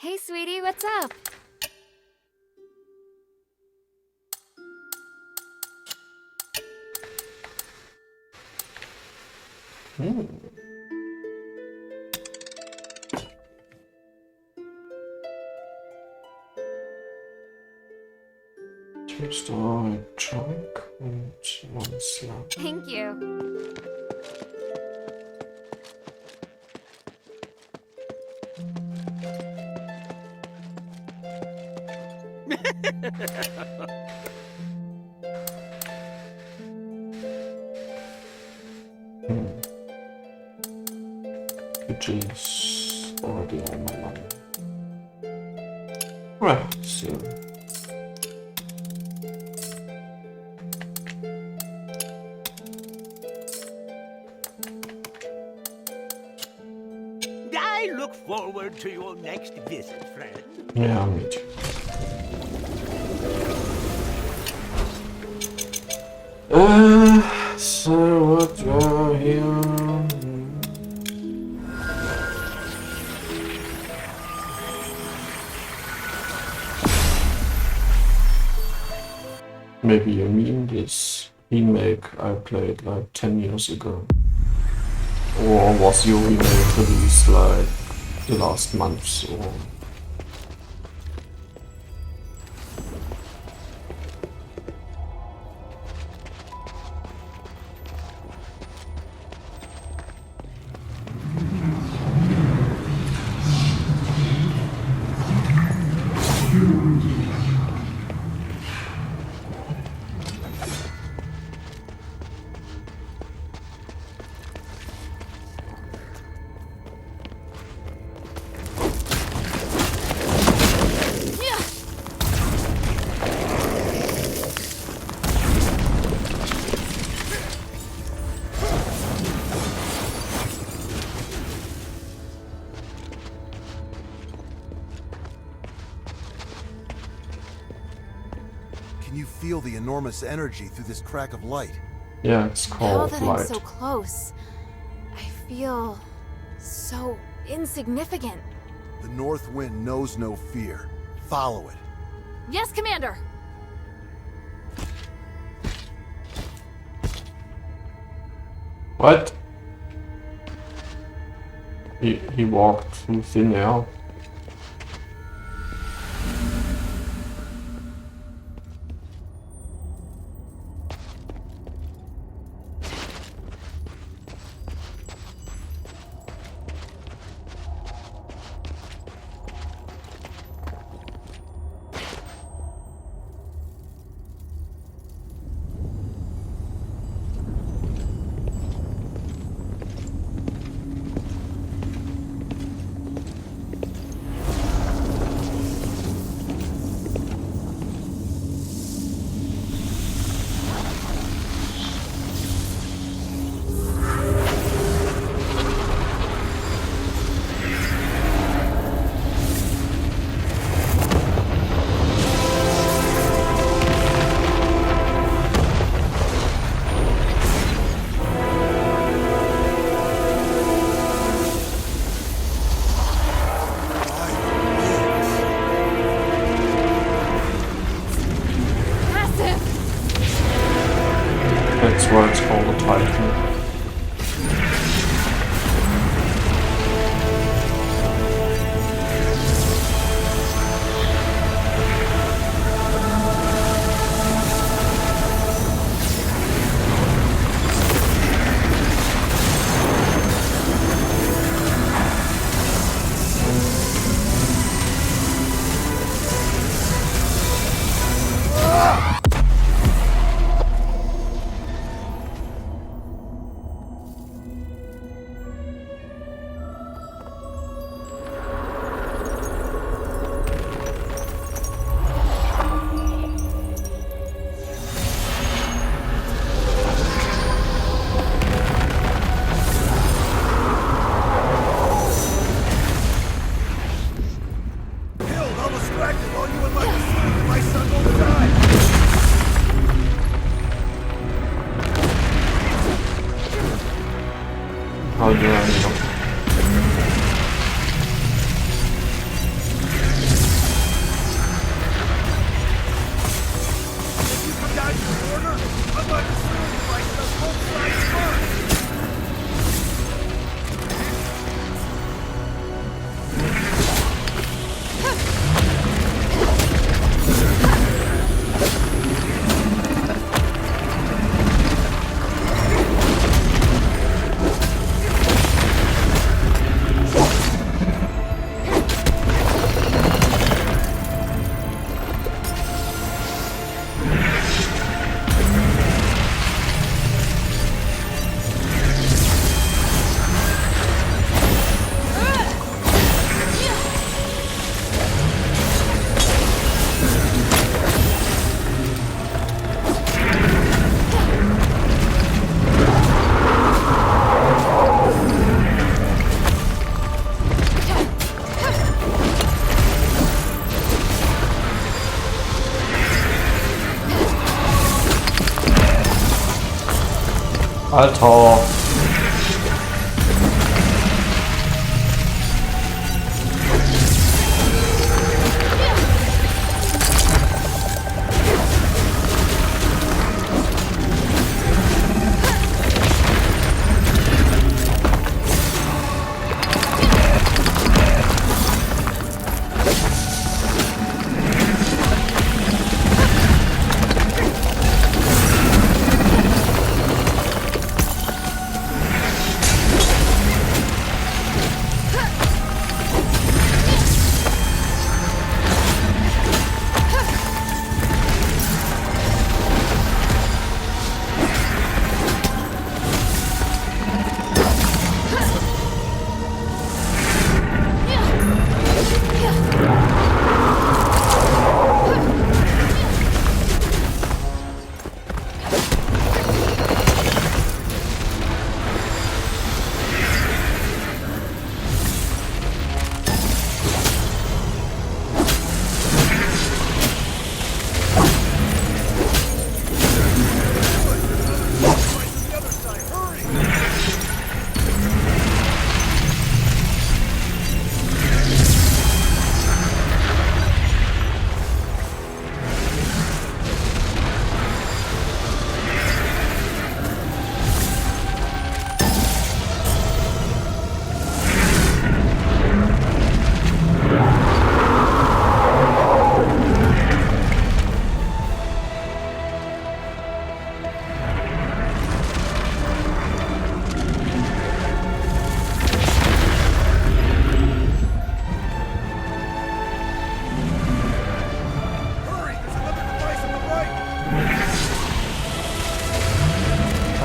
Hey, sweetie, what's up? Two-star trunk and one slab. Thank you. Which is already on my money. Right, so... I look forward to your next visit, friend. Yeah, me too. So what do I here? Maybe you mean this remake I played like 10 years ago? Or was your remake released like the last months or... Can you feel the enormous energy through this crack of light? Yeah, it's Now called that light. I'm so close, I feel so insignificant. The North Wind knows no fear. Follow it. Yes, Commander! What? He walked through thin air. That's why it's called a Titan. How do I know? Alter.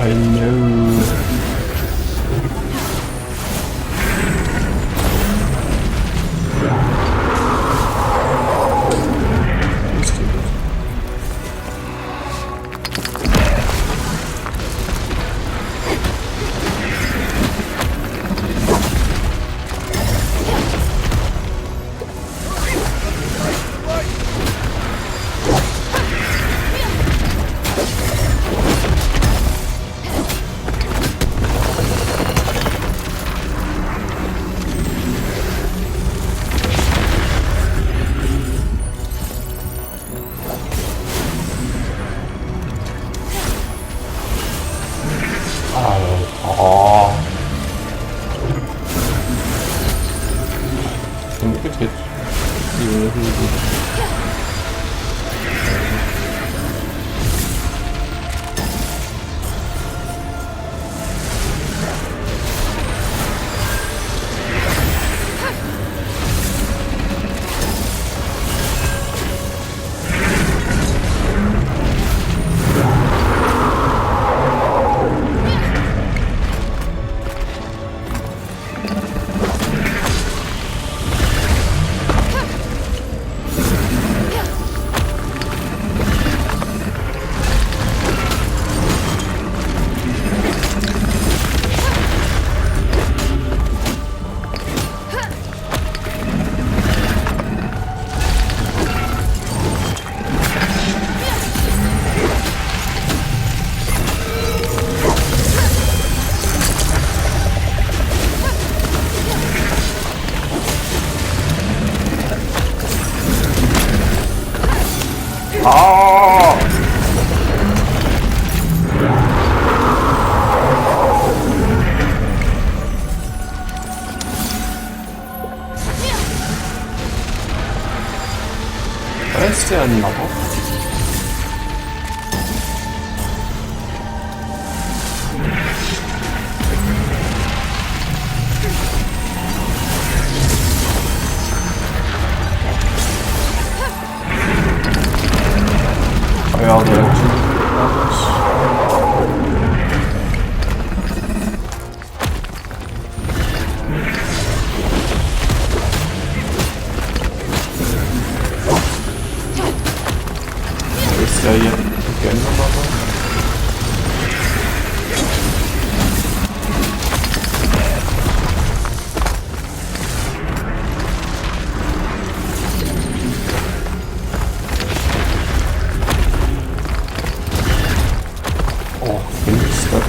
I know. Ist der noch? Ja, ja, hier kennen wir mal was. Oh, Finster.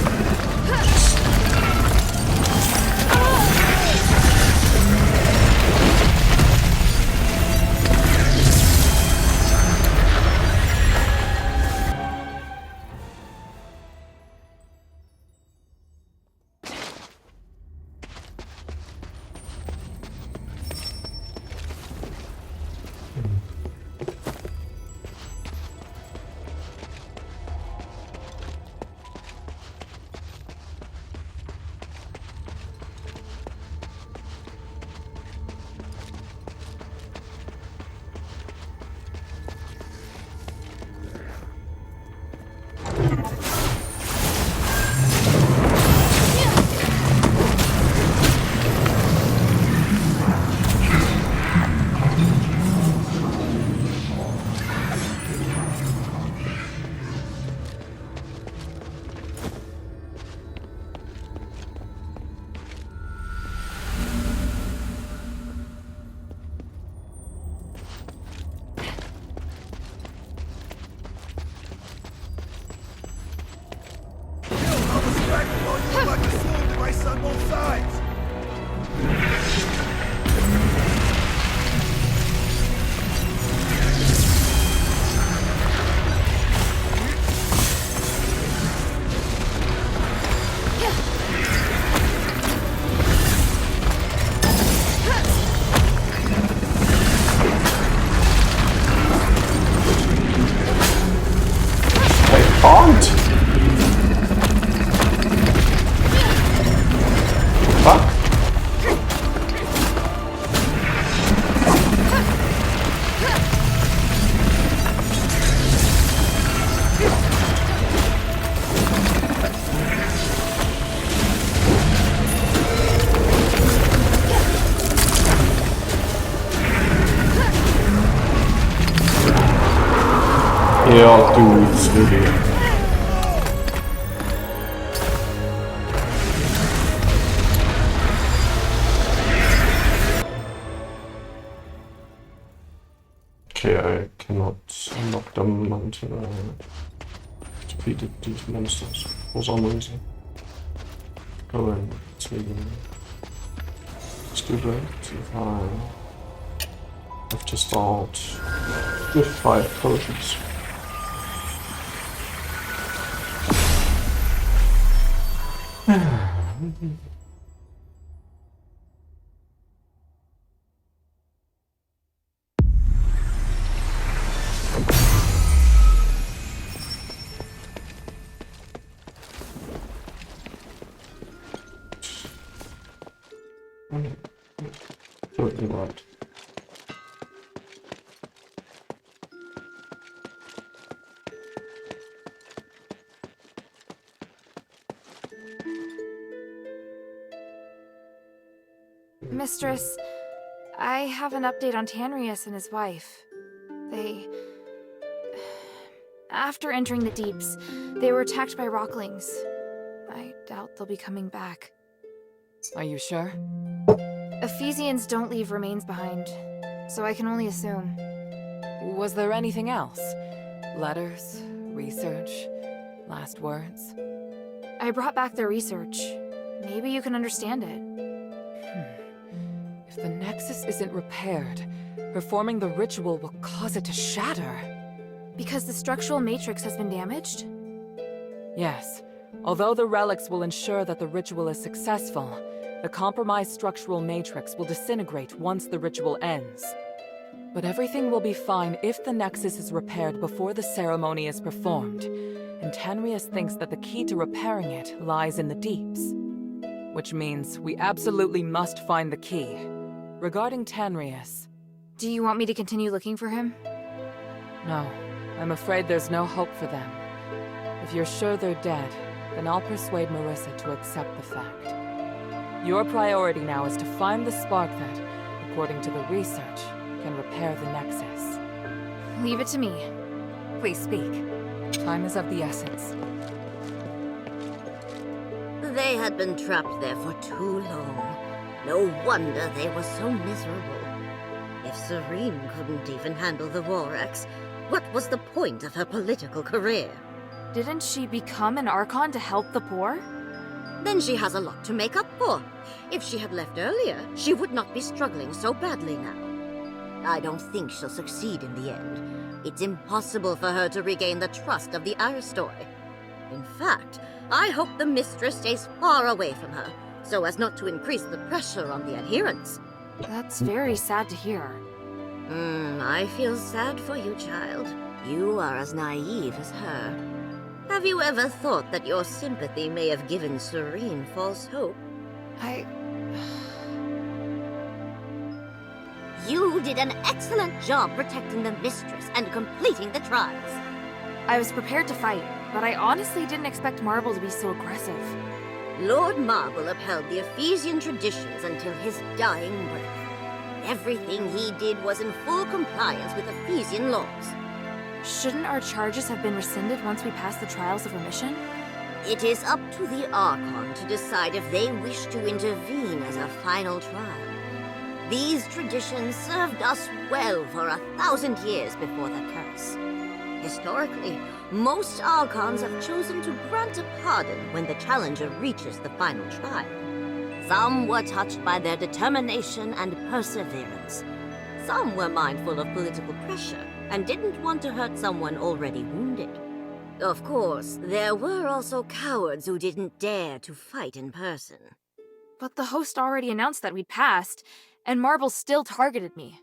Yeah, dudes, really. Okay, I cannot unlock them until I defeated these monsters for some reason. Go in, let's do that. If I have to start with 5 potions. Totally right. Mistress, I have an update on Tanrius and his wife. After entering the deeps, they were attacked by rocklings. I doubt they'll be coming back. Are you sure? Ephesians don't leave remains behind, so I can only assume. Was there anything else? Letters? Research? Last words? I brought back their research. Maybe you can understand it. If the Nexus isn't repaired, performing the ritual will cause it to shatter. Because the structural matrix has been damaged? Yes. Although the relics will ensure that the ritual is successful, the compromised structural matrix will disintegrate once the ritual ends. But everything will be fine if the Nexus is repaired before the ceremony is performed, and Tanrius thinks that the key to repairing it lies in the deeps. Which means we absolutely must find the key. Regarding Tanrius... Do you want me to continue looking for him? No. I'm afraid there's no hope for them. If you're sure they're dead, then I'll persuade Marissa to accept the fact. Your priority now is to find the spark that, according to the research, can repair the Nexus. Leave it to me. Please speak. Time is of the essence. They had been trapped there for too long. No wonder they were so miserable. If Serene couldn't even handle the Vorax, what was the point of her political career? Didn't she become an Archon to help the poor? Then she has a lot to make up for. If she had left earlier, she would not be struggling so badly now. I don't think she'll succeed in the end. It's impossible for her to regain the trust of the Aristoi. In fact, I hope the mistress stays far away from her, so as not to increase the pressure on the adherents. That's very sad to hear. I feel sad for you, child. You are as naive as her. Have you ever thought that your sympathy may have given Serene false hope? You did an excellent job protecting the mistress and completing the trials. I was prepared to fight, but I honestly didn't expect Marble to be so aggressive. Lord Marble upheld the Ephesian traditions until his dying breath. Everything he did was in full compliance with Ephesian laws. Shouldn't our charges have been rescinded once we passed the trials of remission? It is up to the Archon to decide if they wish to intervene as a final trial. These traditions served us well for 1,000 years before the curse. Historically, most Archons have chosen to grant a pardon when the challenger reaches the final trial. Some were touched by their determination and perseverance. Some were mindful of political pressure and didn't want to hurt someone already wounded. Of course, there were also cowards who didn't dare to fight in person. But the host already announced that we'd passed, and Marble still targeted me.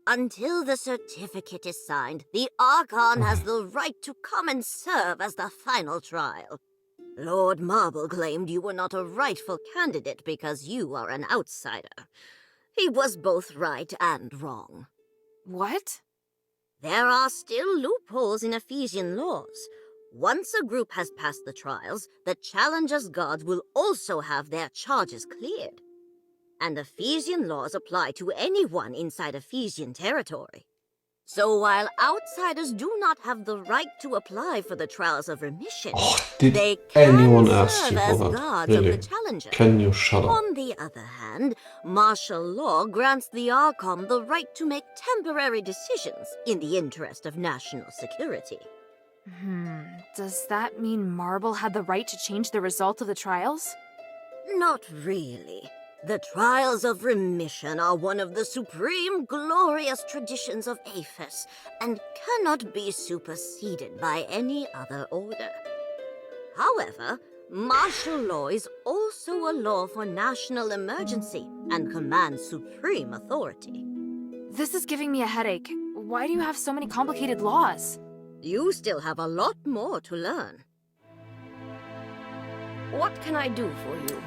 Until the certificate is signed, the Archon has the right to come and serve as the final trial. Lord Marble claimed you were not a rightful candidate because you are an outsider. He was both right and wrong. What? There are still loopholes in Ephesian laws. Once a group has passed the trials, the challenger's guards will also have their charges cleared. And Ephesian laws apply to anyone inside Ephesian territory. So while outsiders do not have the right to apply for the Trials of Remission, Did they can anyone ask serve you as for that? guards Really? of the Challenger. Can you shut up? On the other hand, martial law grants the Archon the right to make temporary decisions in the interest of national security. Does that mean Marble had the right to change the result of the trials? Not really. The Trials of Remission are one of the supreme glorious traditions of Aphis, and cannot be superseded by any other order. However, martial law is also a law for national emergency and commands supreme authority. This is giving me a headache. Why do you have so many complicated laws? You still have a lot more to learn. What can I do for you?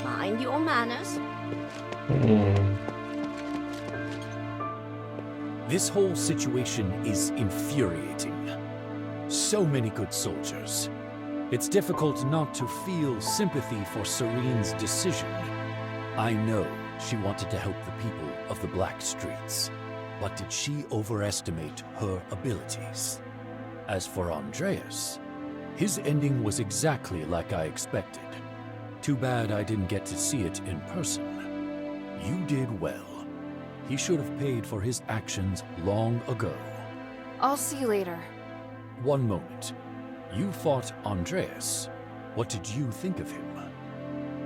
Mind your manners. This whole situation is infuriating. So many good soldiers. It's difficult not to feel sympathy for Serene's decision. I know she wanted to help the people of the Black Streets, but did she overestimate her abilities? As for Andreas, his ending was exactly like I expected. Too bad I didn't get to see it in person. You did well. He should have paid for his actions long ago. I'll see you later. One moment. You fought Andreas. What did you think of him?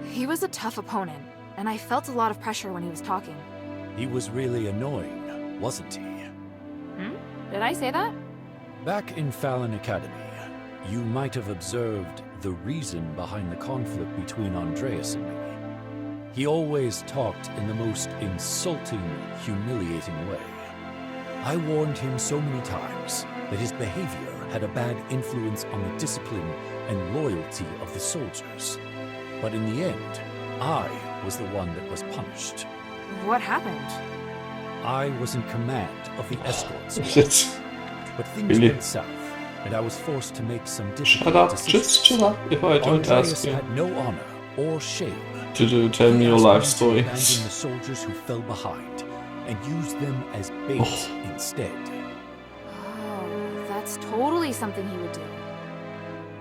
He was a tough opponent, and I felt a lot of pressure when he was talking. He was really annoying, wasn't he? Did I say that? Back in Fallon Academy, you might have observed the reason behind the conflict between Andreas and me. He always talked in the most insulting, humiliating way. I warned him so many times that his behavior had a bad influence on the discipline and loyalty of the soldiers. But in the end, I was the one that was punished. What happened? I was in command of the escorts. But things Really? went south, and I was forced to make some difficult Shut up, decisions. just shut up if I don't Andreas ask you. had no honor or shame. To tell me He your asked life me to story. abandon the soldiers who fell behind and use them as bait instead. Oh, that's totally something he would do.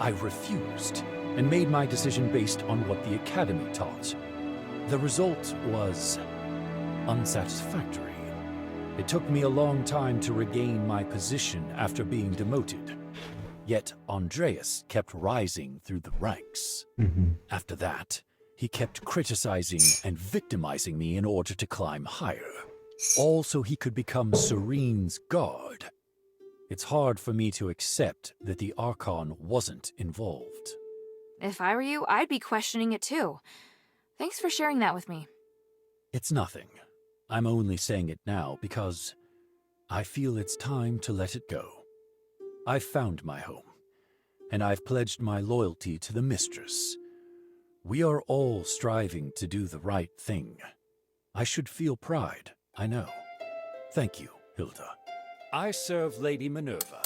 I refused and made my decision based on what the Academy taught. The result was unsatisfactory. It took me a long time to regain my position after being demoted. Yet Andreas kept rising through the ranks. After that, he kept criticizing and victimizing me in order to climb higher. All so he could become Serene's guard. It's hard for me to accept that the Archon wasn't involved. If I were you, I'd be questioning it too. Thanks for sharing that with me. It's nothing. I'm only saying it now because I feel it's time to let it go. I've found my home, and I've pledged my loyalty to the Mistress. We are all striving to do the right thing. I should feel pride, I know. Thank you, Hilda. I serve Lady Minerva.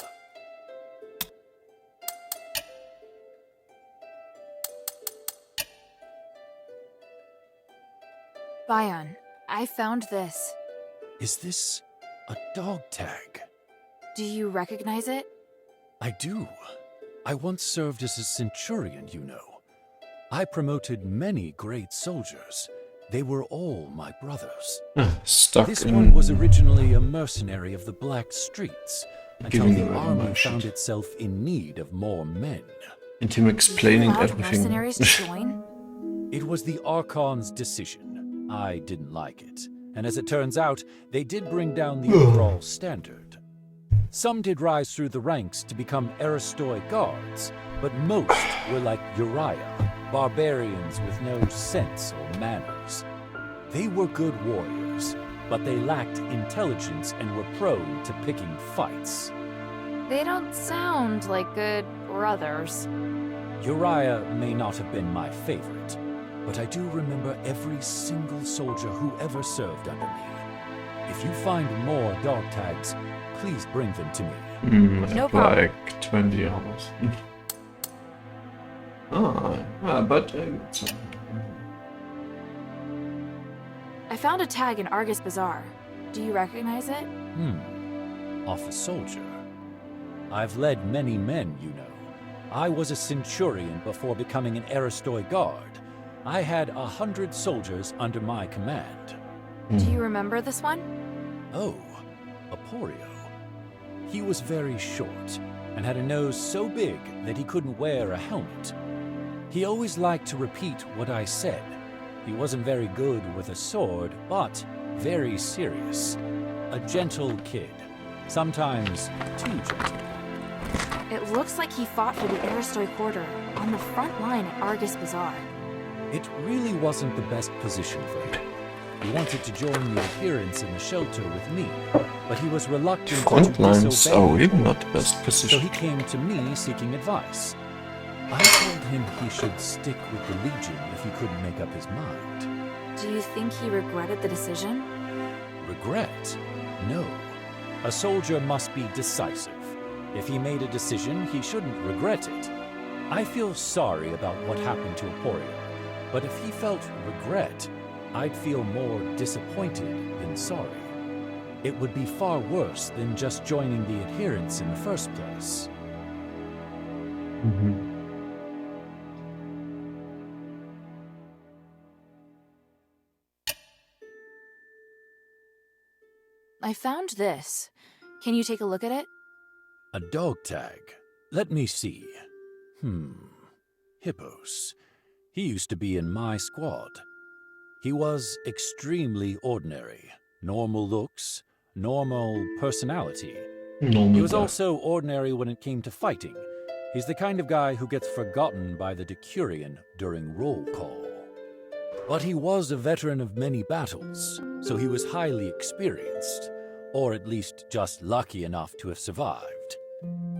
Bion, I found this. Is this a dog tag? Do you recognize it? I do. I once served as a centurion, you know. I promoted many great soldiers. They were all my brothers. Stuck This in... one was originally a mercenary of the Black Streets, until Giving the them army emotion. found itself in need of more men. And him explaining Allowed everything. mercenaries to join? It was the Archon's decision. I didn't like it. And as it turns out, they did bring down the overall standard. Some did rise through the ranks to become Aristoi guards, but most were like Uriah, barbarians with no sense or manners. They were good warriors, but they lacked intelligence and were prone to picking fights. They don't sound like good brothers. Uriah may not have been my favorite, but I do remember every single soldier who ever served under me. If you find more dog tags, please bring them to me. No problem. Like 20 hours. But I found a tag in Argus Bazaar. Do you recognize it? Off a soldier. I've led many men, you know. I was a centurion before becoming an Aristoi guard. I had 100 soldiers under my command. Do you remember this one? Oh, Aporio. He was very short and had a nose so big that he couldn't wear a helmet. He always liked to repeat what I said. He wasn't very good with a sword, but very serious. A gentle kid. Sometimes too gentle. It looks like he fought for the Aristoi Quarter on the front line at Argus Bazaar. It really wasn't the best position for him. He wanted to join the adherents in the shelter with me, but he was reluctant front to lines disobey. are really not the best So position. he came to me seeking advice. I told him he should stick with the Legion if he couldn't make up his mind. Do you think he regretted the decision? Regret? No. A soldier must be decisive. If he made a decision, he shouldn't regret it. I feel sorry about what happened to Aporio, but if he felt regret, I'd feel more disappointed than sorry. It would be far worse than just joining the adherents in the first place. I found this. Can you take a look at it? A dog tag. Let me see. Hippos. He used to be in my squad. He was extremely ordinary. Normal looks, normal personality. He was also ordinary when it came to fighting. He's the kind of guy who gets forgotten by the Decurion during roll call. But he was a veteran of many battles, so he was highly experienced, or at least just lucky enough to have survived.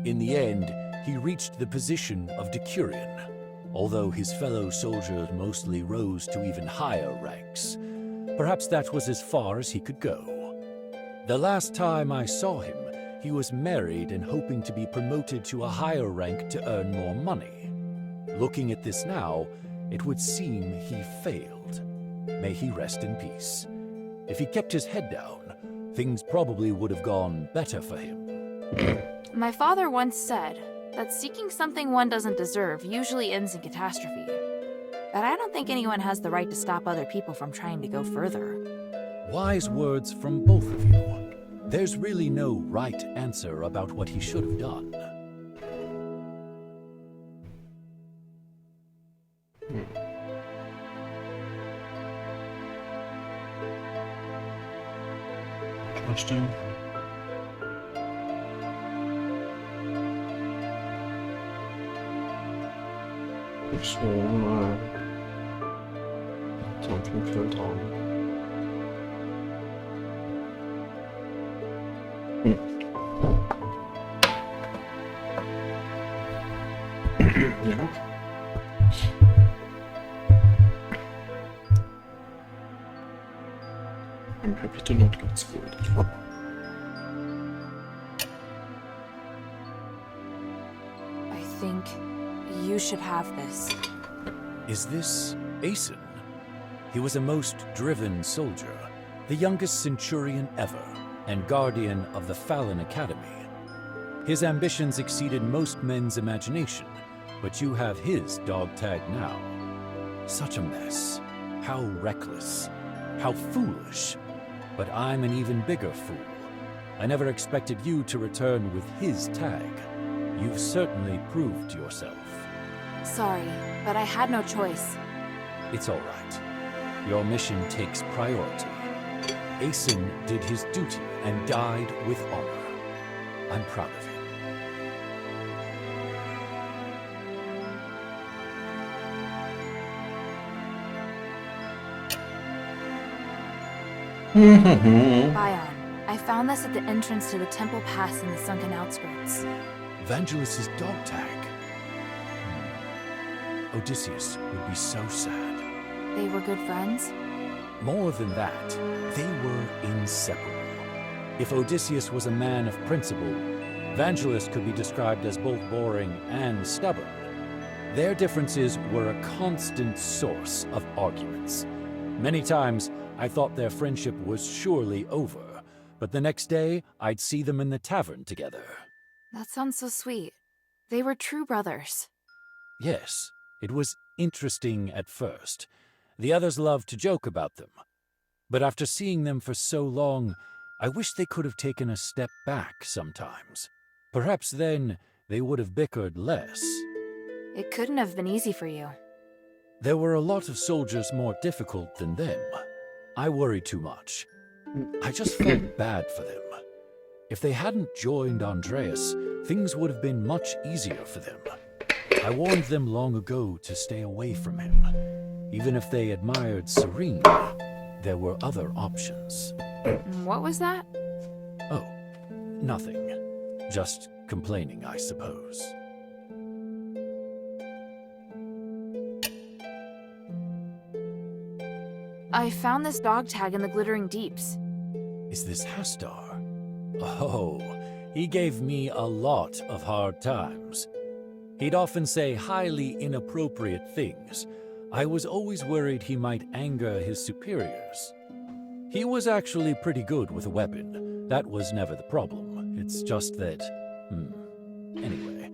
In the end, he reached the position of Decurion, although his fellow soldiers mostly rose to even higher ranks. Perhaps that was as far as he could go. The last time I saw him, he was married and hoping to be promoted to a higher rank to earn more money. Looking at this now, it would seem he failed. May he rest in peace. If he kept his head down, things probably would have gone better for him. My father once said that seeking something one doesn't deserve usually ends in catastrophe. But I don't think anyone has the right to stop other people from trying to go further. Wise words from both of you. There's really no right answer about what he should have done. Interesting. Så tanken följt an. Ja. I'm happy to not get scored. I think you should have this. Is this Aeson? He was a most driven soldier, the youngest centurion ever, and guardian of the Fallon Academy. His ambitions exceeded most men's imagination, but you have his dog tag now. Such a mess. How reckless. How foolish. But I'm an even bigger fool. I never expected you to return with his tag. You've certainly proved yourself. Sorry, but I had no choice. It's all right. Your mission takes priority. Aeson did his duty and died with honor. I'm proud of him. Bion, I found this at the entrance to the temple pass in the sunken outskirts. Vangelis's dog tag. Odysseus would be so sad. They were good friends? More than that, they were inseparable. If Odysseus was a man of principle, Vangelis could be described as both boring and stubborn. Their differences were a constant source of arguments. Many times, I thought their friendship was surely over, but the next day, I'd see them in the tavern together. That sounds so sweet. They were true brothers. Yes, it was interesting at first. The others loved to joke about them. But after seeing them for so long, I wish they could have taken a step back sometimes. Perhaps then they would have bickered less. It couldn't have been easy for you. There were a lot of soldiers more difficult than them. I worried too much. I just felt bad for them. If they hadn't joined Andreas, things would have been much easier for them. I warned them long ago to stay away from him. Even if they admired Serene, there were other options. What was that? Oh, nothing. Just complaining, I suppose. I found this dog tag in the Glittering Deeps. Is this Hastar? Oh, he gave me a lot of hard times. He'd often say highly inappropriate things. I was always worried he might anger his superiors. He was actually pretty good with a weapon. That was never the problem. It's just that... Anyway,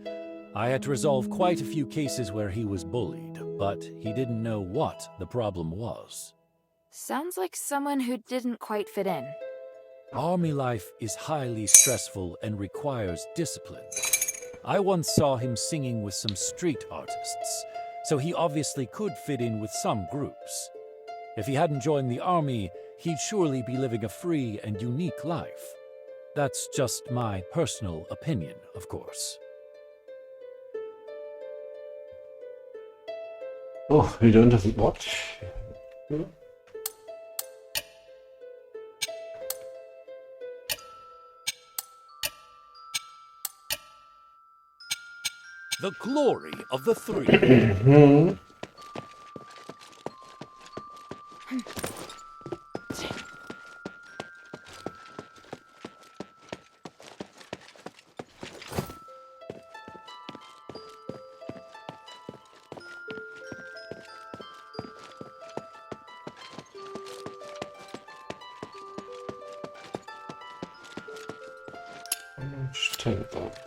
I had to resolve quite a few cases where he was bullied, but he didn't know what the problem was. Sounds like someone who didn't quite fit in. Army life is highly stressful and requires discipline. I once saw him singing with some street artists, so he obviously could fit in with some groups. If he hadn't joined the army, he'd surely be living a free and unique life. That's just my personal opinion, of course. Oh, you don't have what? The glory of the three. Just take that.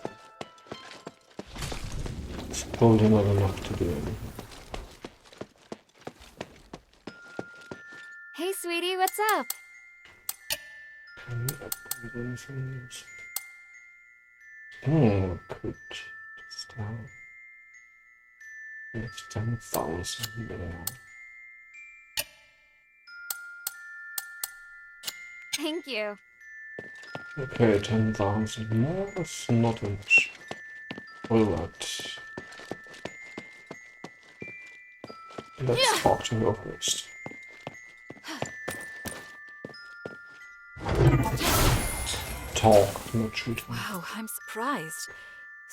It's probably not enough to do anything. Hey, sweetie, what's up? Can we upgrade anything else? Oh, could just have... It's 10,000 there. Thank you. Okay, 10,000 more, that's not much. Alright. Let's talk to her first. Talk, not shoot. Wow, I'm surprised.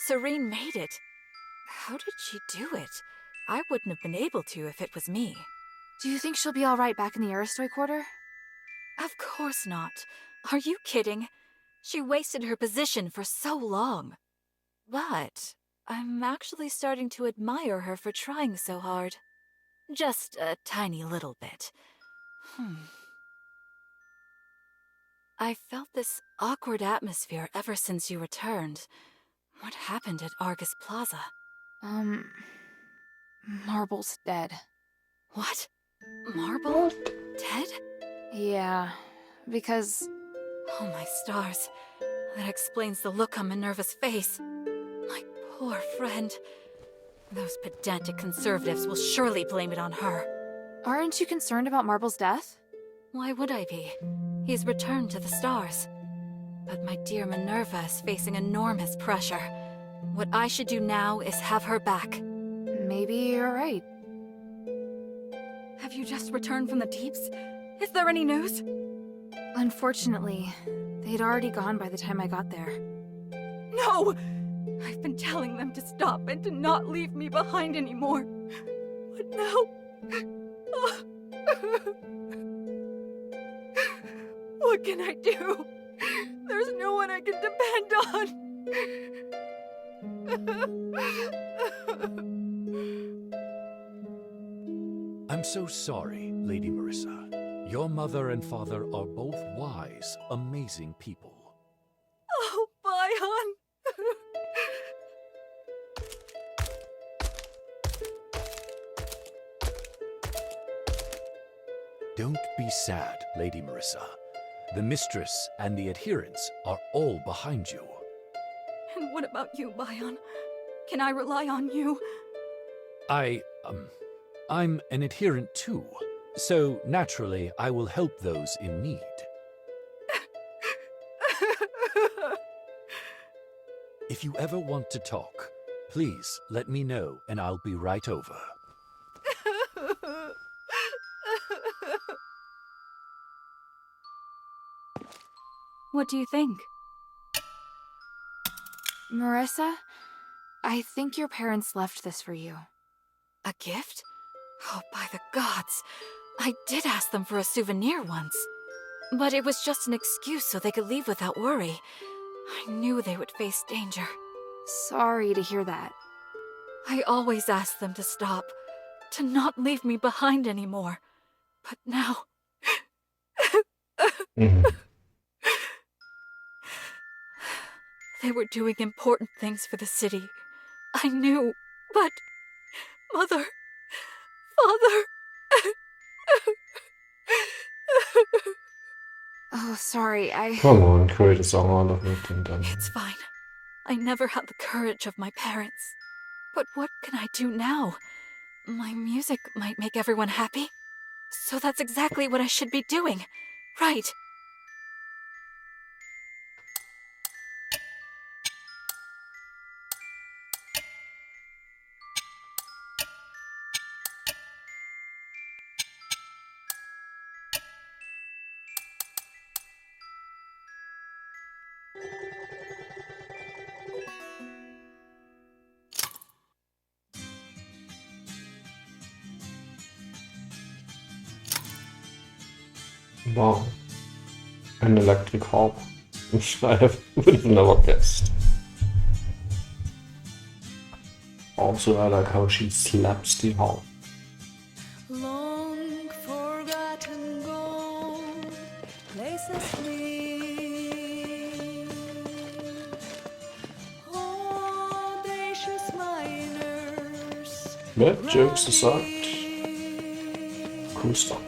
Serene made it. How did she do it? I wouldn't have been able to if it was me. Do you think she'll be alright back in the Aristoi quarter? Of course not. Are you kidding? She wasted her position for so long. But I'm actually starting to admire her for trying so hard. Just a tiny little bit. I felt this awkward atmosphere ever since you returned. What happened at Argus Plaza? Marble's dead. What? Marble? Dead? Yeah, because... Oh my stars. That explains the look on Minerva's face. My poor friend. Those pedantic conservatives will surely blame it on her. Aren't you concerned about Marble's death? Why would I be? He's returned to the stars. But my dear Minerva is facing enormous pressure. What I should do now is have her back. Maybe you're right. Have you just returned from the Deeps? Is there any news? Unfortunately, they'd already gone by the time I got there. No! I've been telling them to stop and to not leave me behind anymore. But now... What can I do? There's no one I can depend on. I'm so sorry, Lady Marissa. Your mother and father are both wise, amazing people. Oh, Bion! Don't be sad, Lady Marissa. The mistress and the adherents are all behind you. And what about you, Bion? Can I rely on you? I'm an adherent too, so naturally I will help those in need. If you ever want to talk, please let me know and I'll be right over. What do you think? Marissa, I think your parents left this for you. A gift? Oh, by the gods! I did ask them for a souvenir once. But it was just an excuse so they could leave without worry. I knew they would face danger. Sorry to hear that. I always asked them to stop, to not leave me behind anymore. But now... They were doing important things for the city. I knew, but... Mother... Father... Oh, sorry, Come on, create a song out of it and then... It's fine. I never had the courage of my parents. But what can I do now? My music might make everyone happy. So that's exactly what I should be doing. Right. Wow. An electric harp. Which I would have never guessed. Also, I like how she slaps the harp. Long forgotten gold places me. Audacious miners. But jokes aside, cool stuff.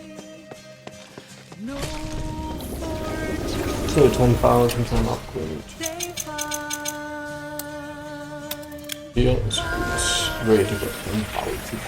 So 10,000 for an upgrade. Here is good. Way to get 10,000.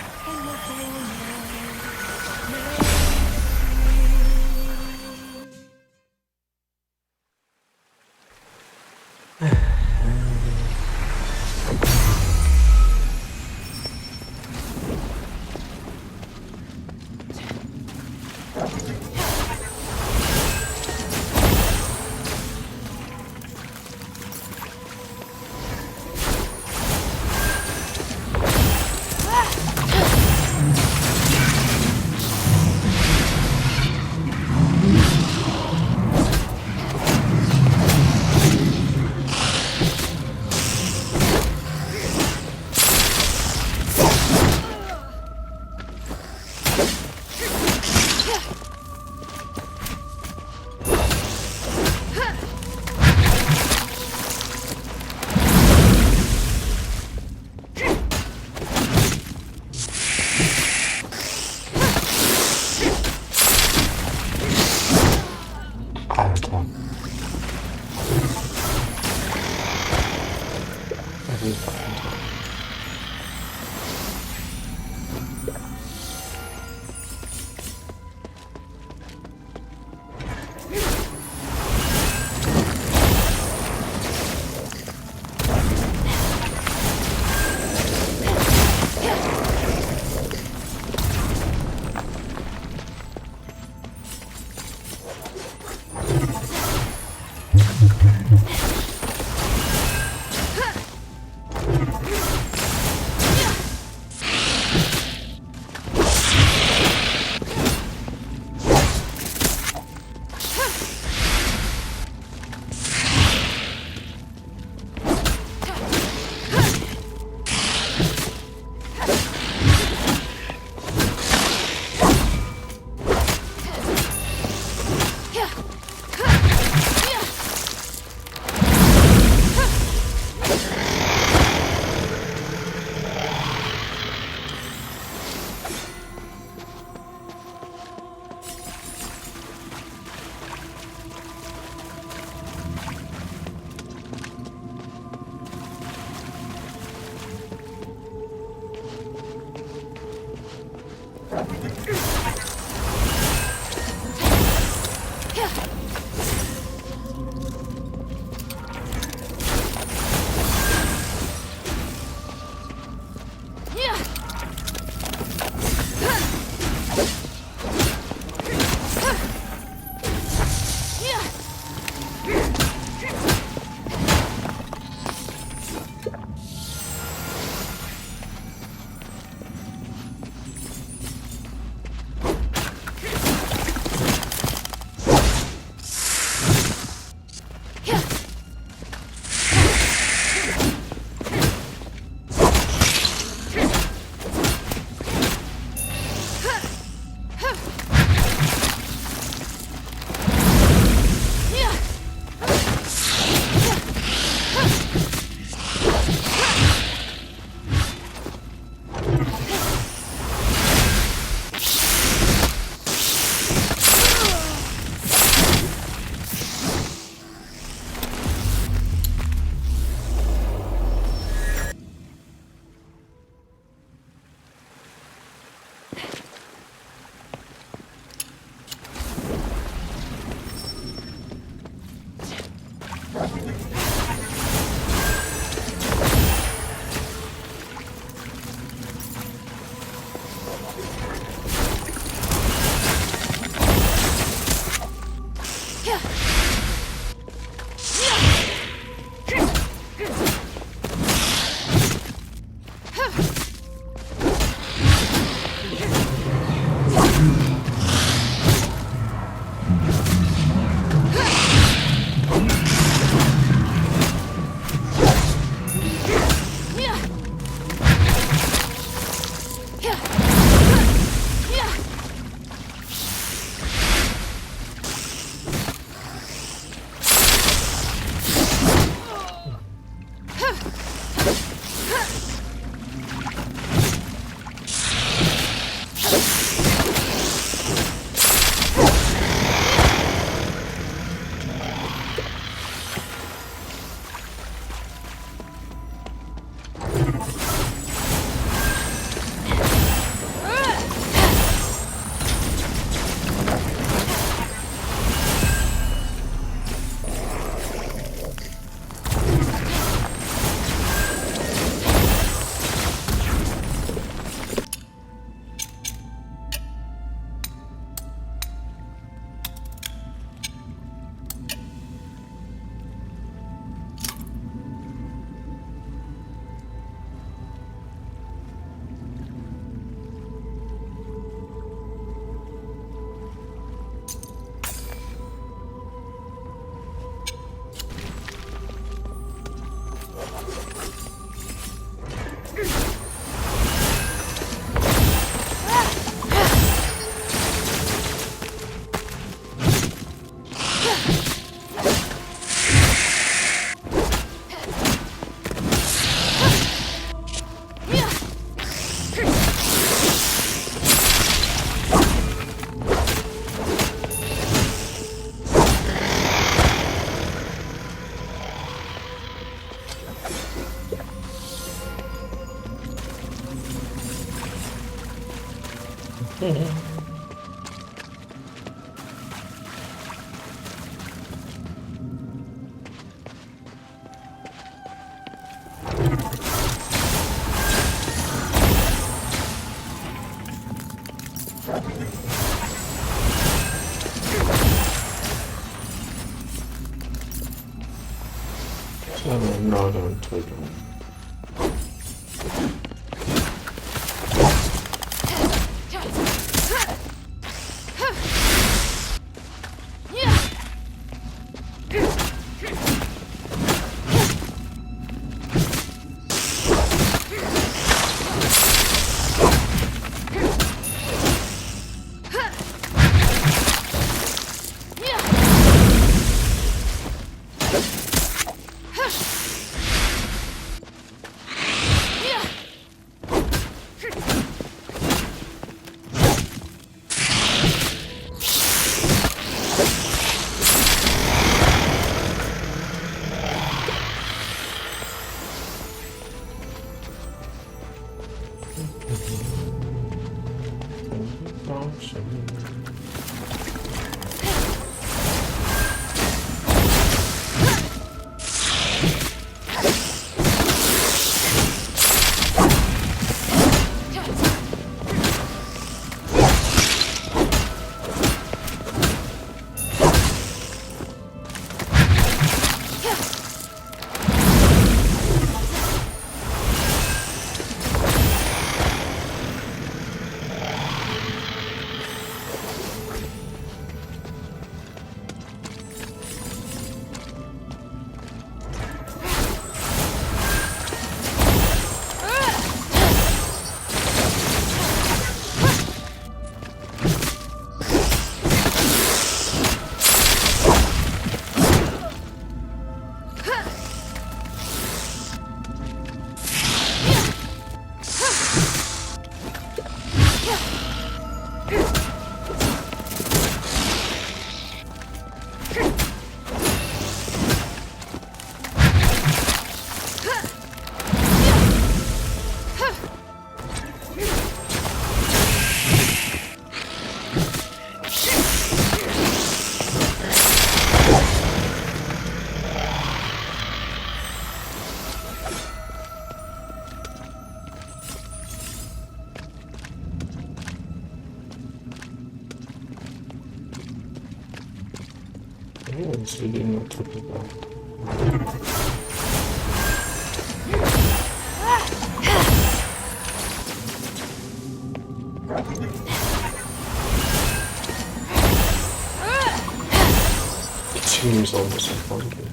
No, don't take them. It's really not too bad. The team's almost in front of me.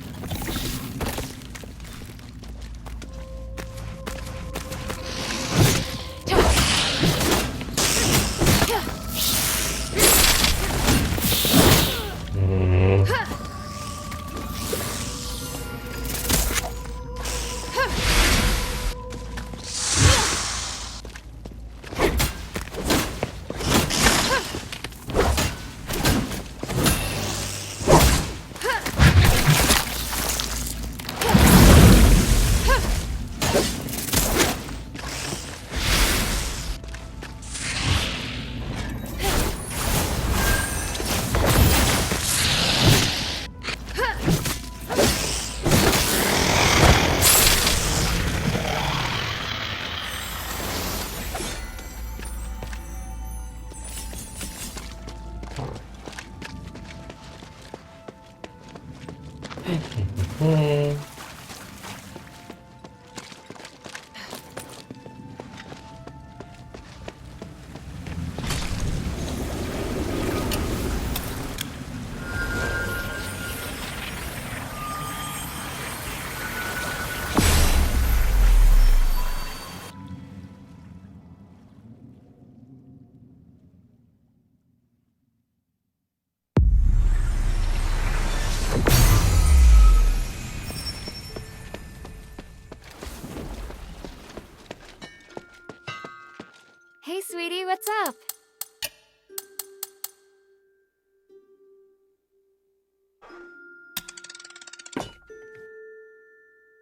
Hey, sweetie, what's up?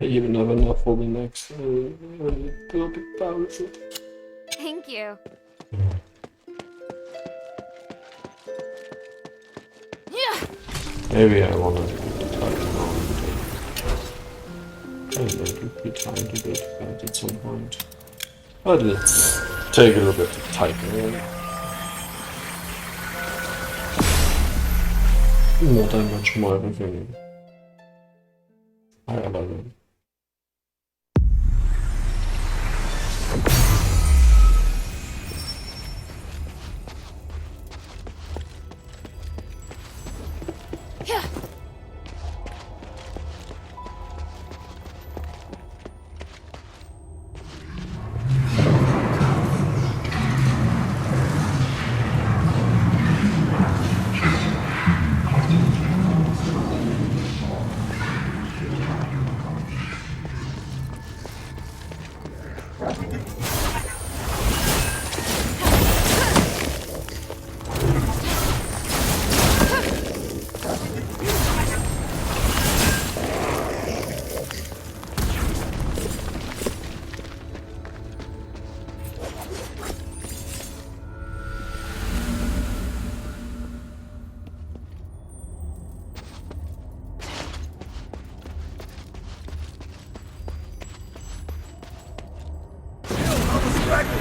I even have enough for the next little bit powerful. Thank you. Maybe I want to tuck around. And it would be time to go to bed at some point. But let's take a look at the Titan. Not that much more everything. Higher level. Yeah.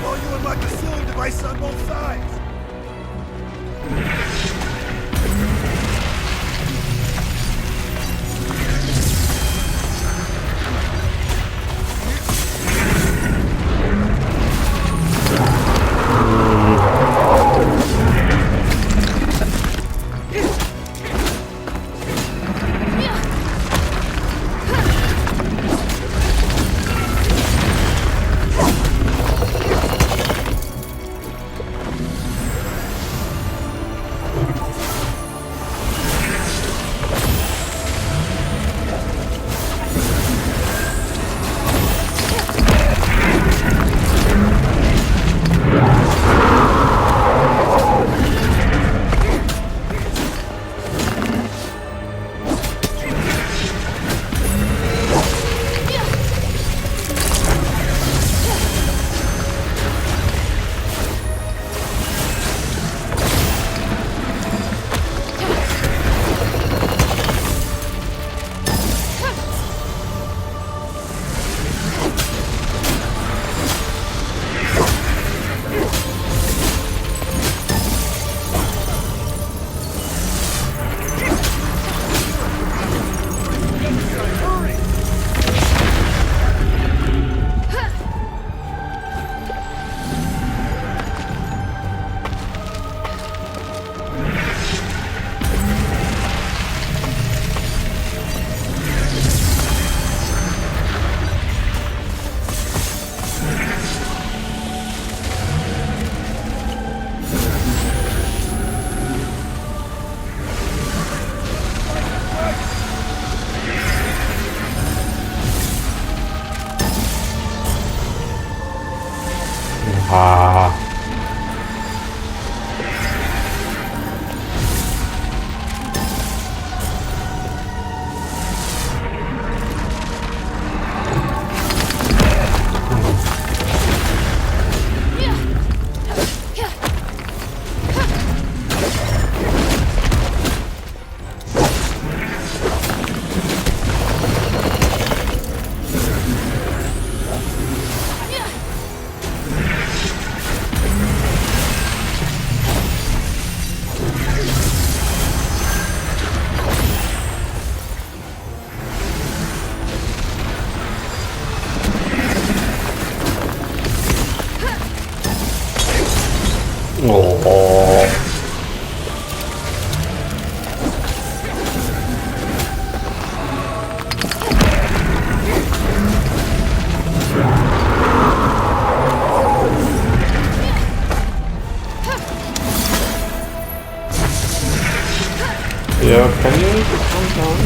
While you unlock the sealing device on both sides! Yeah, can you calm down?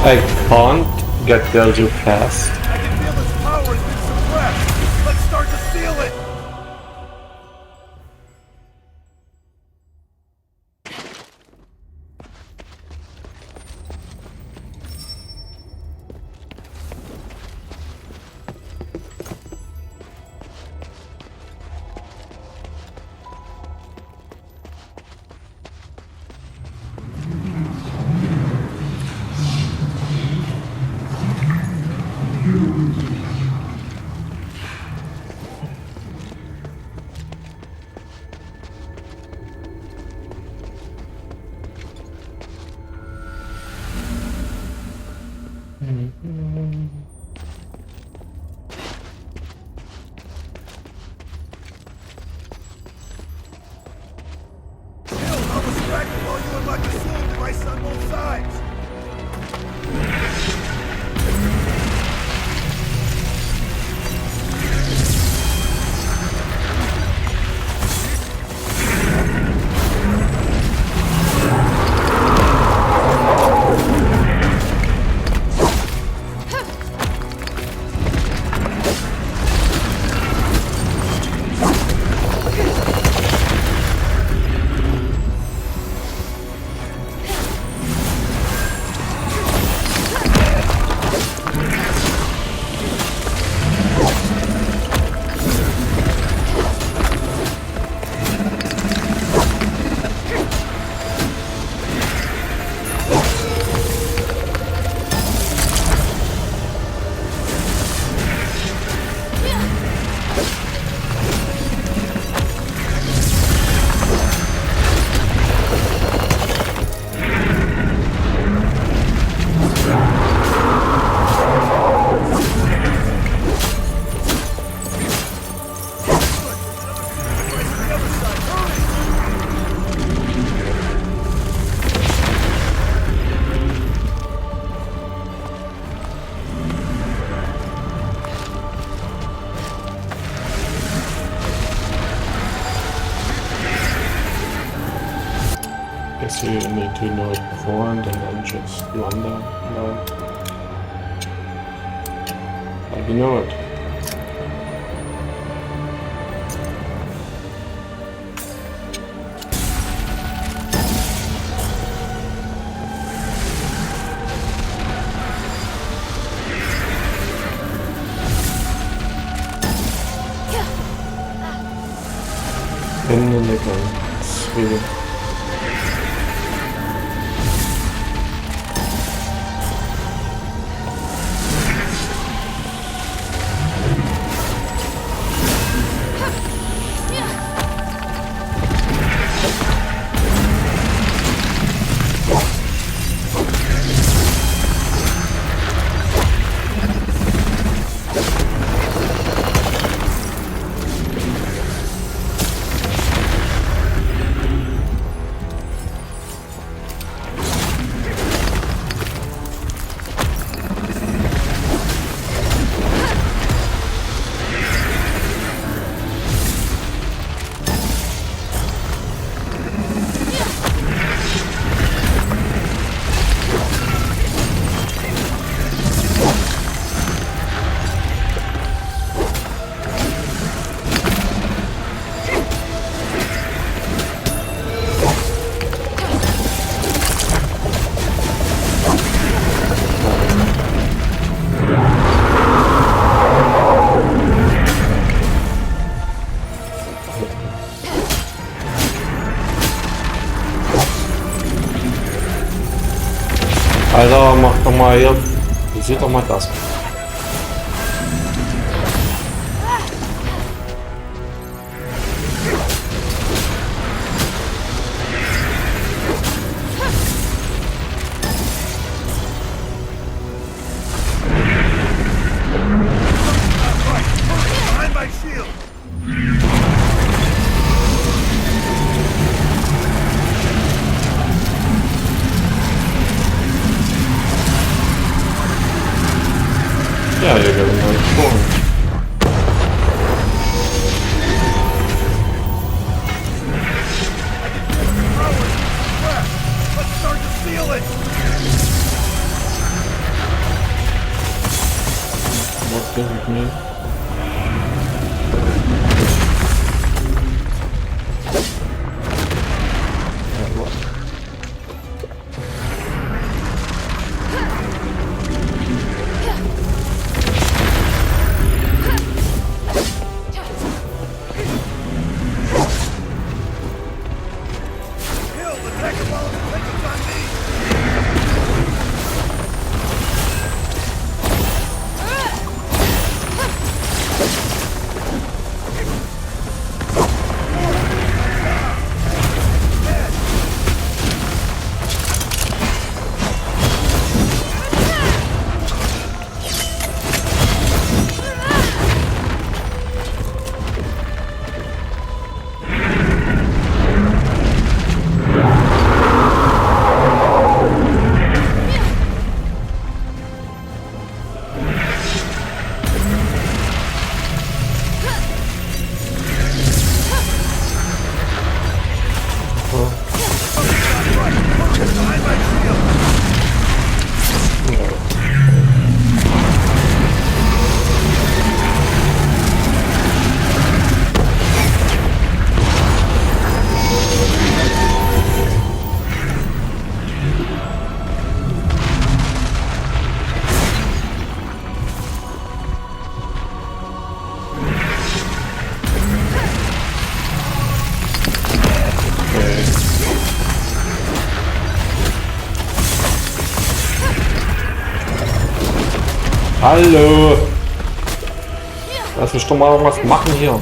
I can't get there too fast. I can feel its power has been suppressed. Let's start to seal it. Guess you need to know it beforehand and then just run there. No. Like you know it. In the nickel. Sweet. Alter, mach doch mal hier. Visiert doch mal das. Yeah, you're getting very strong. Let's start to seal it! anything with me? Hallo! Lass mich doch mal irgendwas machen hier.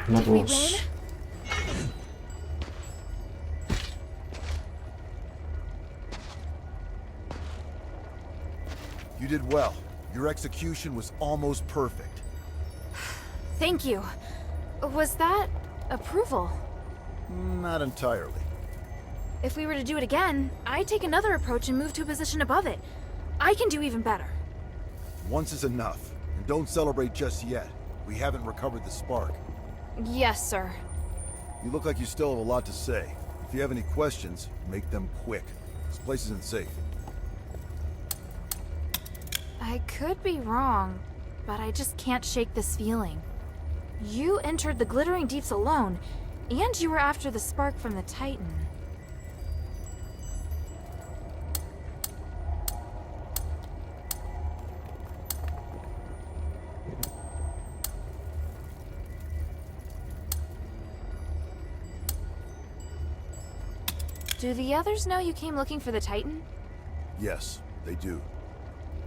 Na los. You did well. Your execution was almost perfect. Thank you. Was that approval? Not entirely. If we were to do it again, I'd take another approach and move to a position above it. I can do even better. Once is enough. And don't celebrate just yet. We haven't recovered the spark. Yes, sir. You look like you still have a lot to say. If you have any questions, make them quick. This place isn't safe. I could be wrong, but I just can't shake this feeling. You entered the Glittering Deeps alone, and you were after the spark from the Titan. Do the others know you came looking for the Titan? Yes, they do.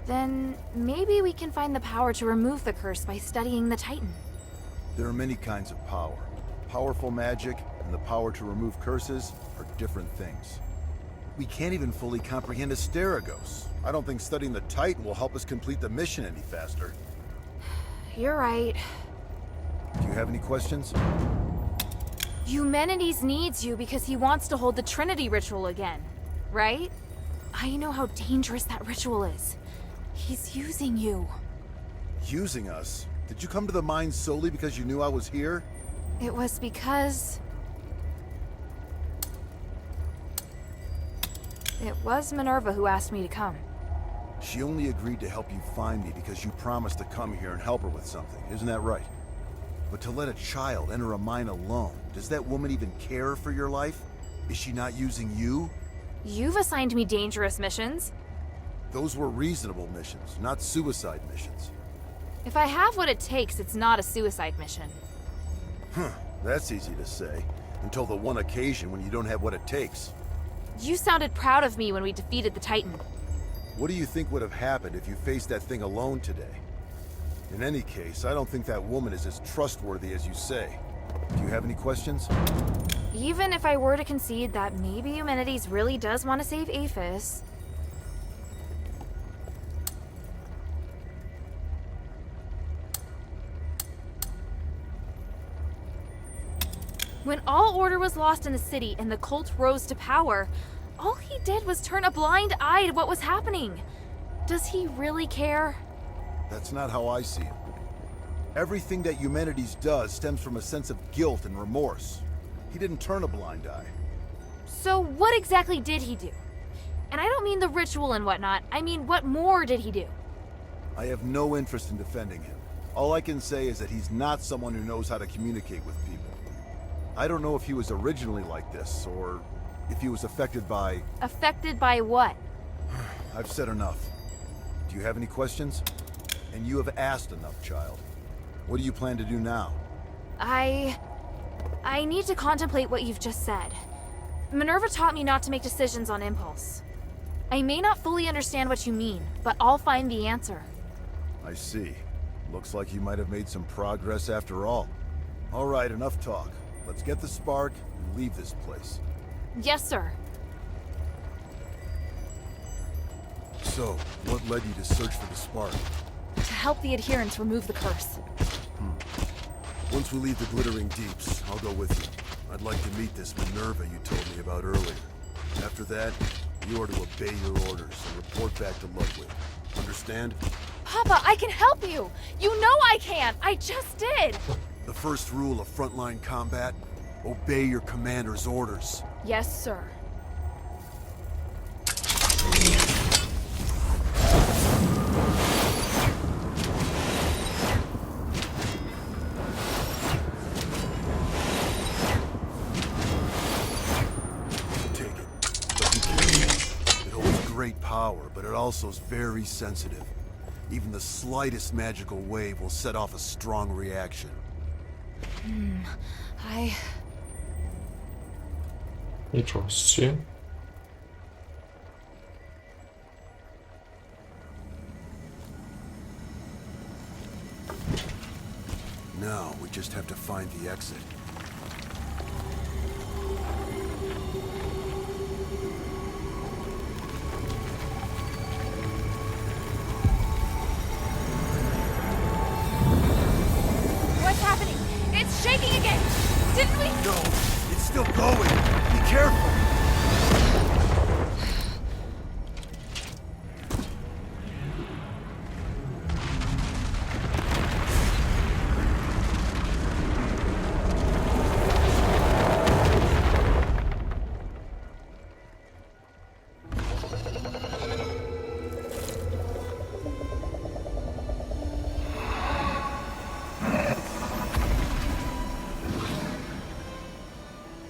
Then maybe we can find the power to remove the curse by studying the Titan. There are many kinds of power. Powerful magic and the power to remove curses are different things. We can't even fully comprehend Asterigos. I don't think studying the Titan will help us complete the mission any faster. You're right. Do you have any questions? Eumenides needs you because he wants to hold the Trinity ritual again, right? I know how dangerous that ritual is. He's using you. Using us? Did you come to the mine solely because you knew I was here? It was because... It was Minerva who asked me to come. She only agreed to help you find me because you promised to come here and help her with something, isn't that right? But to let a child enter a mine alone, does that woman even care for your life? Is she not using you? You've assigned me dangerous missions. Those were reasonable missions, not suicide missions. If I have what it takes, it's not a suicide mission. That's easy to say, until the one occasion when you don't have what it takes. You sounded proud of me when we defeated the Titan. What do you think would have happened if you faced that thing alone today? In any case, I don't think that woman is as trustworthy as you say. Do you have any questions? Even if I were to concede that maybe Eumenides really does want to save Aphis... When all order was lost in the city and the cult rose to power, all he did was turn a blind eye to what was happening. Does he really care? That's not how I see it. Everything that Eumenides does stems from a sense of guilt and remorse. He didn't turn a blind eye. So what exactly did he do? And I don't mean the ritual and whatnot, I mean what more did he do? I have no interest in defending him. All I can say is that he's not someone who knows how to communicate with people. I don't know if he was originally like this, or if he was affected by... Affected by what? I've said enough. Do you have any questions? And you have asked enough, child. What do you plan to do now? I need to contemplate what you've just said. Minerva taught me not to make decisions on impulse. I may not fully understand what you mean, but I'll find the answer. I see. Looks like you might have made some progress after all. All right, enough talk. Let's get the spark and leave this place. Yes, sir. So, what led you to search for the spark? To help the adherents remove the curse. Once we leave the Glittering Deeps, I'll go with you. I'd like to meet this Minerva you told me about earlier. After that, you are to obey your orders and report back to Ludwig. Understand? Papa, I can help you! You know I can! I just did! The first rule of frontline combat? Obey your commander's orders. Yes, sir. Take it. But be careful. It holds great power, but it also is very sensitive. Even the slightest magical wave will set off a strong reaction. He trusts you. Now, we just have to find the exit. What's happening? It's shaking again! Didn't we? No, it's still going. Be careful.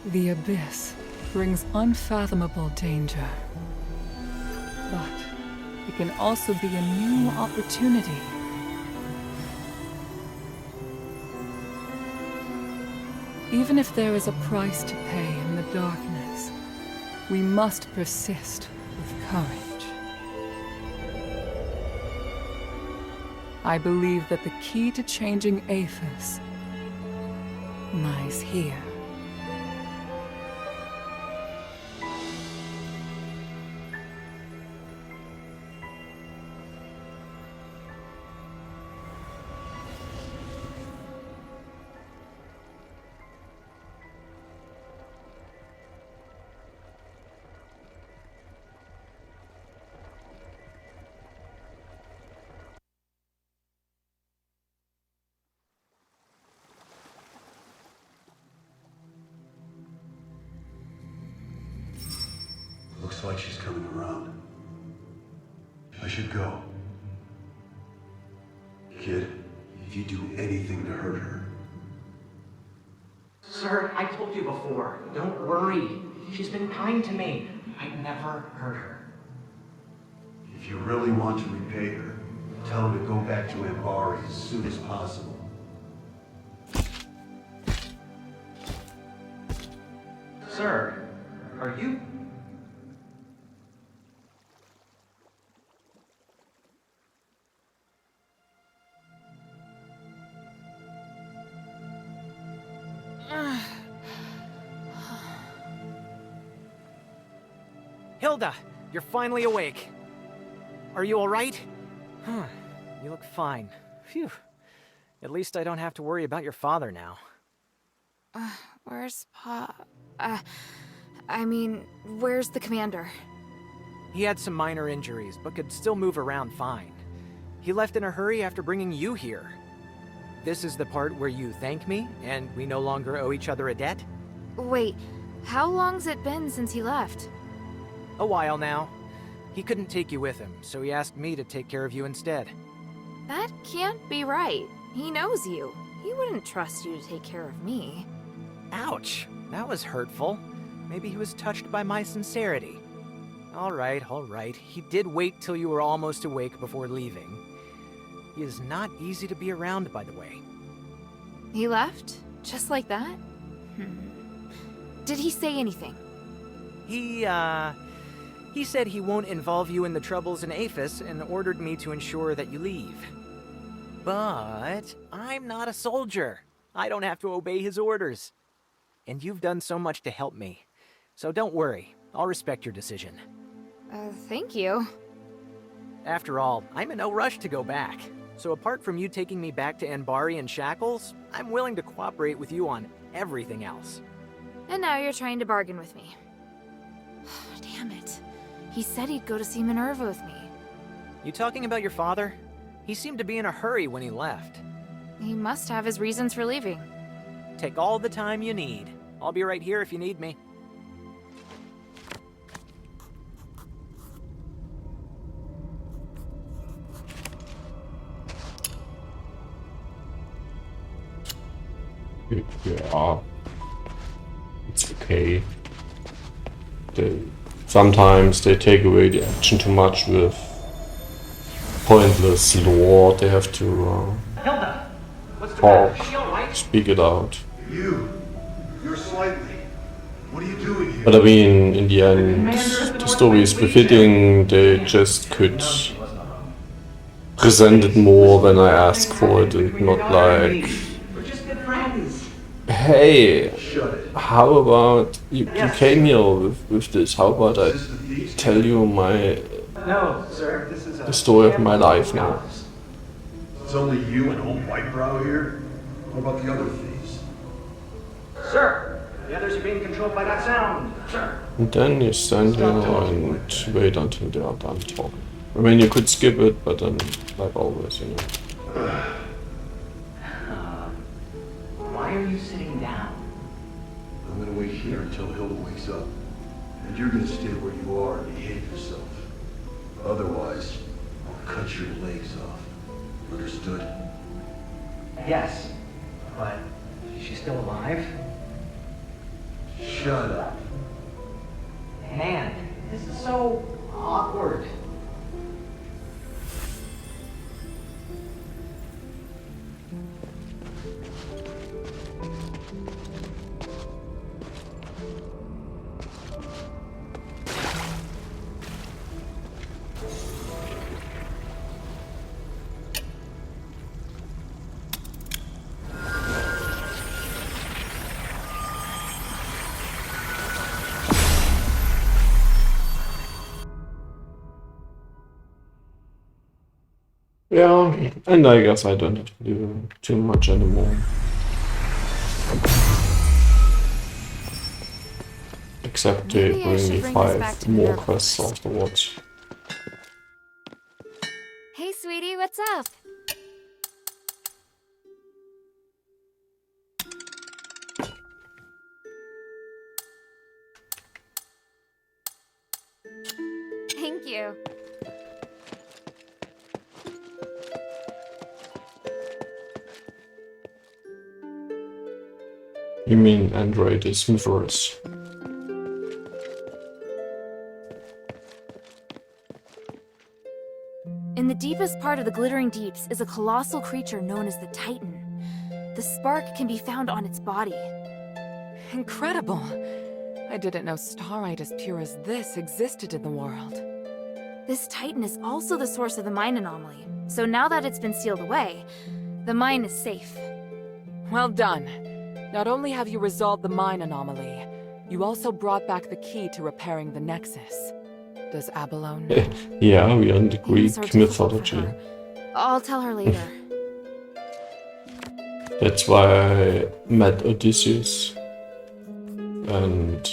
The abyss brings unfathomable danger. But it can also be a new opportunity. Even if there is a price to pay in the darkness, we must persist with courage. I believe that the key to changing Aphis lies here. should go. Kid, if you do anything to hurt her... Sir, I told you before. Don't worry. She's been kind to me. I'd never hurt her. If you really want to repay her, tell her to go back to Ambari as soon as possible. Sir, are you... Hilda, you're finally awake. Are you all right? You look fine. Phew. At least I don't have to worry about your father now. Where's Pa? Where's the commander? He had some minor injuries, but could still move around fine. He left in a hurry after bringing you here. This is the part where you thank me, and we no longer owe each other a debt? Wait, how long's it been since he left? A while now. He couldn't take you with him, so he asked me to take care of you instead. That can't be right. He knows you. He wouldn't trust you to take care of me. Ouch! That was hurtful. Maybe he was touched by my sincerity. All right. He did wait till you were almost awake before leaving. He is not easy to be around, by the way. He left? Just like that? Did he say anything? He said he won't involve you in the troubles in Aphis and ordered me to ensure that you leave. But I'm not a soldier. I don't have to obey his orders. And you've done so much to help me. So don't worry. I'll respect your decision. Thank you. After all, I'm in no rush to go back. So apart from you taking me back to Anbari in shackles, I'm willing to cooperate with you on everything else. And now you're trying to bargain with me. Damn it. He said he'd go to see Minerva with me. You talking about your father? He seemed to be in a hurry when he left. He must have his reasons for leaving. Take all the time you need. I'll be right here if you need me. Yeah, it's okay. Sometimes they take away the action too much with pointless lore. They have to talk, speak it out. You're slightly. What are you doing here? But I mean, in the end, the story is befitting. They just could present it more when I ask for it and not like, hey, how about you came here with this? How about I tell you No, sir. This is the story of my life now? It's only you and old Whitebrow here? What about the other thieves? Sir, the others are being controlled by that sound. Sir. And then you stand here and wait until they are done talking. I mean, you could skip it, but then, like always, you know. Why are you sitting down? I'm gonna wait here until Hilda wakes up. And you're gonna stay where you are and behave yourself. Otherwise, I'll cut your legs off. Understood? Yes, but is she still alive? Shut up. Man, this is so awkward. Yeah, and I guess I don't have to do too much anymore. Except they Maybe I bring should me bring this back 5 to more Minerva. quests afterwards. Hey, sweetie, what's up? Thank you. You mean Android is Mythorus? In the deepest part of the Glittering Deeps is a colossal creature known as the Titan. The spark can be found on its body. Incredible! I didn't know starite as pure as this existed in the world. This Titan is also the source of the mine anomaly, so now that it's been sealed away, the mine is safe. Well done. Not only have you resolved the mine anomaly, you also brought back the key to repairing the Nexus. Does Abalone know? Yeah, we are in the Things are Greek difficult for mythology. her. I'll tell her later. That's why I met Odysseus. And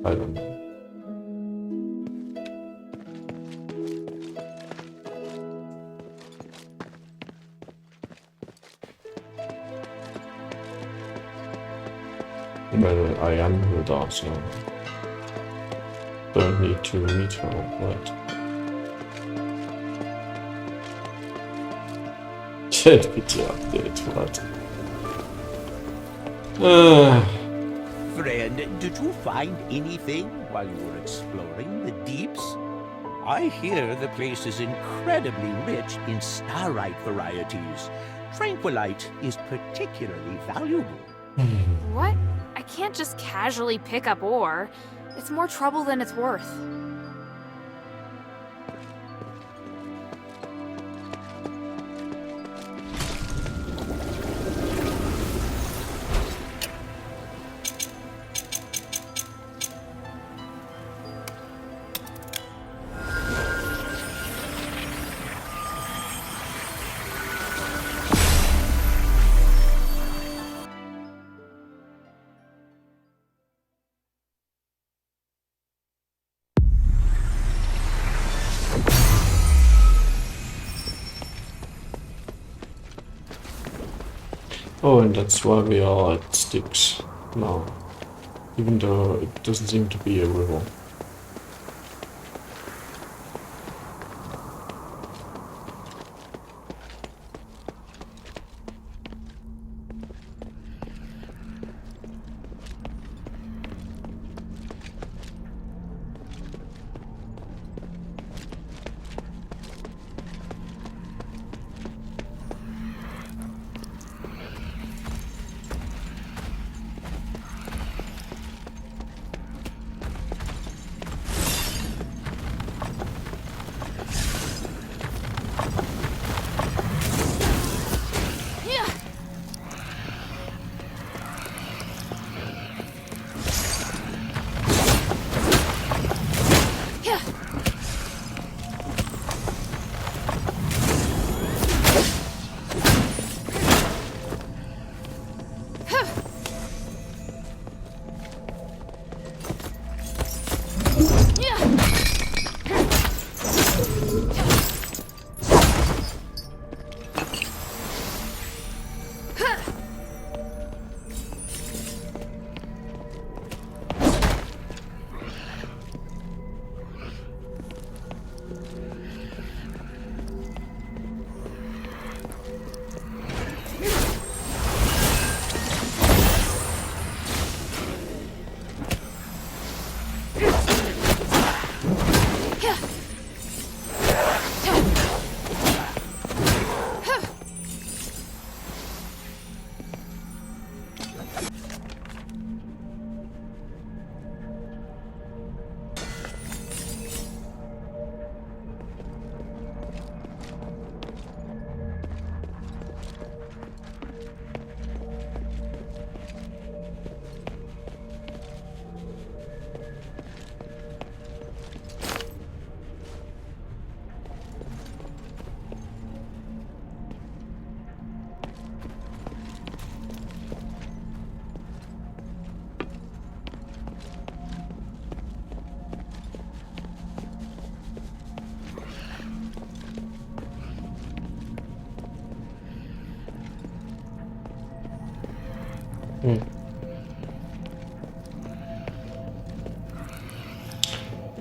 I don't know. Well, I am Hilda, so don't need to meet her, but bitte Update, warte. Friend, did you find anything while you were exploring the deeps? I hear the place is incredibly rich in starite varieties. Tranquilite is particularly valuable. What? I can't just casually pick up ore. It's more trouble than it's worth. Oh, and that's why we are at Styx now, even though it doesn't seem to be a river.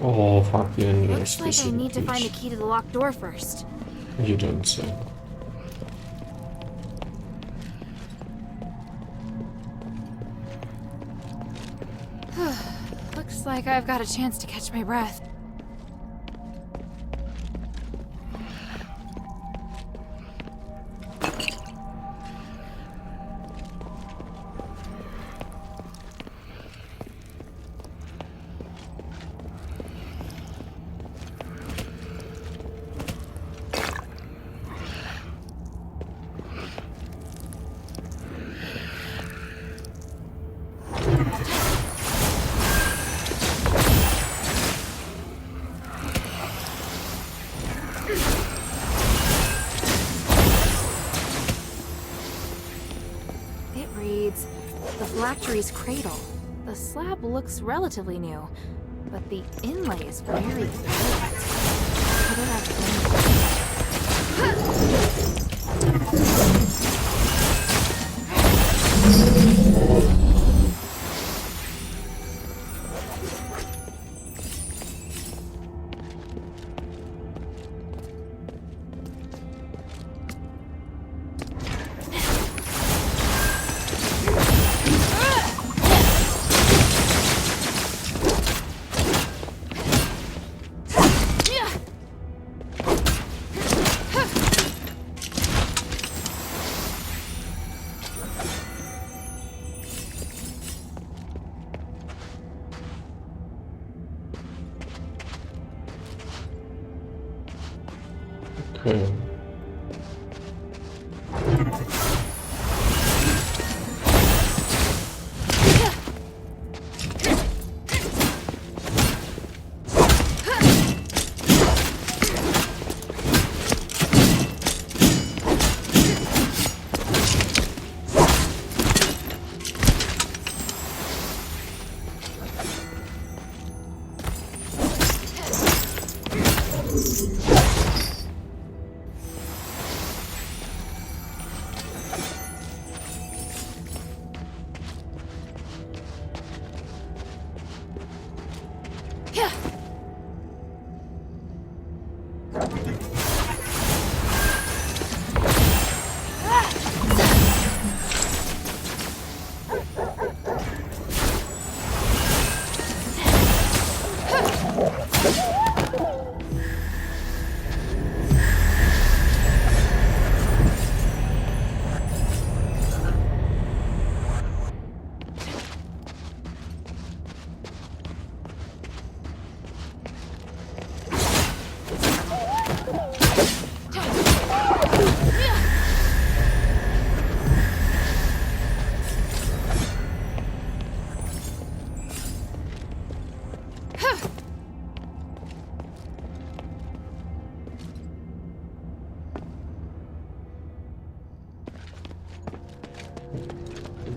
Oh, fuck the enemy. Looks like I need to find the key to the locked door first. You don't say. Looks like I've got a chance to catch my breath. The phylactery's cradle. The slab looks relatively new, but the inlay is very old. Could it have Okay.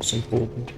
It's important.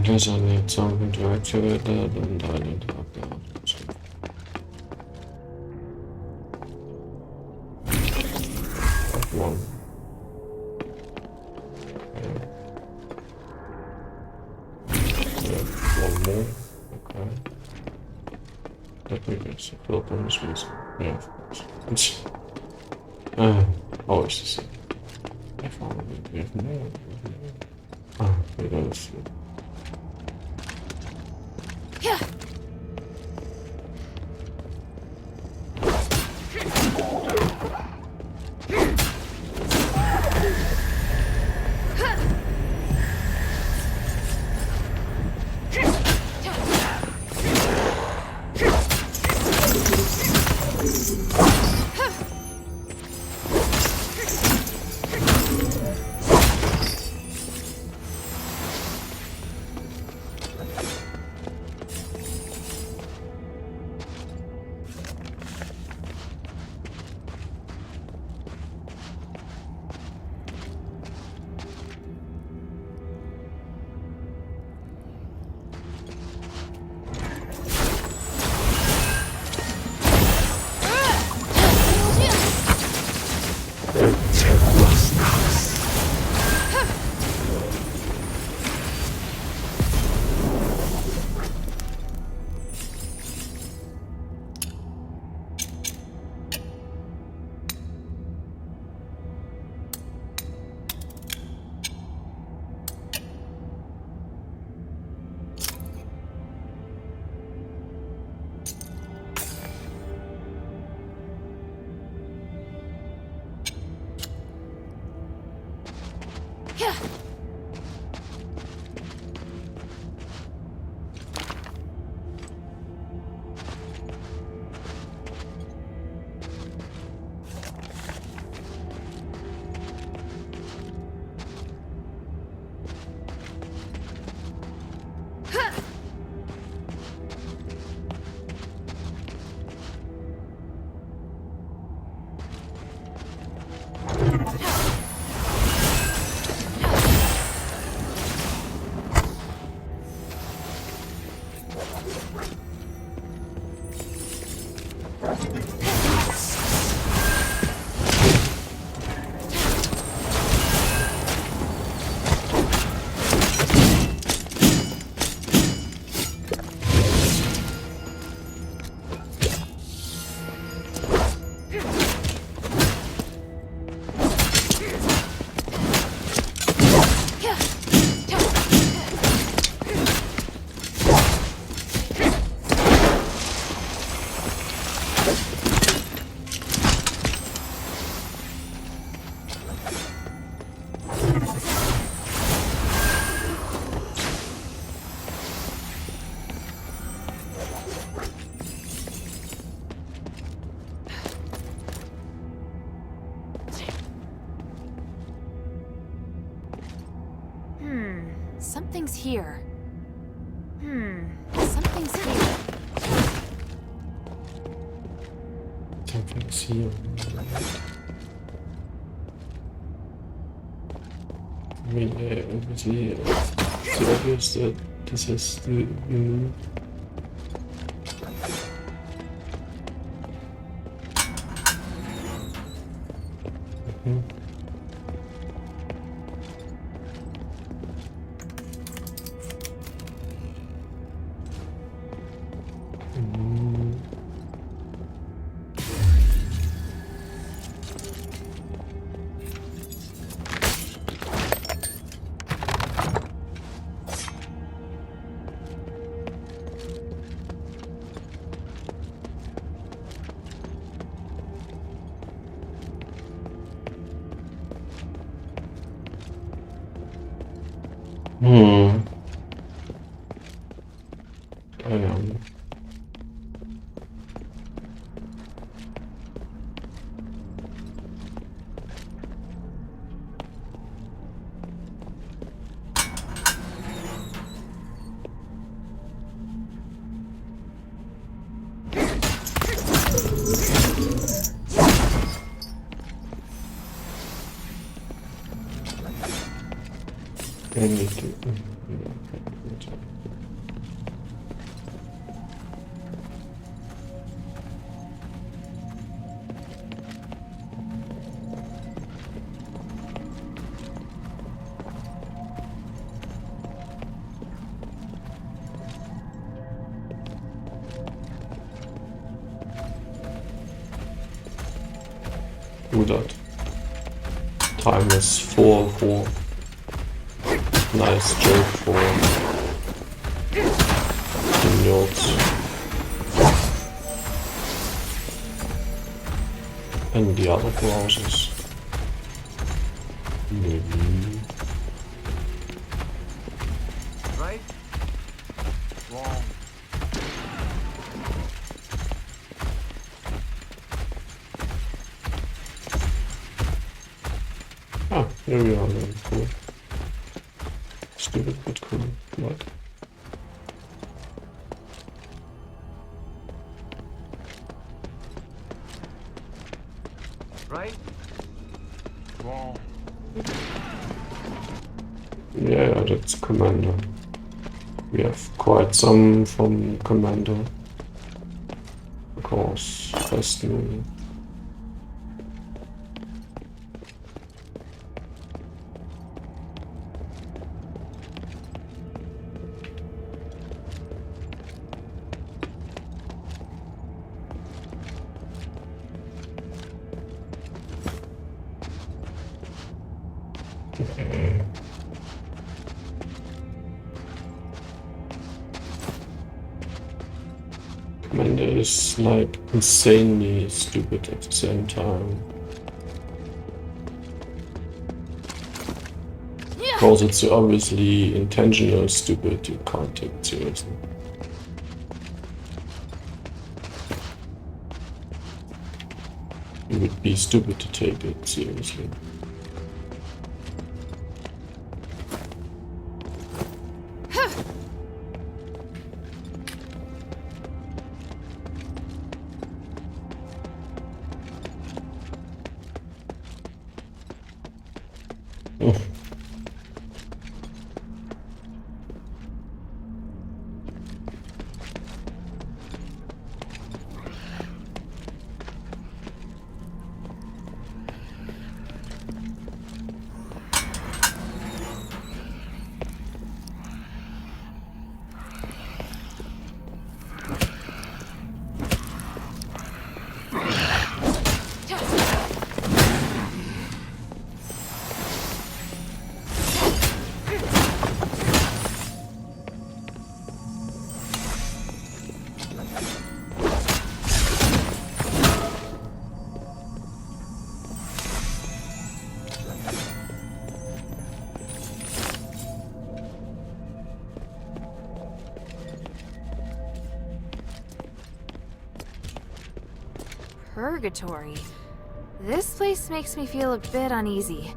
Guess I need something to activate that, and I need to have that. One. One more. Okay. That makes a fill bonus means. Yeah, of course. Always the same. I found it. We have more. We gotta see. Something's here. Something's here. Something's here. I mean, obviously, it's obvious that this has to be removed. I need to... do that. Time is 4-4. Nice joke for the notes. And the other browsers. Maybe. Right? Wrong. Ah, here we are then. Cool. Stupid but cool. Right. Right? Wrong. Yeah, that's Commander. We have quite some from Commander. Of course, Festen. Commander is like insanely stupid at the same time. Because it's obviously intentional stupid, you can't take it seriously. It would be stupid to take it seriously. Purgatory. This place makes me feel a bit uneasy.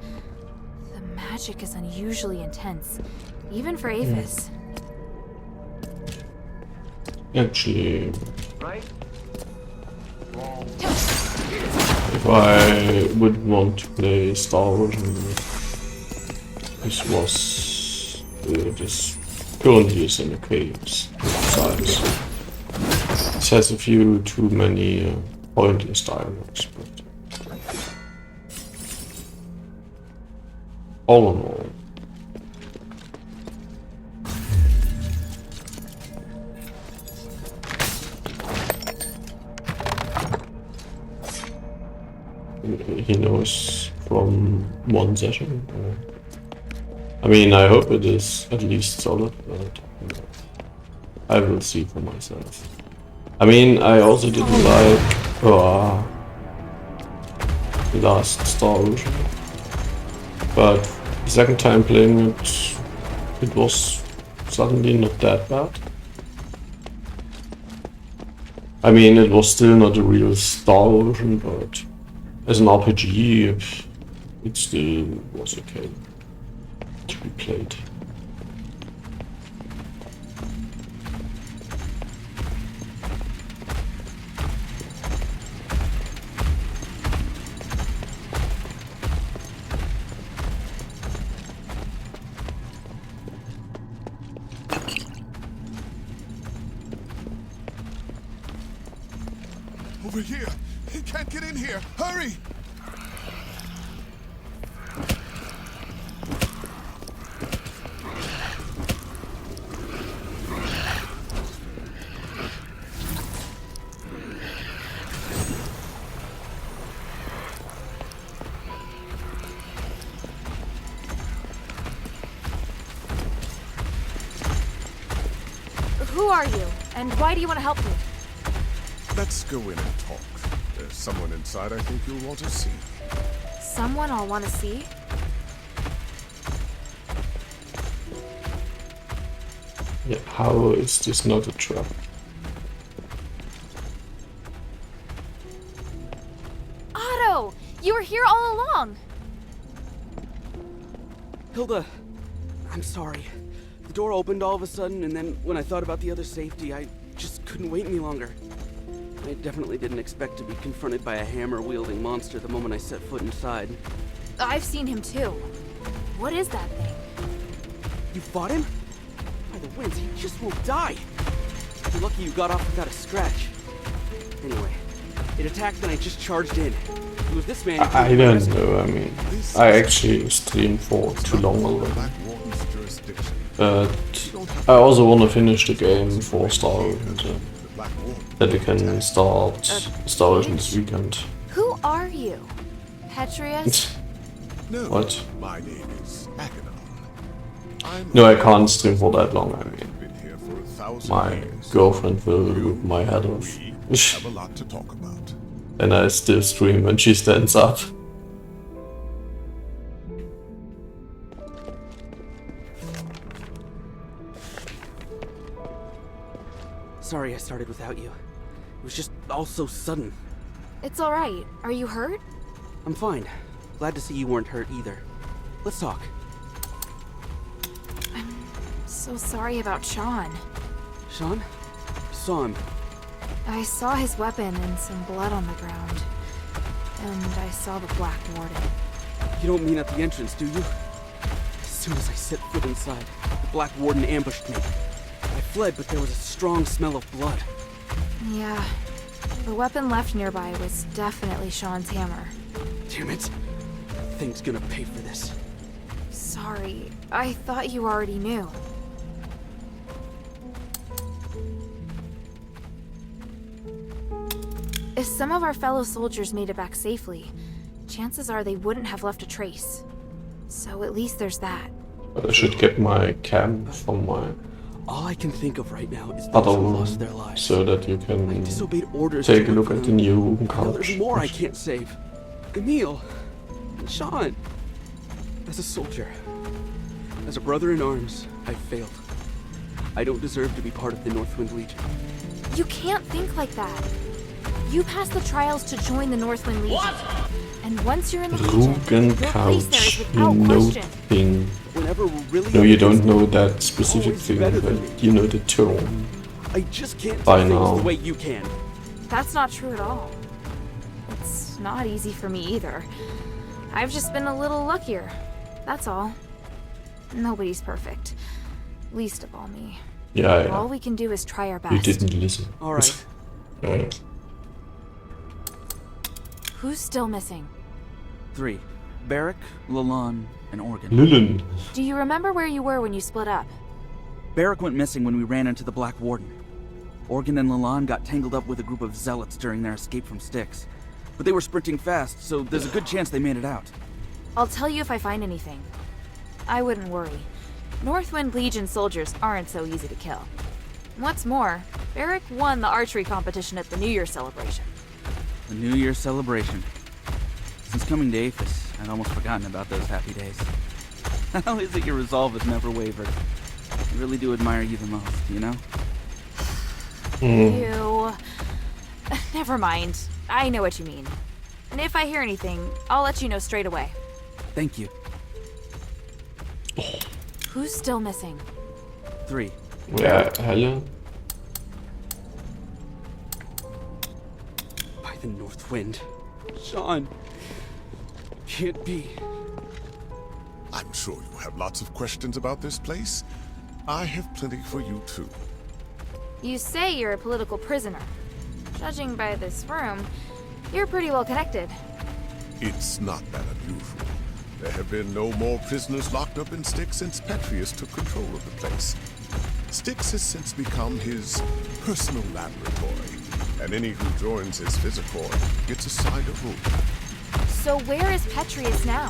The magic is unusually intense, even for Aphis. Actually, if I would want to play Star Wars, this was this currently is in the caves size. It has a few too many pointless dialogues, but all in all, he knows from one session. I mean, I hope it is at least solid, but I will see for myself. I mean, I also didn't like the last Star Ocean, but the second time playing it, it was suddenly not that bad. I mean, it was still not a real Star Ocean, but as an RPG, it still was okay to be played. Over here! He can't get in here! Hurry! Who are you? And why do you want to help me? Let's go in and talk. There's someone inside I think you'll want to see. Someone I'll want to see? Yeah, how is this not a trap? Otto! You were here all along! Hilda, I'm sorry. The door opened all of a sudden, and then when I thought about the other safety, I just couldn't wait any longer. I definitely didn't expect to be confronted by a hammer-wielding monster the moment I set foot inside. I've seen him too. What is that thing? You fought him? By the winds, he just won't die. You're lucky you got off without a scratch. Anyway, it attacked and I just charged in. It was this man. I don't know, I mean, I actually streamed for too long already. But I also want to finish the game for Star Ocean, that we can start Star Ocean this weekend. Who are you? Petrius? No, What? my name is Acheron. No, I can't stream for that long, I mean. Been here for 1,000 My years. girlfriend will rip my head off. Have a lot to talk about. And I still stream when she stands up. Sorry I started without you. It was just all so sudden. It's alright. Are you hurt? I'm fine. Glad to see you weren't hurt either. Let's talk. I'm so sorry about Sean. Sean? Saw him. I saw his weapon and some blood on the ground. And I saw the Black Warden. You don't mean at the entrance, do you? As soon as I set foot inside, the Black Warden ambushed me. I fled, but there was a strong smell of blood. Yeah. The weapon left nearby was definitely Sean's hammer. Damn it. That thing's gonna pay for this. Sorry. I thought you already knew. If some of our fellow soldiers made it back safely, chances are they wouldn't have left a trace. So at least there's that. But I should get my cam from my All I can think of right now is those who lost their lives. so that you can I disobeyed orders take to a look look for at the them. new Now couch. there's more I can't save. Emil, and Sean. As a soldier, as a brother in arms, I failed. I don't deserve to be part of the Northwind Legion. You can't think like that. You passed the trials to join the Northwind Legion. What? And once you're in the Legion, Rugen your place there is couch, you without know question. thing. Whenever we're really No, you up don't against know it, that specific always thing, better but than me. you know the term. I just can't By do things now. the way you can. That's not true at all. It's not easy for me either. I've just been a little luckier. That's all. Nobody's perfect. Least of all me. Yeah, All we can do is try our best. You didn't listen. All right. Right. Who's still missing? 3. Barrack, Lalon, and Organ. Lilin. Do you remember where you were when you split up? Barrack went missing when we ran into the Black Warden. Organ and Lalon got tangled up with a group of zealots during their escape from Styx. But they were sprinting fast, so there's a good chance they made it out. I'll tell you if I find anything. I wouldn't worry. Northwind Legion soldiers aren't so easy to kill. What's more, Barrack won the archery competition at the New Year celebration. The New Year celebration. Since coming to Aphis, I'd almost forgotten about those happy days. How is it your resolve has never wavered? I really do admire you the most, you know? You... Never mind. I know what you mean. And if I hear anything, I'll let you know straight away. Thank you. Who's still missing? 3. Yeah, hello. By the North Wind. Sean. Can't be. I'm sure you have lots of questions about this place. I have plenty for you too. You say you're a political prisoner. Judging by this room, you're pretty well connected. It's not that unusual. There have been no more prisoners locked up in Styx since Petrius took control of the place. Styx has since become his personal laboratory, and any who joins his Physicore gets assigned a room. So where is Petrius now?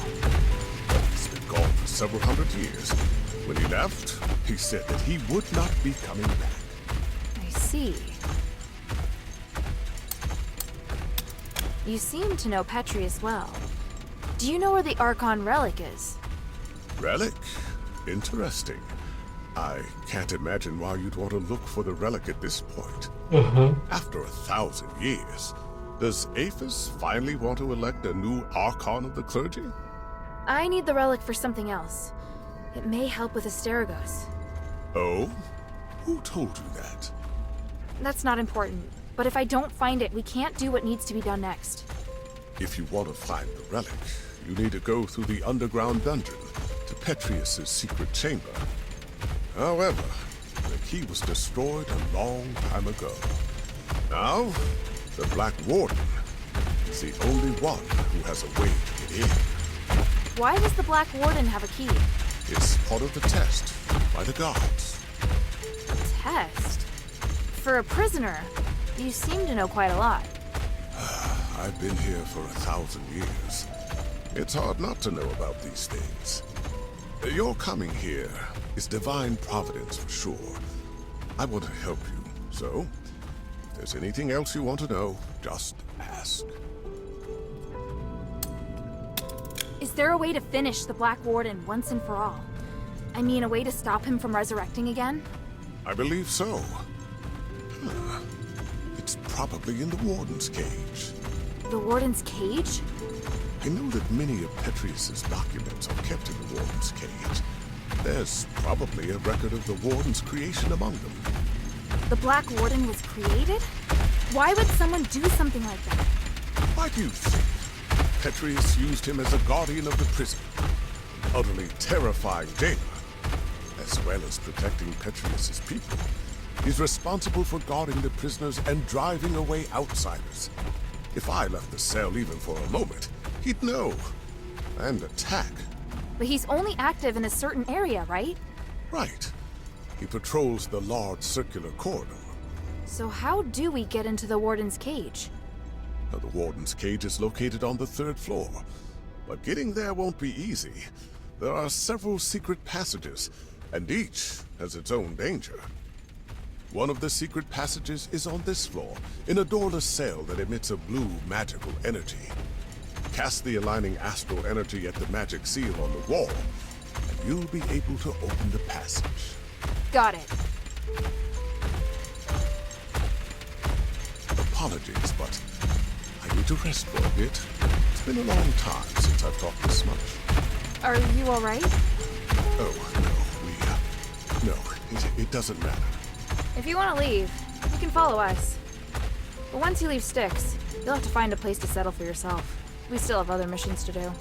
He's been gone for several hundred years. When he left, he said that he would not be coming back. I see. You seem to know Petrius well. Do you know where the Archon relic is? Relic? Interesting. I can't imagine why you'd want to look for the relic at this point. After 1,000 years, does Aphis finally want to elect a new Archon of the clergy? I need the relic for something else. It may help with Asterigos. Oh? Who told you that? That's not important, but if I don't find it, we can't do what needs to be done next. If you want to find the relic, you need to go through the underground dungeon to Petrius's secret chamber. However, the key was destroyed a long time ago. Now, the Black Warden is the only one who has a way to get in. Why does the Black Warden have a key? It's part of the test by the guards. Test? For a prisoner, you seem to know quite a lot. I've been here for 1,000 years. It's hard not to know about these things. Your coming here is divine providence for sure. I want to help you, so if there's anything else you want to know, just ask. Is there a way to finish the Black Warden once and for all? I mean, a way to stop him from resurrecting again? I believe so. probably in the Warden's cage. The Warden's cage? I know that many of Petrius's documents are kept in the Warden's cage. There's probably a record of the Warden's creation among them. The Black Warden was created? Why would someone do something like that? Why do you think? Petrius used him as a guardian of the prison, an utterly terrifying jailer. As well as protecting Petrius's people, he's responsible for guarding the prisoners and driving away outsiders. If I left the cell even for a moment, he'd know. And attack. But he's only active in a certain area, right? Right. He patrols the large circular corridor. So how do we get into the Warden's cage? Now, the Warden's cage is located on the 3rd floor, but getting there won't be easy. There are several secret passages, and each has its own danger. One of the secret passages is on this floor, in a doorless cell that emits a blue magical energy. Cast the aligning astral energy at the magic seal on the wall, and you'll be able to open the passage. Got it. Apologies, but I need to rest for a bit. It's been a long time since I've talked this much. Are you alright? Oh, no, it doesn't matter. If you want to leave, you can follow us. But once you leave Styx, you'll have to find a place to settle for yourself. We still have other missions to do.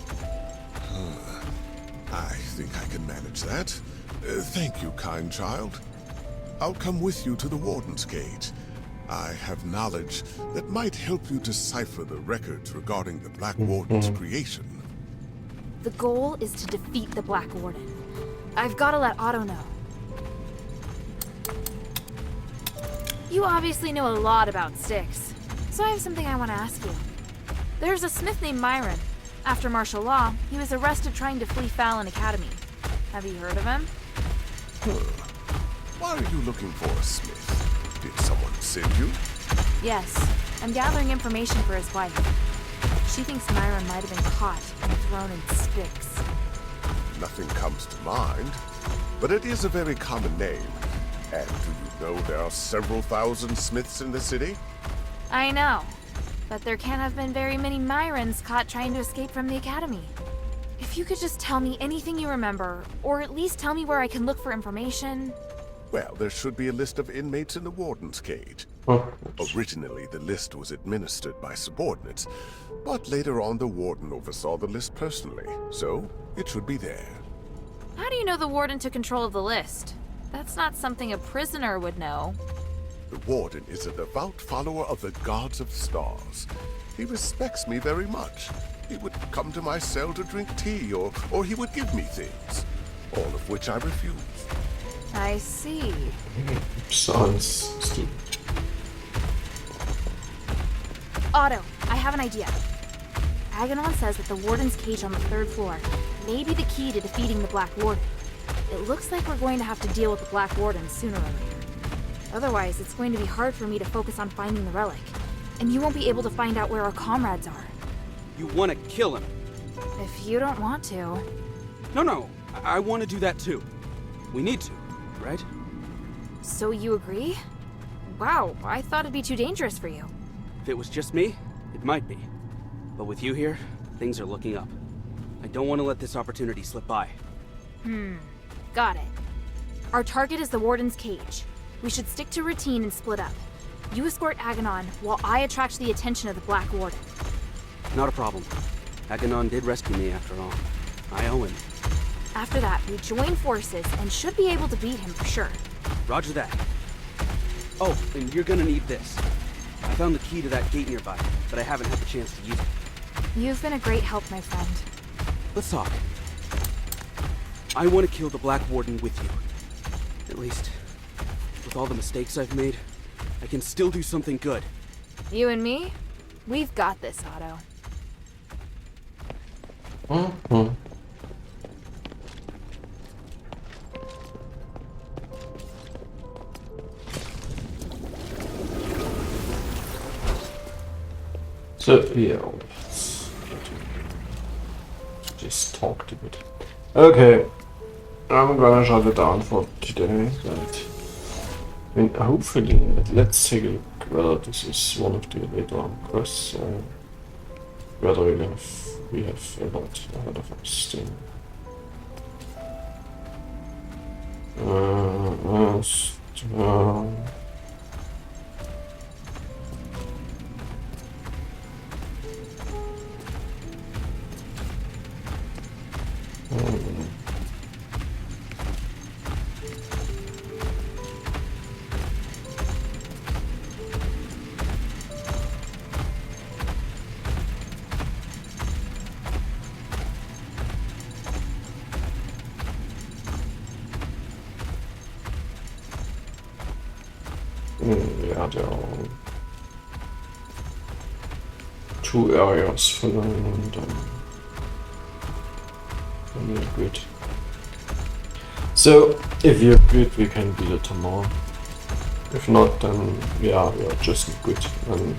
I think I can manage that. Thank you, kind child. I'll come with you to the Warden's cage. I have knowledge that might help you decipher the records regarding the Black Warden's creation. The goal is to defeat the Black Warden. I've got to let Otto know. You obviously know a lot about Styx, so I have something I want to ask you. There's a smith named Myron. After martial law, he was arrested trying to flee Fallon Academy. Have you heard of him? Why are you looking for a smith? Did someone send you? Yes, I'm gathering information for his wife. She thinks Myron might have been caught and thrown in Styx. Nothing comes to mind, but it is a very common name. And do you know there are several thousand smiths in the city? I know, but there can't have been very many Myrons caught trying to escape from the academy. If you could just tell me anything you remember, or at least tell me where I can look for information. Well, there should be a list of inmates in the Warden's cage. Originally, the list was administered by subordinates, but later on the Warden oversaw the list personally, so it should be there. How do you know the Warden took control of the list? That's not something a prisoner would know. The Warden is a devout follower of the gods of stars. He respects me very much. He would come to my cell to drink tea, or he would give me things, all of which I refused. I see. Sounds stupid. Otto, I have an idea. Aganon says that the Warden's cage on the 3rd floor may be the key to defeating the Black Warden. It looks like we're going to have to deal with the Black Warden sooner or later. Otherwise, it's going to be hard for me to focus on finding the relic. And you won't be able to find out where our comrades are. You want to kill him? If you don't want to. No, I want to do that too. We need to, right? So you agree? Wow, I thought it'd be too dangerous for you. If it was just me, it might be. But with you here, things are looking up. I don't want to let this opportunity slip by. Got it. Our target is the Warden's cage. We should stick to routine and split up. You escort Aganon, while I attract the attention of the Black Warden. Not a problem. Aganon did rescue me after all. I owe him. After that, we join forces and should be able to beat him for sure. Roger that. Oh, and you're gonna need this. I found the key to that gate nearby, but I haven't had the chance to use it. You've been a great help, my friend. Let's talk. I want to kill the Black Warden with you. At least, with all the mistakes I've made, I can still do something good. You and me? We've got this, Otto. So, yeah, let's just talk a bit. Okay, I'm gonna shut it down for today, but hopefully, let's take a look whether this is one of the later on quests or whether we have a lot ahead of us still. Yeah, there are 2 areas filling and then we're good. So, if you're good, we can beat it tomorrow. If not, then yeah, we are just good and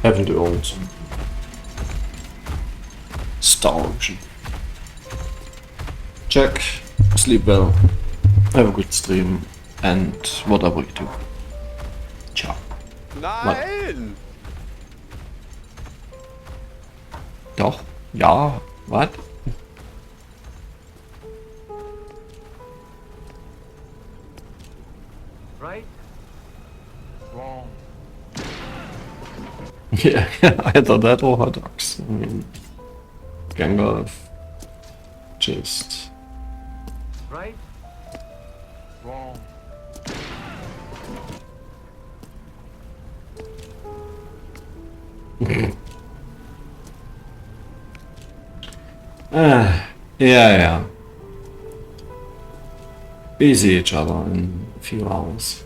haven't earned Star Ocean. Check, sleep well, have a good stream, and whatever you do. Ciao. Nein! Doch, ja, was? Right? Wrong. Yeah, either that or hot dogs. I mean, Gandalf just... Right? Wrong. Yeah. We see each other in a few hours.